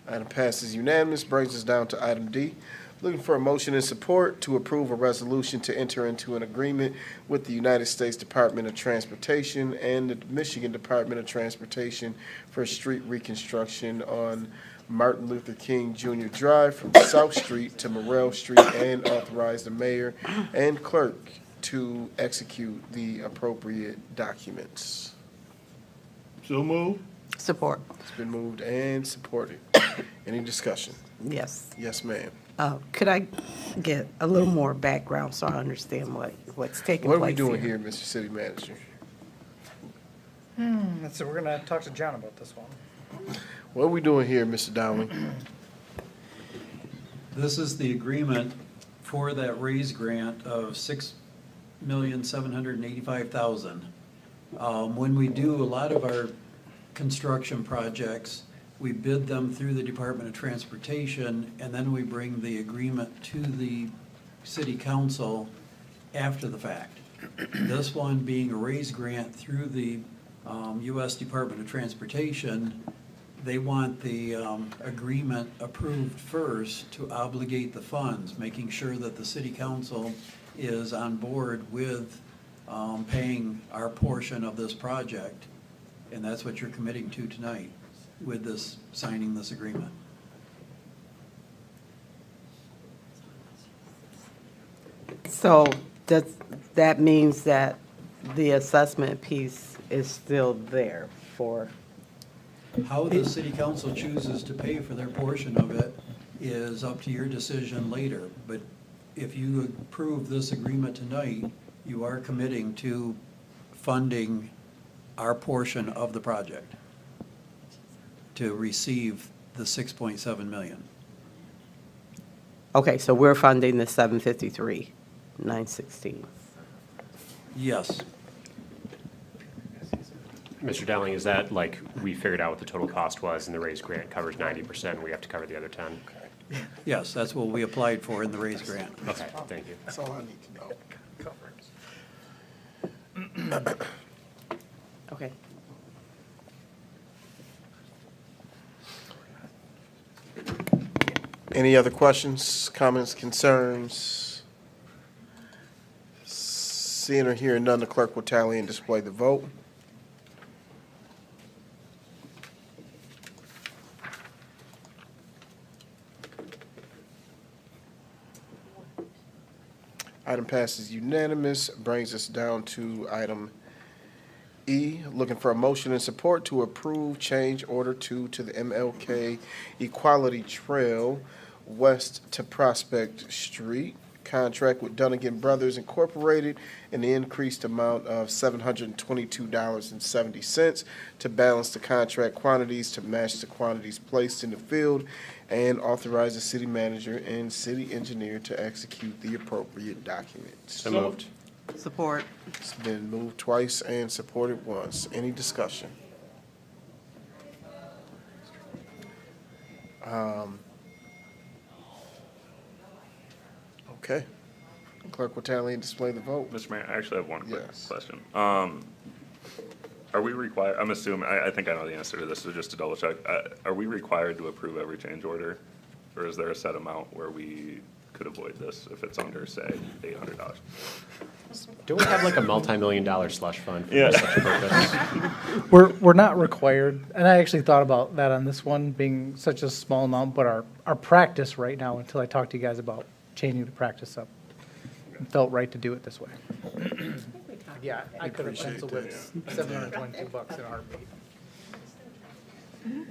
Item passes unanimous, brings us down to item D. Looking for a motion and support to approve a resolution to enter into an agreement with the United States Department of Transportation and the Michigan Department of Transportation for street reconstruction on Martin Luther King Jr. Drive from South Street to Morrell Street, and authorize the mayor and clerk to execute the appropriate documents. So moved. Support. It's been moved and supported. Any discussion? Yes. Yes, ma'am. Could I get a little more background so I understand what's taking place What are we doing here? here, Mr. City Manager? So we're gonna talk to John about this one. What are we doing here, Mr. Dowling? This is the agreement for that raise grant of $6,785,000. When we do a lot of our construction projects, we bid them through the Department of Transportation, and then we bring the agreement to the city council after the fact. This one being a raise grant through the U.S. Department of Transportation, they want the agreement approved first to obligate the funds, making sure that the city council is on board with paying our portion of this project. And that's what you're committing to tonight with this, signing this agreement. So that means that the assessment piece is still there for? How the city council chooses to pay for their portion of it is up to your decision later. But if you approve this agreement tonight, you are committing to funding our portion of the project to receive the 6.7 million. Okay, so we're funding the 753,916. Yes. Mr. Dowling, is that like we figured out what the total cost was and the raise grant covers 90% and we have to cover the other 10? Yes, that's what we applied for in the raise grant. Okay, thank you. That's all I need to know. Okay. Any other questions, comments, concerns? Seeing or hearing none, the clerk will tally and display the vote. Item passes unanimous. Brings us down to item E, looking for a motion and support to approve change order 2 to the MLK Equality Trail west to Prospect Street. Contract with Dunnigan Brothers Incorporated in the increased amount of $722.70 to balance the contract quantities to match the quantities placed in the field, and authorize the city manager and city engineer to execute the appropriate documents. So moved. Support. It's been moved twice and supported once. Any discussion? Okay. Clerk will tally and display the vote. Mr. Mayor, I actually have one quick Yes. question. Are we required, I'm assuming, I think I know the answer to this, so just to double check, are we required to approve every change order? Or is there a set amount where we could avoid this if it's under, say, $800? Do we have like a multi-million-dollar slush fund for Yeah. such a purpose? We're not required, and I actually thought about that on this one being such a small amount, but our practice right now, until I talked to you guys about changing the practice up, it felt right to do it this way. Yeah, I could have appreciate penciled that, it $722 in a heartbeat. And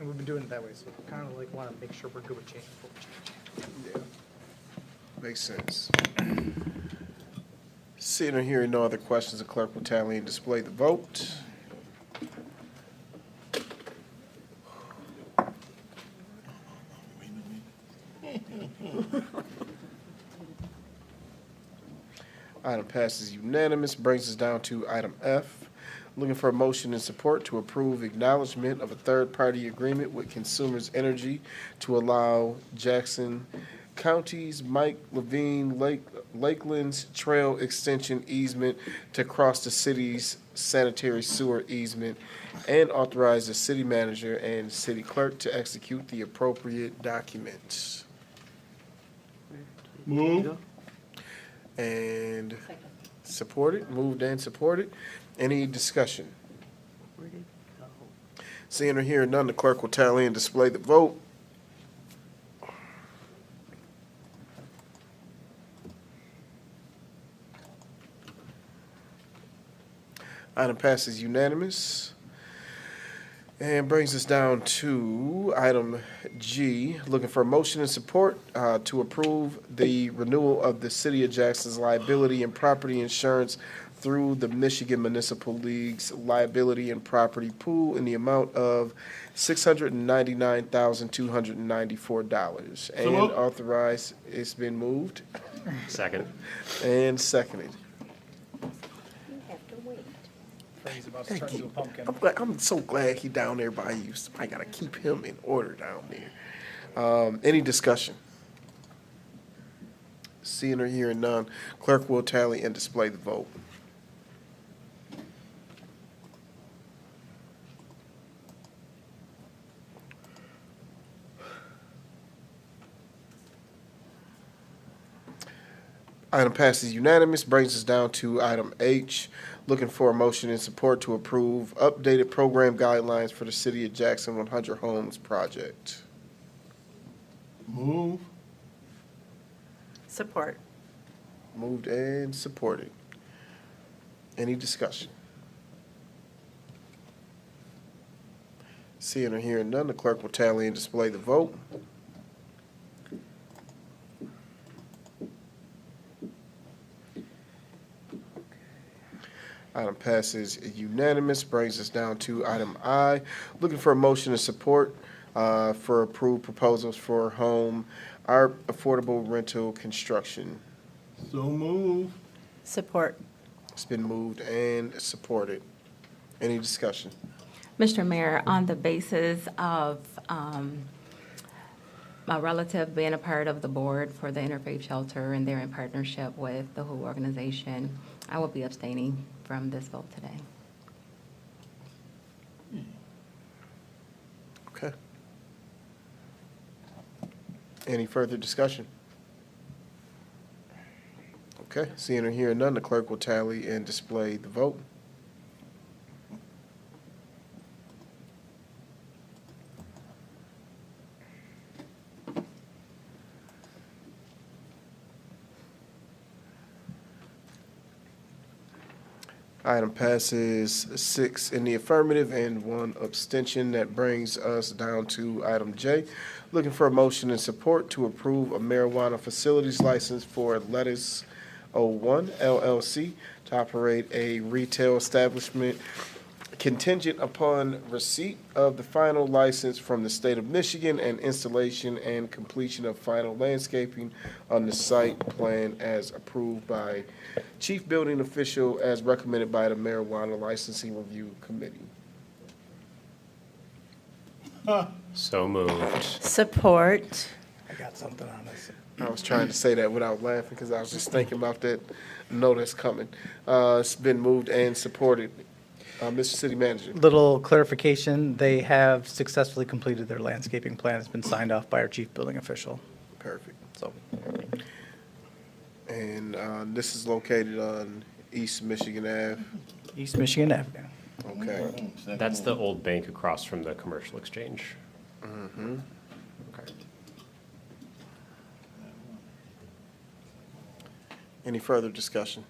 we've been doing it that way, so kind of like want to make sure we're good with change before we change. Yeah. Makes sense. Seeing or hearing no other questions, the clerk will tally and display the vote. Item passes unanimous. Brings us down to item F. Looking for a motion and support to approve acknowledgement of a third-party agreement with Consumers Energy to allow Jackson County's Mike Levine Lakelands Trail Extension easement to cross the city's sanitary sewer easement, and authorize the city manager and city clerk to execute the appropriate documents. Move. And supported, moved and supported. Any discussion? Where did it go? Seeing or hearing none, the clerk will tally and display the vote. Item passes unanimous. And brings us down to item G, looking for a motion and support to approve the renewal of the City of Jackson's liability and property insurance through the Michigan Municipal League's liability and property pool in the amount of $699,294. And moved. authorize, it's been moved Second. and seconded. He's about to turn into a pumpkin. I'm so glad he down there by you. I gotta keep him in order down there. Any discussion? Seeing or hearing none, clerk will tally and display the vote. Item passes unanimous. Brings us down to item H. Looking for a motion and support to approve updated program guidelines for the City of Jackson 100 Homes project. Move. Support. Moved and supported. Any discussion? Seeing or hearing none, the clerk will tally and display the vote. Item passes unanimous. Brings us down to item I. Looking for a motion of support for approved proposals for home, our affordable rental construction. So move. Support. It's been moved and supported. Any discussion? Mr. Mayor, on the basis of my relative being a part of the board for the Interfaith Shelter and they're in partnership with the WHO organization, I will be abstaining from this vote today. Okay. Any further discussion? Okay, seeing or hearing none, the clerk will tally and display the vote. Item passes 6 in the affirmative and 1 abstention. That brings us down to item J. Looking for a motion and support to approve a marijuana facilities license for Lettuce 01 LLC to operate a retail establishment contingent upon receipt of the final license from the state of Michigan and installation and completion of final landscaping on the site plan as approved by Chief Building Official as recommended by the Marijuana Licensing Review Committee. So moved. Support. I got something on this. I was trying to say that without laughing because I was just thinking about that note that's coming. It's been moved and supported. Mr. City Manager. Little clarification, they have successfully completed their landscaping plan. It's been signed off by our chief building official. Perfect. So, And this is located on East Michigan Ave. East Michigan Avenue. Okay. That's the old bank across from the commercial exchange. Mm-hmm. Okay. Any further discussion?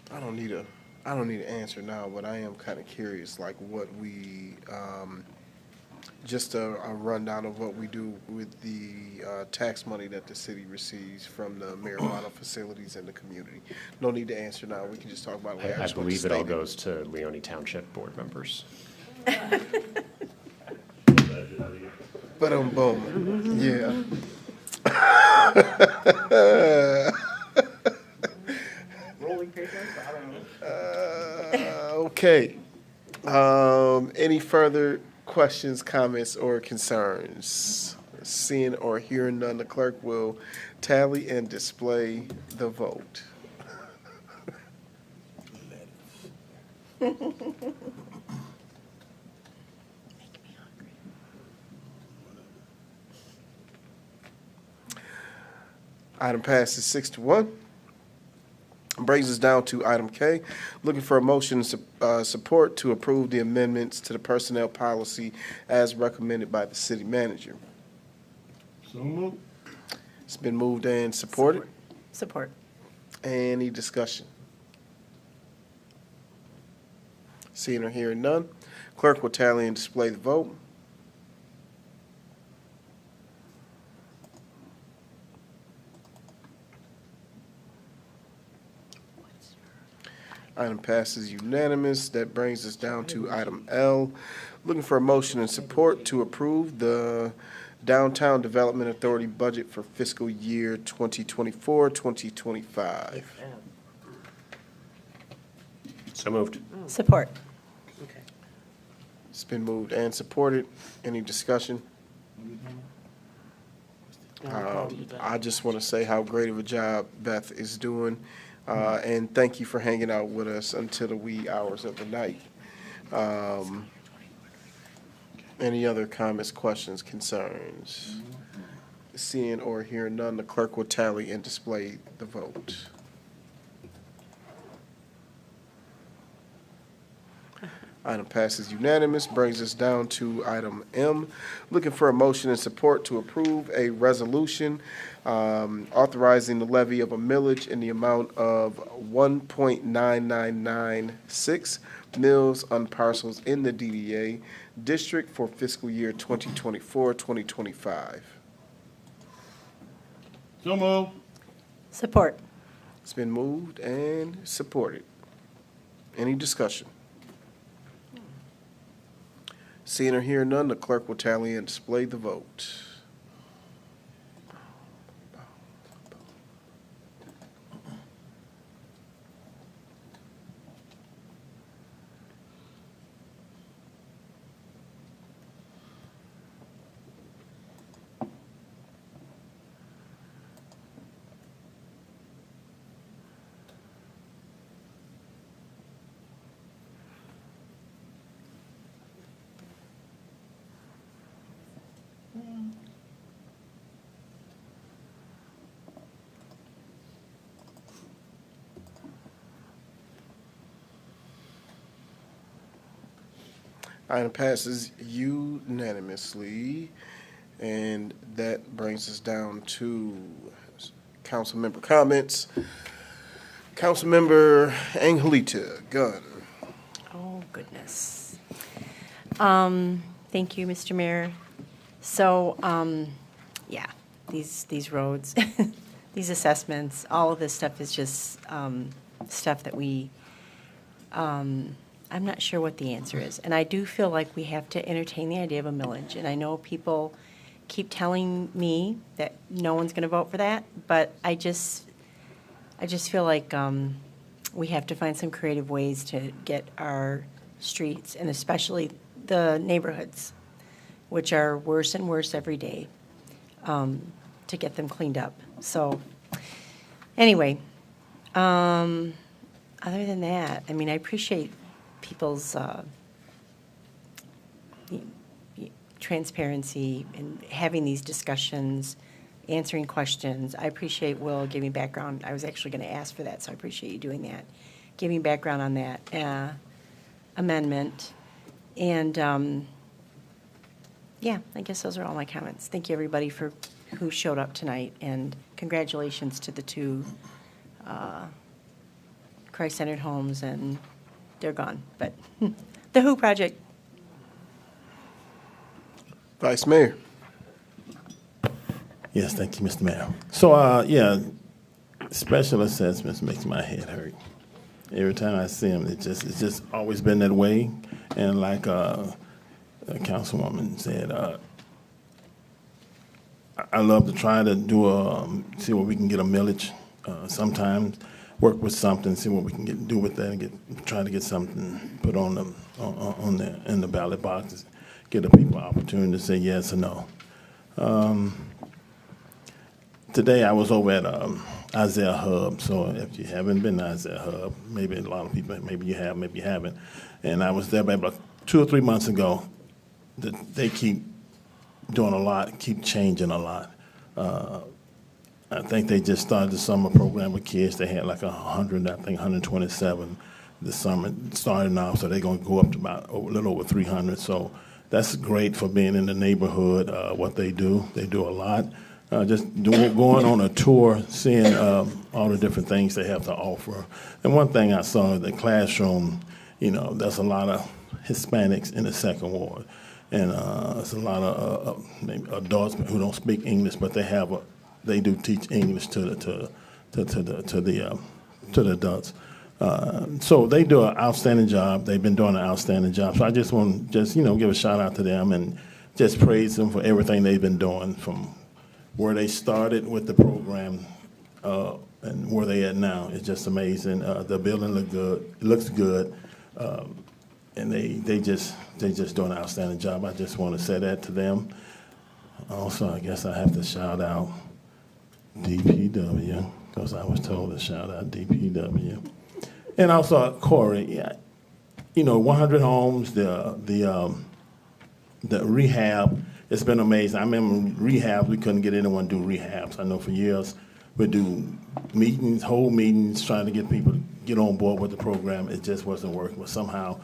I don't need an answer now, but I am kind of curious, like what we, just a rundown of what we do with the tax money that the city receives from the marijuana facilities in the community. No need to answer now. We can just talk about it later. I believe it all goes to Leone Township board members. But boom, yeah. Rolling papers? I don't know. Okay. Any further questions, comments, or concerns? Seeing or hearing none, the clerk will tally and display the vote. Item passes 6-1. Brings us down to item K, looking for a motion support to approve the amendments to the personnel policy as recommended by the city manager. So moved. It's been moved and supported. Support. Any discussion? Seeing or hearing none, clerk will tally and display the vote. Item passes unanimous. That brings us down to item L. Looking for a motion and support to approve the Downtown Development Authority budget for fiscal year 2024-2025. So moved. Support. It's been moved and supported. Any discussion? I just want to say how great of a job Beth is doing. And thank you for hanging out with us until the wee hours of the night. Any other comments, questions, concerns? Seeing or hearing none, the clerk will tally and display the vote. Item passes unanimous, brings us down to item M. Looking for a motion and support to approve a resolution authorizing the levy of a millage in the amount of 1.9996 mills on parcels in the DDA district for fiscal year 2024-2025. So moved. Support. It's been moved and supported. Any discussion? Seeing or hearing none, the clerk will tally and display the vote. Item passes unanimously, and that brings us down to council member comments. Councilmember Angelita Gunn. Oh, goodness. Thank you, Mr. Mayor. So, yeah, these roads, these assessments, all of this stuff is just stuff that I'm not sure what the answer is. And I do feel like we have to entertain the idea of a millage. And I know people keep telling me that no one's going to vote for that, but I just feel like we have to find some creative ways to get our streets, and especially the neighborhoods, which are worse and worse every day, to get them cleaned up. So anyway, other than that, I mean, I appreciate people's transparency and having these discussions, answering questions. I appreciate Will giving background. I was actually going to ask for that, so I appreciate you doing that, giving background on that amendment. And yeah, I guess those are all my comments. Thank you, everybody, for who showed up tonight, and congratulations to the two Christ-centered homes, and they're gone. But the Who Project. Vice Mayor. Yes, thank you, Mr. Mayor. So, yeah, special assessments makes my head hurt. Every time I see them, it's just always been that way. And like a councilwoman said, I love to try to do see what we can get a millage. Sometimes work with something, see what we can do with that, and try to get something put on in the ballot boxes. Give the people an opportunity to say yes or no. Today I was over at Isaiah Hub, so if you haven't been to Isaiah Hub, maybe a lot of people, maybe you have, maybe you haven't. And I was there about 2 or 3 months ago. They keep doing a lot, keep changing a lot. I think they just started the summer program with kids. They had like 127 this summer starting off, so they're going to go up to about a little over 300. So that's great for being in the neighborhood. What they do a lot. Going on a tour, seeing all the different things they have to offer. And one thing I saw in the classroom, there's a lot of Hispanics in the second ward, and there's a lot of maybe adults who don't speak English, but they do teach English to the adults. So they do an outstanding job. They've been doing an outstanding job. So I just want to give a shout out to them and just praise them for everything they've been doing from where they started with the program and where they at now. It's just amazing. The building looks good, and they just doing an outstanding job. I just want to say that to them. Also, I guess I have to shout out DPW, because I was told to shout out DPW. And also Corey, 100 homes, the rehab, it's been amazing. I remember rehab, we couldn't get anyone to do rehabs. I know for years we'd do whole meetings, trying to get people to get on board with the program. It just wasn't working. But somehow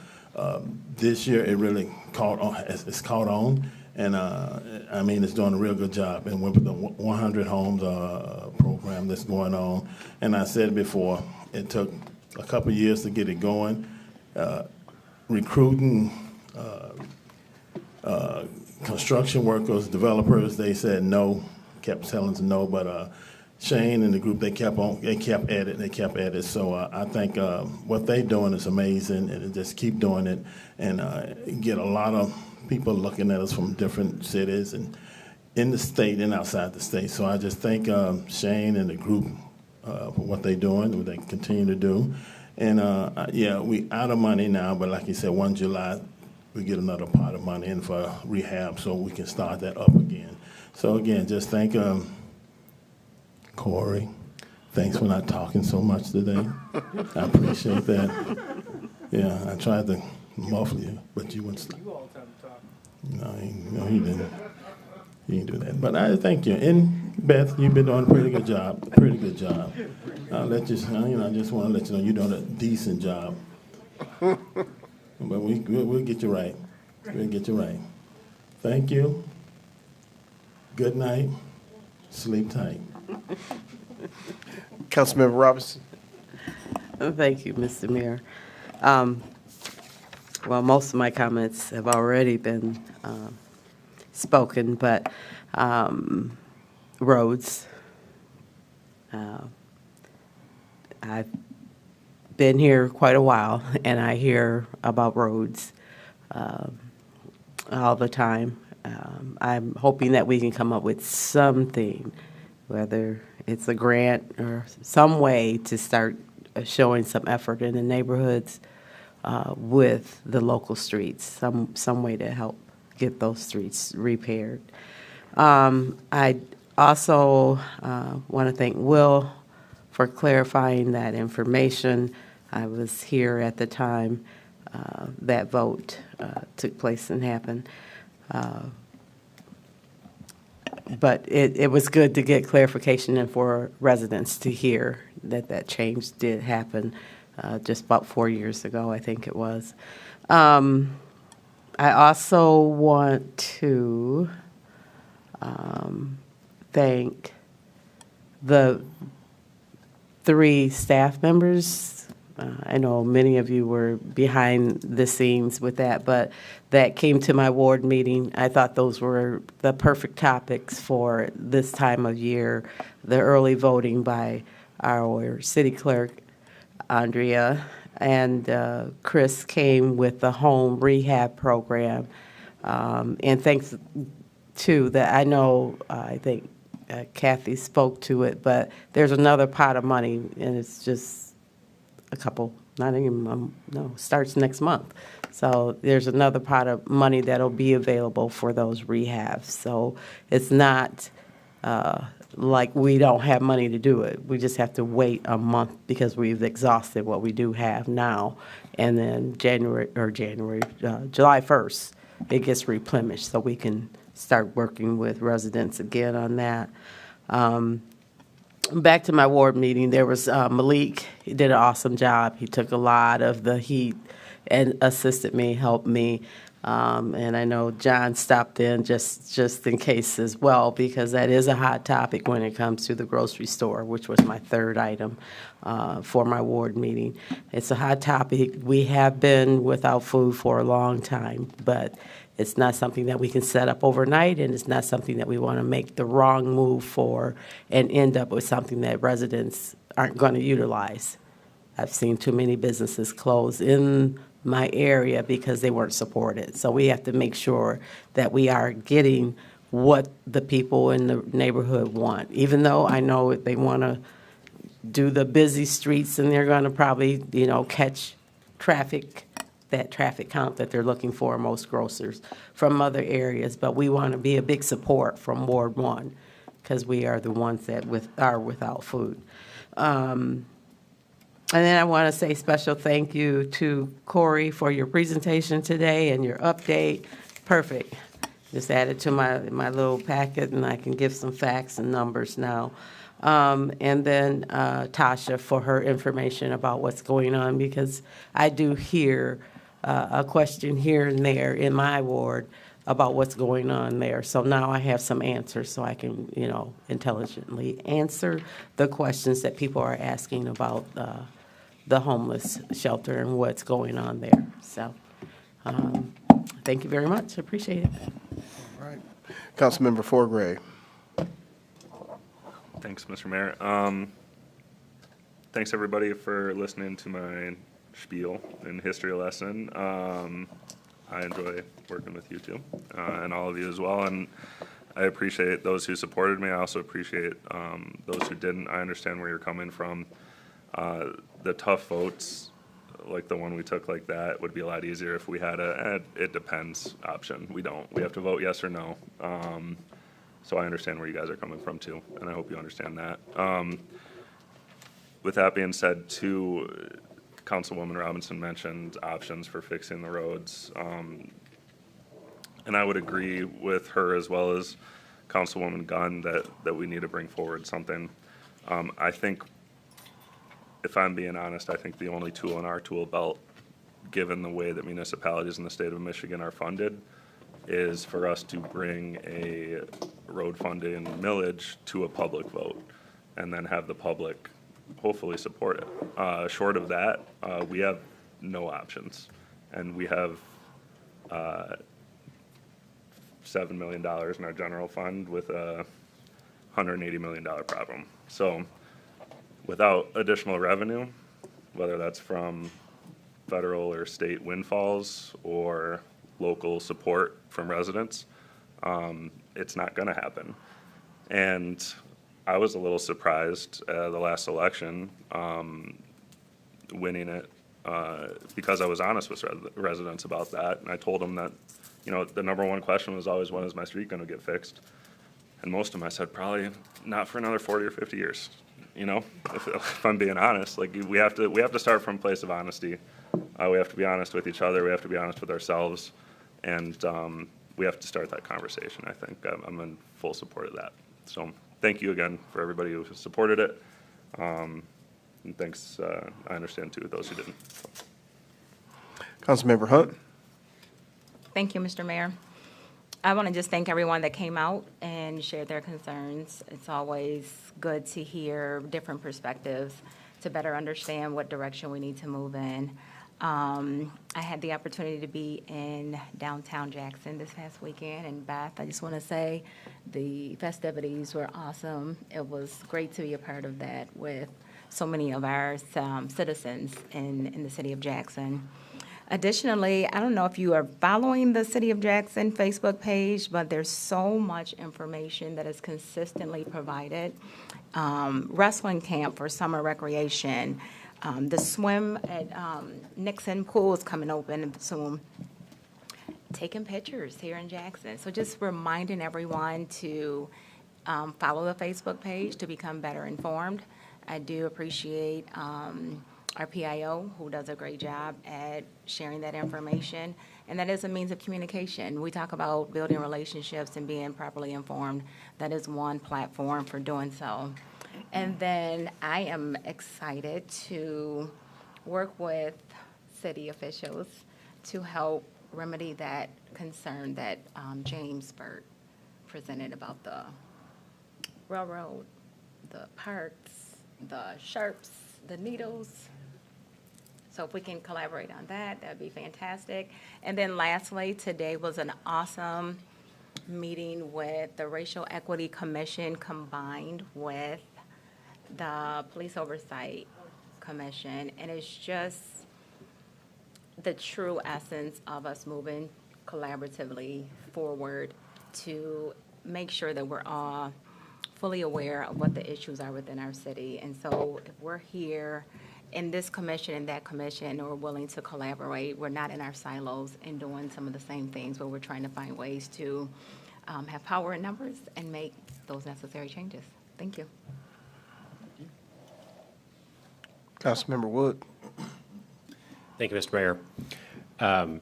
this year it really caught on. It's caught on. And it's doing a real good job. And with the 100 homes program that's going on, and I said before, it took a couple of years to get it going. Recruiting construction workers, developers, they said no, kept telling them no, but Shane and the group, they kept at it. So I think what they're doing is amazing, and just keep doing it, and get a lot of people looking at us from different cities and in the state and outside the state. So I just thank Shane and the group for what they're doing, what they continue to do. And we out of money now, but like you said, 1 July, we get another pot of money in for rehab so we can start that up again. So again, just thank Corey. Thanks for not talking so much today. I appreciate that. Yeah, I tried to muffle you, but you wouldn't stop. You all the time to talk. No, he didn't. He didn't do that. But I thank you. And Beth, you've been doing a pretty good job. I'll let you, I just want to let you know you're doing a decent job. But we'll get you right. We'll get you right. Thank you. Good night. Sleep tight. Councilmember Robinson. Thank you, Mr. Mayor. Well, most of my comments have already been spoken, but roads. I've been here quite a while, and I hear about roads all the time. I'm hoping that we can come up with something, whether it's a grant or some way to start showing some effort in the neighborhoods with the local streets, some way to help get those streets repaired. I also want to thank Will for clarifying that information. I was here at the time that vote took place and happened. But it was good to get clarification and for residents to hear that that change did happen just about 4 years ago, I think it was. I also want to thank the 3 staff members. I know many of you were behind the scenes with that, but that came to my ward meeting. I thought those were the perfect topics for this time of year. The early voting by our city clerk, Andrea, and Chris came with the home rehab program. And thanks to that, I know, I think Kathy spoke to it, but there's another pot of money, and it's just a couple, not even, no, starts next month. So there's another pot of money that'll be available for those rehabs. So it's not like we don't have money to do it. We just have to wait a month because we've exhausted what we do have now. And then July 1st, it gets replenished so we can start working with residents again on that. Back to my ward meeting, there was Malik. He did an awesome job. He took a lot of the heat and assisted me, helped me. And I know John stopped in just in case as well, because that is a hot topic when it comes to the grocery store, which was my 3rd item for my ward meeting. It's a hot topic. We have been without food for a long time, but it's not something that we can set up overnight, and it's not something that we want to make the wrong move for and end up with something that residents aren't going to utilize. I've seen too many businesses close in my area because they weren't supported. So we have to make sure that we are getting what the people in the neighborhood want. Even though I know they want to do the busy streets and they're going to probably, catch traffic, that traffic count that they're looking for, most grocers from other areas. But we want to be a big support from Ward 1 because we are the ones that are without food. And then I want to say special thank you to Corey for your presentation today and your update. Perfect. Just add it to my little packet, and I can give some facts and numbers now. And then Tasha for her information about what's going on, because I do hear a question here and there in my ward about what's going on there. So now I have some answers so I can, intelligently answer the questions that people are asking about the homeless shelter and what's going on there. So thank you very much. I appreciate it. All right. Councilmember Forgray. Thanks, Mr. Mayor. Thanks, everybody, for listening to my spiel and history lesson. I enjoy working with you, too, and all of you as well. And I appreciate those who supported me. I also appreciate those who didn't. I understand where you're coming from. The tough votes, like the one we took like that, would be a lot easier if we had a it depends option. We don't. We have to vote yes or no. So I understand where you guys are coming from, too, and I hope you understand that. With that being said, too, Councilwoman Robinson mentioned options for fixing the roads. And I would agree with her as well as Councilwoman Gunn that we need to bring forward something. I think, if I'm being honest, I think the only tool in our tool belt, given the way that municipalities in the state of Michigan are funded, is for us to bring a road funding millage to a public vote. and then have the public hopefully support it. Short of that, we have no options, and we have $7 million in our general fund with a $180 million problem. So without additional revenue, whether that's from federal or state windfalls or local support from residents, it's not going to happen. And I was a little surprised the last election winning it because I was honest with residents about that. And I told them that, you know, the number one question was always, when is my street going to get fixed? And most of them I said, probably not for another 40 or 50 years. You know, if I'm being honest, like we have to start from a place of honesty. We have to be honest with each other. We have to be honest with ourselves, and we have to start that conversation. I think I'm in full support of that. So thank you again for everybody who supported it, and thanks. I understand too those who didn't. Councilmember Hunt. Thank you, Mr. Mayor. I want to just thank everyone that came out and shared their concerns. It's always good to hear different perspectives to better understand what direction we need to move in. I had the opportunity to be in downtown Jackson this past weekend, and Beth, I just want to say the festivities were awesome. It was great to be a part of that with so many of our citizens in the city of Jackson. Additionally, I don't know if you are following the City of Jackson Facebook page, but there's so much information that is consistently provided. Wrestling camp for summer recreation, the swim at Nixon Pool is coming open soon. Taking pictures here in Jackson. So just reminding everyone to follow the Facebook page to become better informed. I do appreciate our PIO, who does a great job at sharing that information. And that is a means of communication. We talk about building relationships and being properly informed. That is one platform for doing so. And then I am excited to work with city officials to help remedy that concern that James Burt presented about the railroad, the parks, the sharps, the needles. So if we can collaborate on that, that'd be fantastic. And then lastly, today was an awesome meeting with the Racial Equity Commission combined with the Police Oversight Commission. And it's just the true essence of us moving collaboratively forward to make sure that we're all fully aware of what the issues are within our city. And so if we're here in this commission and that commission, or willing to collaborate, we're not in our silos and doing some of the same things, but we're trying to find ways to have power in numbers and make those necessary changes. Thank you. Councilmember Wood. Thank you, Mr. Mayor.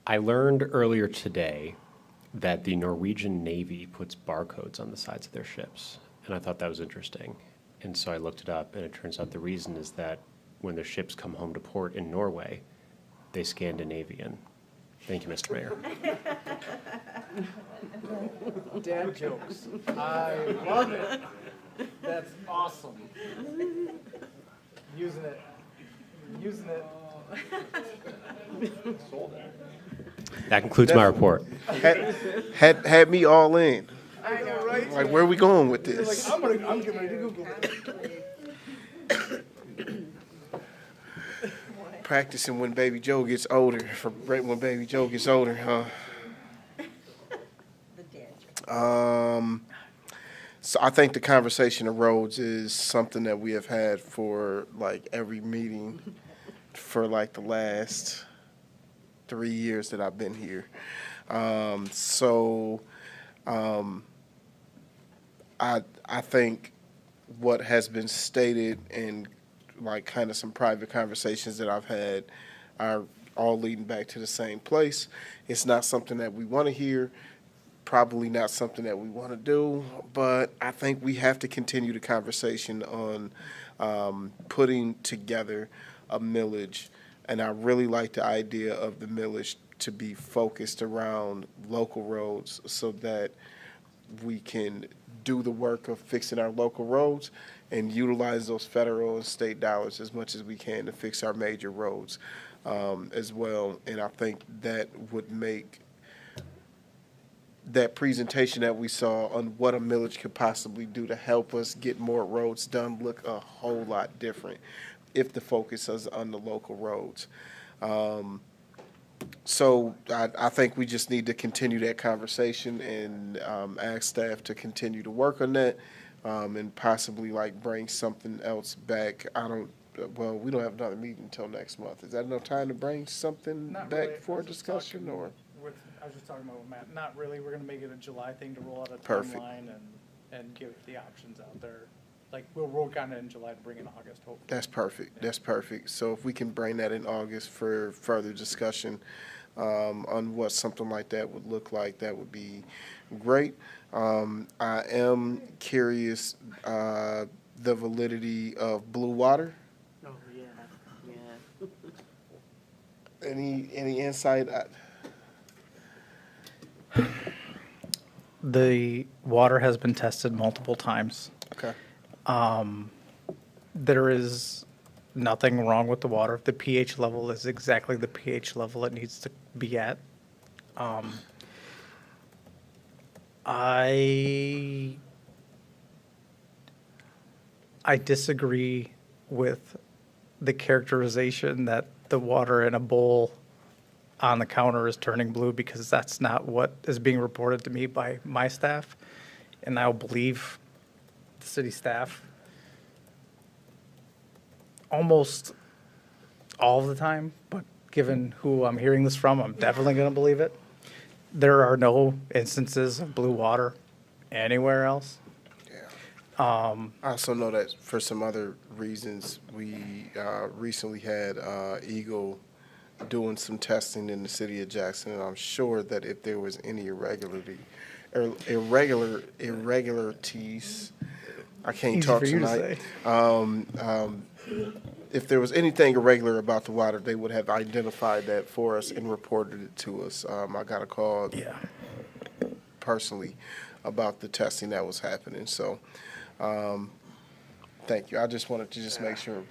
I learned earlier today that the Norwegian Navy puts barcodes on the sides of their ships, and I thought that was interesting. And so I looked it up, and it turns out the reason is that when the ships come home to port in Norway, they Scandinavian. Thank you, Mr. Mayor. Dad jokes. I love it. That's awesome. Using it. That concludes my report. Had me all in. I know, right? Like, where are we going with this? Like, I'm getting ready to Google it. Practicing when Baby Joe gets older, for right when Baby Joe gets older, huh? So I think the conversation of roads is something that we have had for like every meeting for like the last 3 years that I've been here. I think what has been stated and like kind of some private conversations that I've had are all leading back to the same place. It's not something that we want to hear, probably not something that we want to do, but I think we have to continue the conversation on putting together a millage. And I really like the idea of the millage to be focused around local roads so that we can do the work of fixing our local roads and utilize those federal and state dollars as much as we can to fix our major roads as well. And I think that would make that presentation that we saw on what a millage could possibly do to help us get more roads done look a whole lot different if the focus is on the local roads. So I think we just need to continue that conversation and ask staff to continue to work on that and possibly like bring something else back. Well, we don't have another meeting until next month. Is that enough time to bring something Not back really. for discussion or? I was just talking about with Matt, not really, we're gonna make it a July thing to roll out a Perfect. timeline and give the options out there. Like, we'll work on it in July to bring in August, hopefully. That's perfect. That's perfect. So if we can bring that in August for further discussion on what something like that would look like, that would be great. I am curious the validity of Blue Water. Oh, yeah, yeah. Any insight? The water has been tested multiple times. Okay. There is nothing wrong with the water. The pH level is exactly the pH level it needs to be at. I disagree with the characterization that the water in a bowl on the counter is turning blue, because that's not what is being reported to me by my staff, and I'll believe the city staff almost all of the time, but given who I'm hearing this from, I'm definitely going to believe it. There are no instances of blue water anywhere else. I also know that for some other reasons, we recently had Eagle doing some testing in the city of Jackson, and I'm sure that if there was any irregularities, I can't Easy talk for you to tonight. If there was anything irregular about the water, they would have identified that for us and reported it to us. I got a call personally about the testing that was happening. So, thank you. I just wanted to just make sure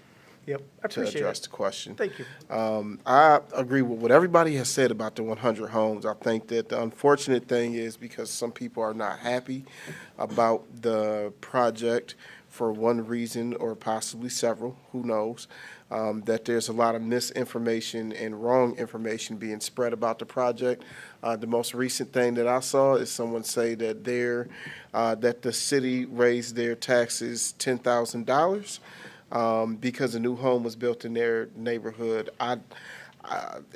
Yep, I to appreciate address it. the question. Thank you. I agree with what everybody has said about the 100 homes. I think that the unfortunate thing is because some people are not happy about the project for one reason or possibly several, who knows, that there's a lot of misinformation and wrong information being spread about the project. The most recent thing that I saw is someone say that that the city raised their taxes $10,000 because a new home was built in their neighborhood. And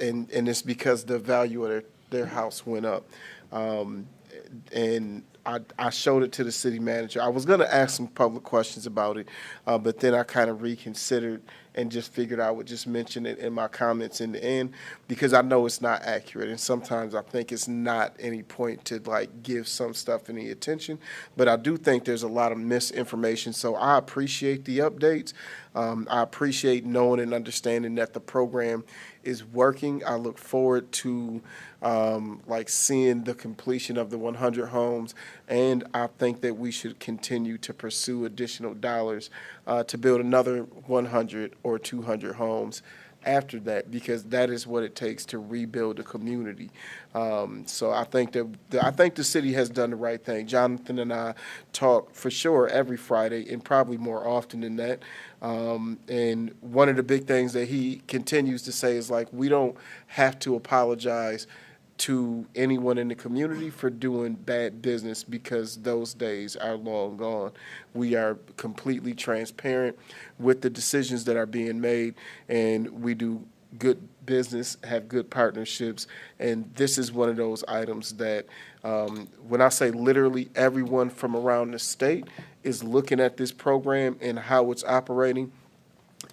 it's because the value of their house went up. And I showed it to the city manager. I was going to ask some public questions about it, but then I kind of reconsidered and just figured I would just mention it in my comments in the end, because I know it's not accurate. And sometimes I think it's not any point to like give some stuff any attention, but I do think there's a lot of misinformation. So I appreciate the updates. I appreciate knowing and understanding that the program is working. I look forward to like seeing the completion of the 100 homes, and I think that we should continue to pursue additional dollars to build another 100 or 200 homes after that, because that is what it takes to rebuild a community. So I think the city has done the right thing. Jonathan and I talk for sure every Friday, and probably more often than that. And one of the big things that he continues to say is like, we don't have to apologize to anyone in the community for doing bad business, because those days are long gone. We are completely transparent with the decisions that are being made, and we do good business, have good partnerships, and this is one of those items that when I say literally everyone from around the state is looking at this program and how it's operating,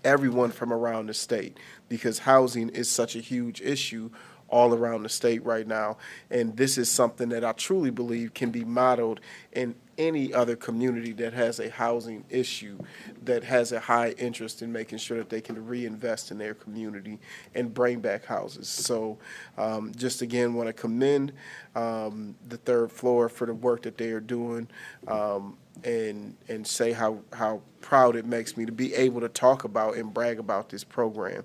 everyone from around the state, because housing is such a huge issue all around the state right now. And this is something that I truly believe can be modeled in any other community that has a housing issue, that has a high interest in making sure that they can reinvest in their community and bring back houses. So just again, want to commend the third floor for the work that they are doing. and say how proud it makes me to be able to talk about and brag about this program.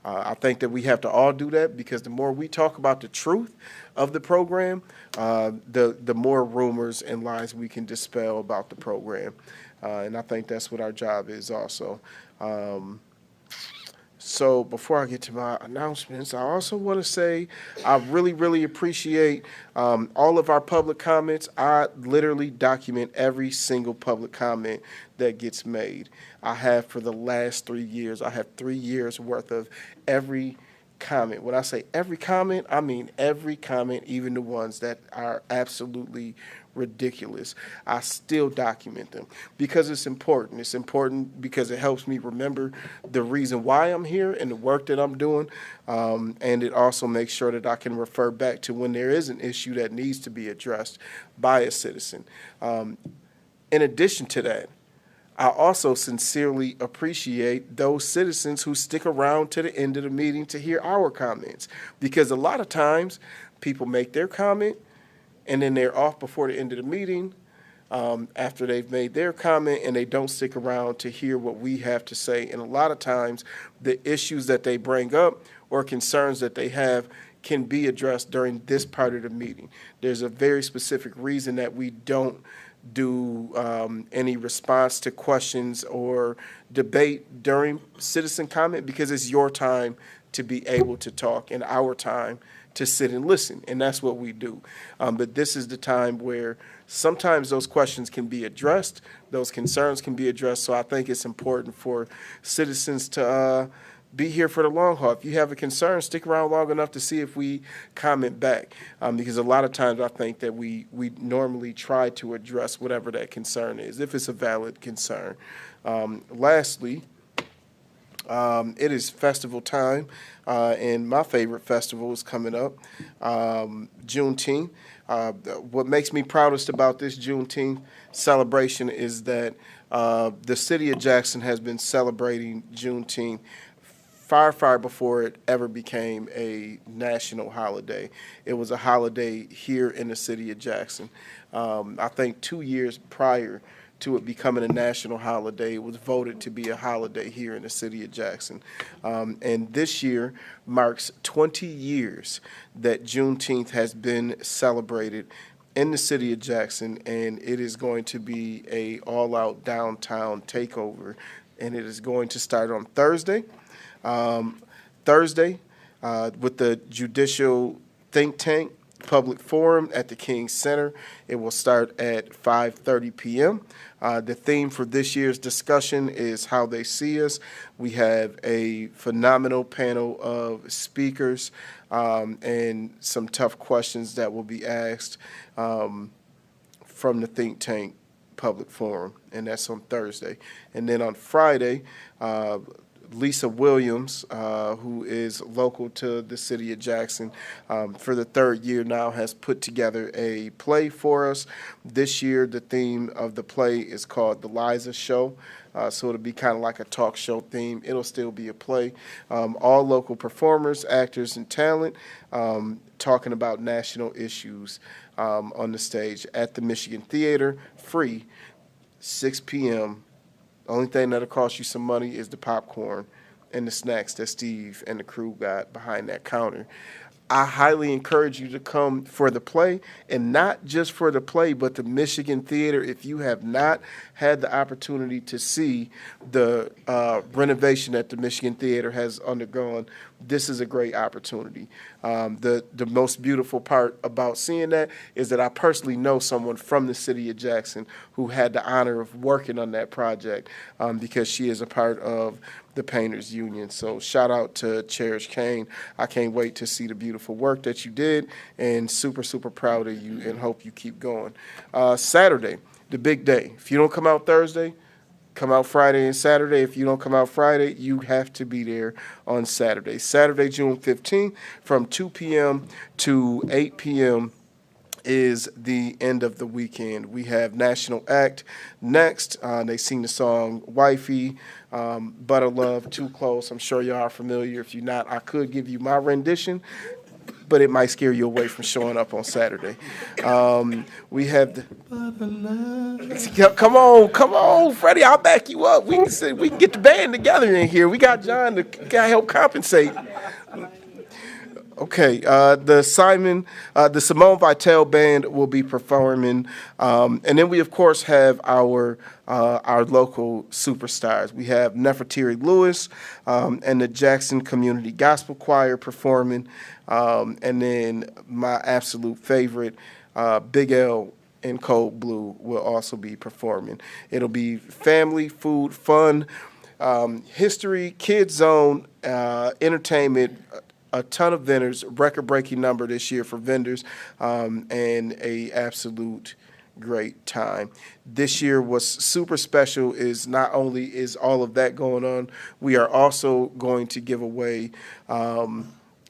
I think that we have to all do that, because the more we talk about the truth of the program, the more rumors and lies we can dispel about the program. And I think that's what our job is also. So before I get to my announcements, I also want to say I really, really appreciate all of our public comments. I literally document every single public comment that gets made. I have for the last 3 years. I have 3 years worth of every comment. When I say every comment, I mean every comment, even the ones that are absolutely ridiculous. I still document them because it's important. It's important because it helps me remember the reason why I'm here and the work that I'm doing. And it also makes sure that I can refer back to when there is an issue that needs to be addressed by a citizen. In addition to that, I also sincerely appreciate those citizens who stick around to the end of the meeting to hear our comments, because a lot of times people make their comment and then they're off before the end of the meeting after they've made their comment, and they don't stick around to hear what we have to say. And a lot of times the issues that they bring up or concerns that they have can be addressed during this part of the meeting. There's a very specific reason that we don't do any response to questions or debate during citizen comment, because it's your time to be able to talk and our time to sit and listen, and that's what we do. But this is the time where sometimes those questions can be addressed, those concerns can be addressed, so I think it's important for citizens to be here for the long haul. If you have a concern, stick around long enough to see if we comment back, because a lot of times I think that we normally try to address whatever that concern is, if it's a valid concern. Lastly, it is festival time, and my favorite festival is coming up, Juneteenth. What makes me proudest about this Juneteenth celebration is that the city of Jackson has been celebrating Juneteenth far before it ever became a national holiday. It was a holiday here in the city of Jackson. I think 2 years prior to it becoming a national holiday, it was voted to be a holiday here in the city of Jackson. And this year marks 20 years that Juneteenth has been celebrated in the city of Jackson, and it is going to be a all-out downtown takeover, and it is going to start on Thursday. With the Judicial Think Tank Public Forum at the King Center. It will start at 5:30 p.m. The theme for this year's discussion is how they see us. We have a phenomenal panel of speakers and some tough questions that will be asked from the Think Tank Public Forum, and that's on Thursday. And then on Friday, Lisa Williams, who is local to the city of Jackson, for the third year now has put together a play for us. This year, the theme of the play is called The Liza Show. So it'll be kind of like a talk show theme. It'll still be a play. All local performers, actors, and talent talking about national issues on the stage at the Michigan Theater, free, 6 p.m. The only thing that'll cost you some money is the popcorn and the snacks that Steve and the crew got behind that counter. I highly encourage you to come for the play, and not just for the play, but the Michigan Theater. If you have not had the opportunity to see the renovation that the Michigan Theater has undergone, this is a great opportunity. The most beautiful part about seeing that is that I personally know someone from the city of Jackson who had the honor of working on that project because she is a part of the Painters Union. So shout out to Cherish Kane. I can't wait to see the beautiful work that you did, and super proud of you, and hope you keep going. Saturday, the big day. If you don't come out Thursday, come out Friday and Saturday. If you don't come out Friday, you have to be there on Saturday. Saturday, June 15th, from 2 p.m. to 8 p.m. is the end of the weekend. We have National Act next. They sing the song Wifey, Butter Love, Too Close. I'm sure y'all are familiar. If you're not, I could give you my rendition. but it might scare you away from showing up on Saturday. We have the, come on, Freddie, I'll back you up. We can get the band together in here. We got John to help compensate. Okay, the Simone Vitale Band will be performing, and then we of course have our local superstars. We have Nefertiti Lewis and the Jackson Community Gospel Choir performing, and then my absolute favorite, Big L and Cold Blue will also be performing. It'll be family, food, fun, history, kids zone, entertainment. A ton of vendors, record-breaking number this year for vendors, and a absolute great time. This year was super special. Is not only is all of that going on, we are also going to give away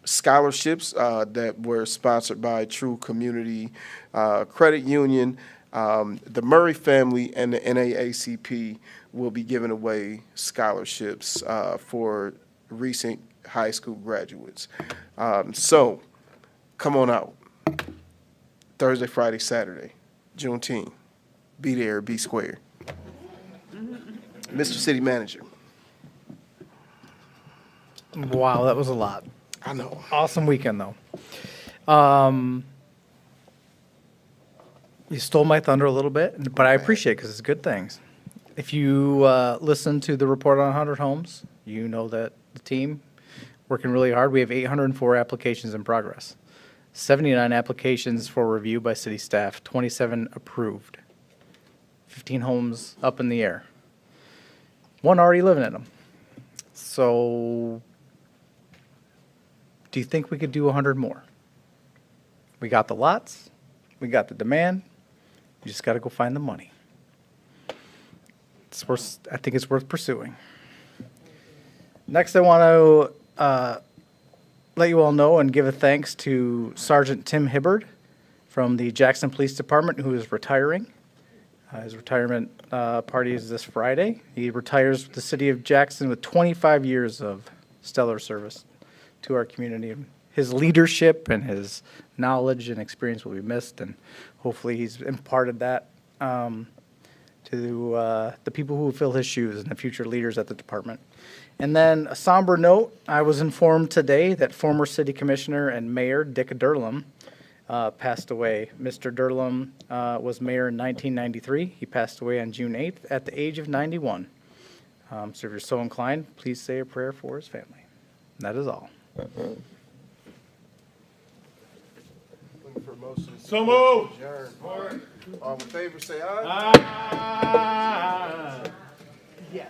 scholarships that were sponsored by True Community Credit Union. The Murray family and the NAACP will be giving away scholarships for recent high school graduates. So come on out. Thursday, Friday, Saturday, Juneteenth. Be there, be square. Mr. City Manager. Wow, that was a lot. I know. Awesome weekend, though. You stole my thunder a little bit, but I appreciate it because it's good things. If you listen to the report on 100 homes, you know that the team working really hard. We have 804 applications in progress, 79 applications for review by city staff, 27 approved, 15 homes up in the air, one already living in them. So do you think we could do 100 more? We got the lots, we got the demand, we just got to go find the money. I think it's worth pursuing. Next, I want to let you all know and give a thanks to Sergeant Tim Hibbard from the Jackson Police Department, who is retiring. His retirement party is this Friday. He retires with the city of Jackson with 25 years of stellar service to our community. His leadership and his knowledge and experience will be missed, and hopefully he's imparted that to the people who will fill his shoes and the future leaders at the department. And then a somber note, I was informed today that former city commissioner and mayor Dick Durlam passed away. Mr. Durlam was mayor in 1993. He passed away on June 8th at the age of 91. So if you're so inclined, please say a prayer for his family. And that is all. So moved. All in favor, say aye. Aye. Yeah.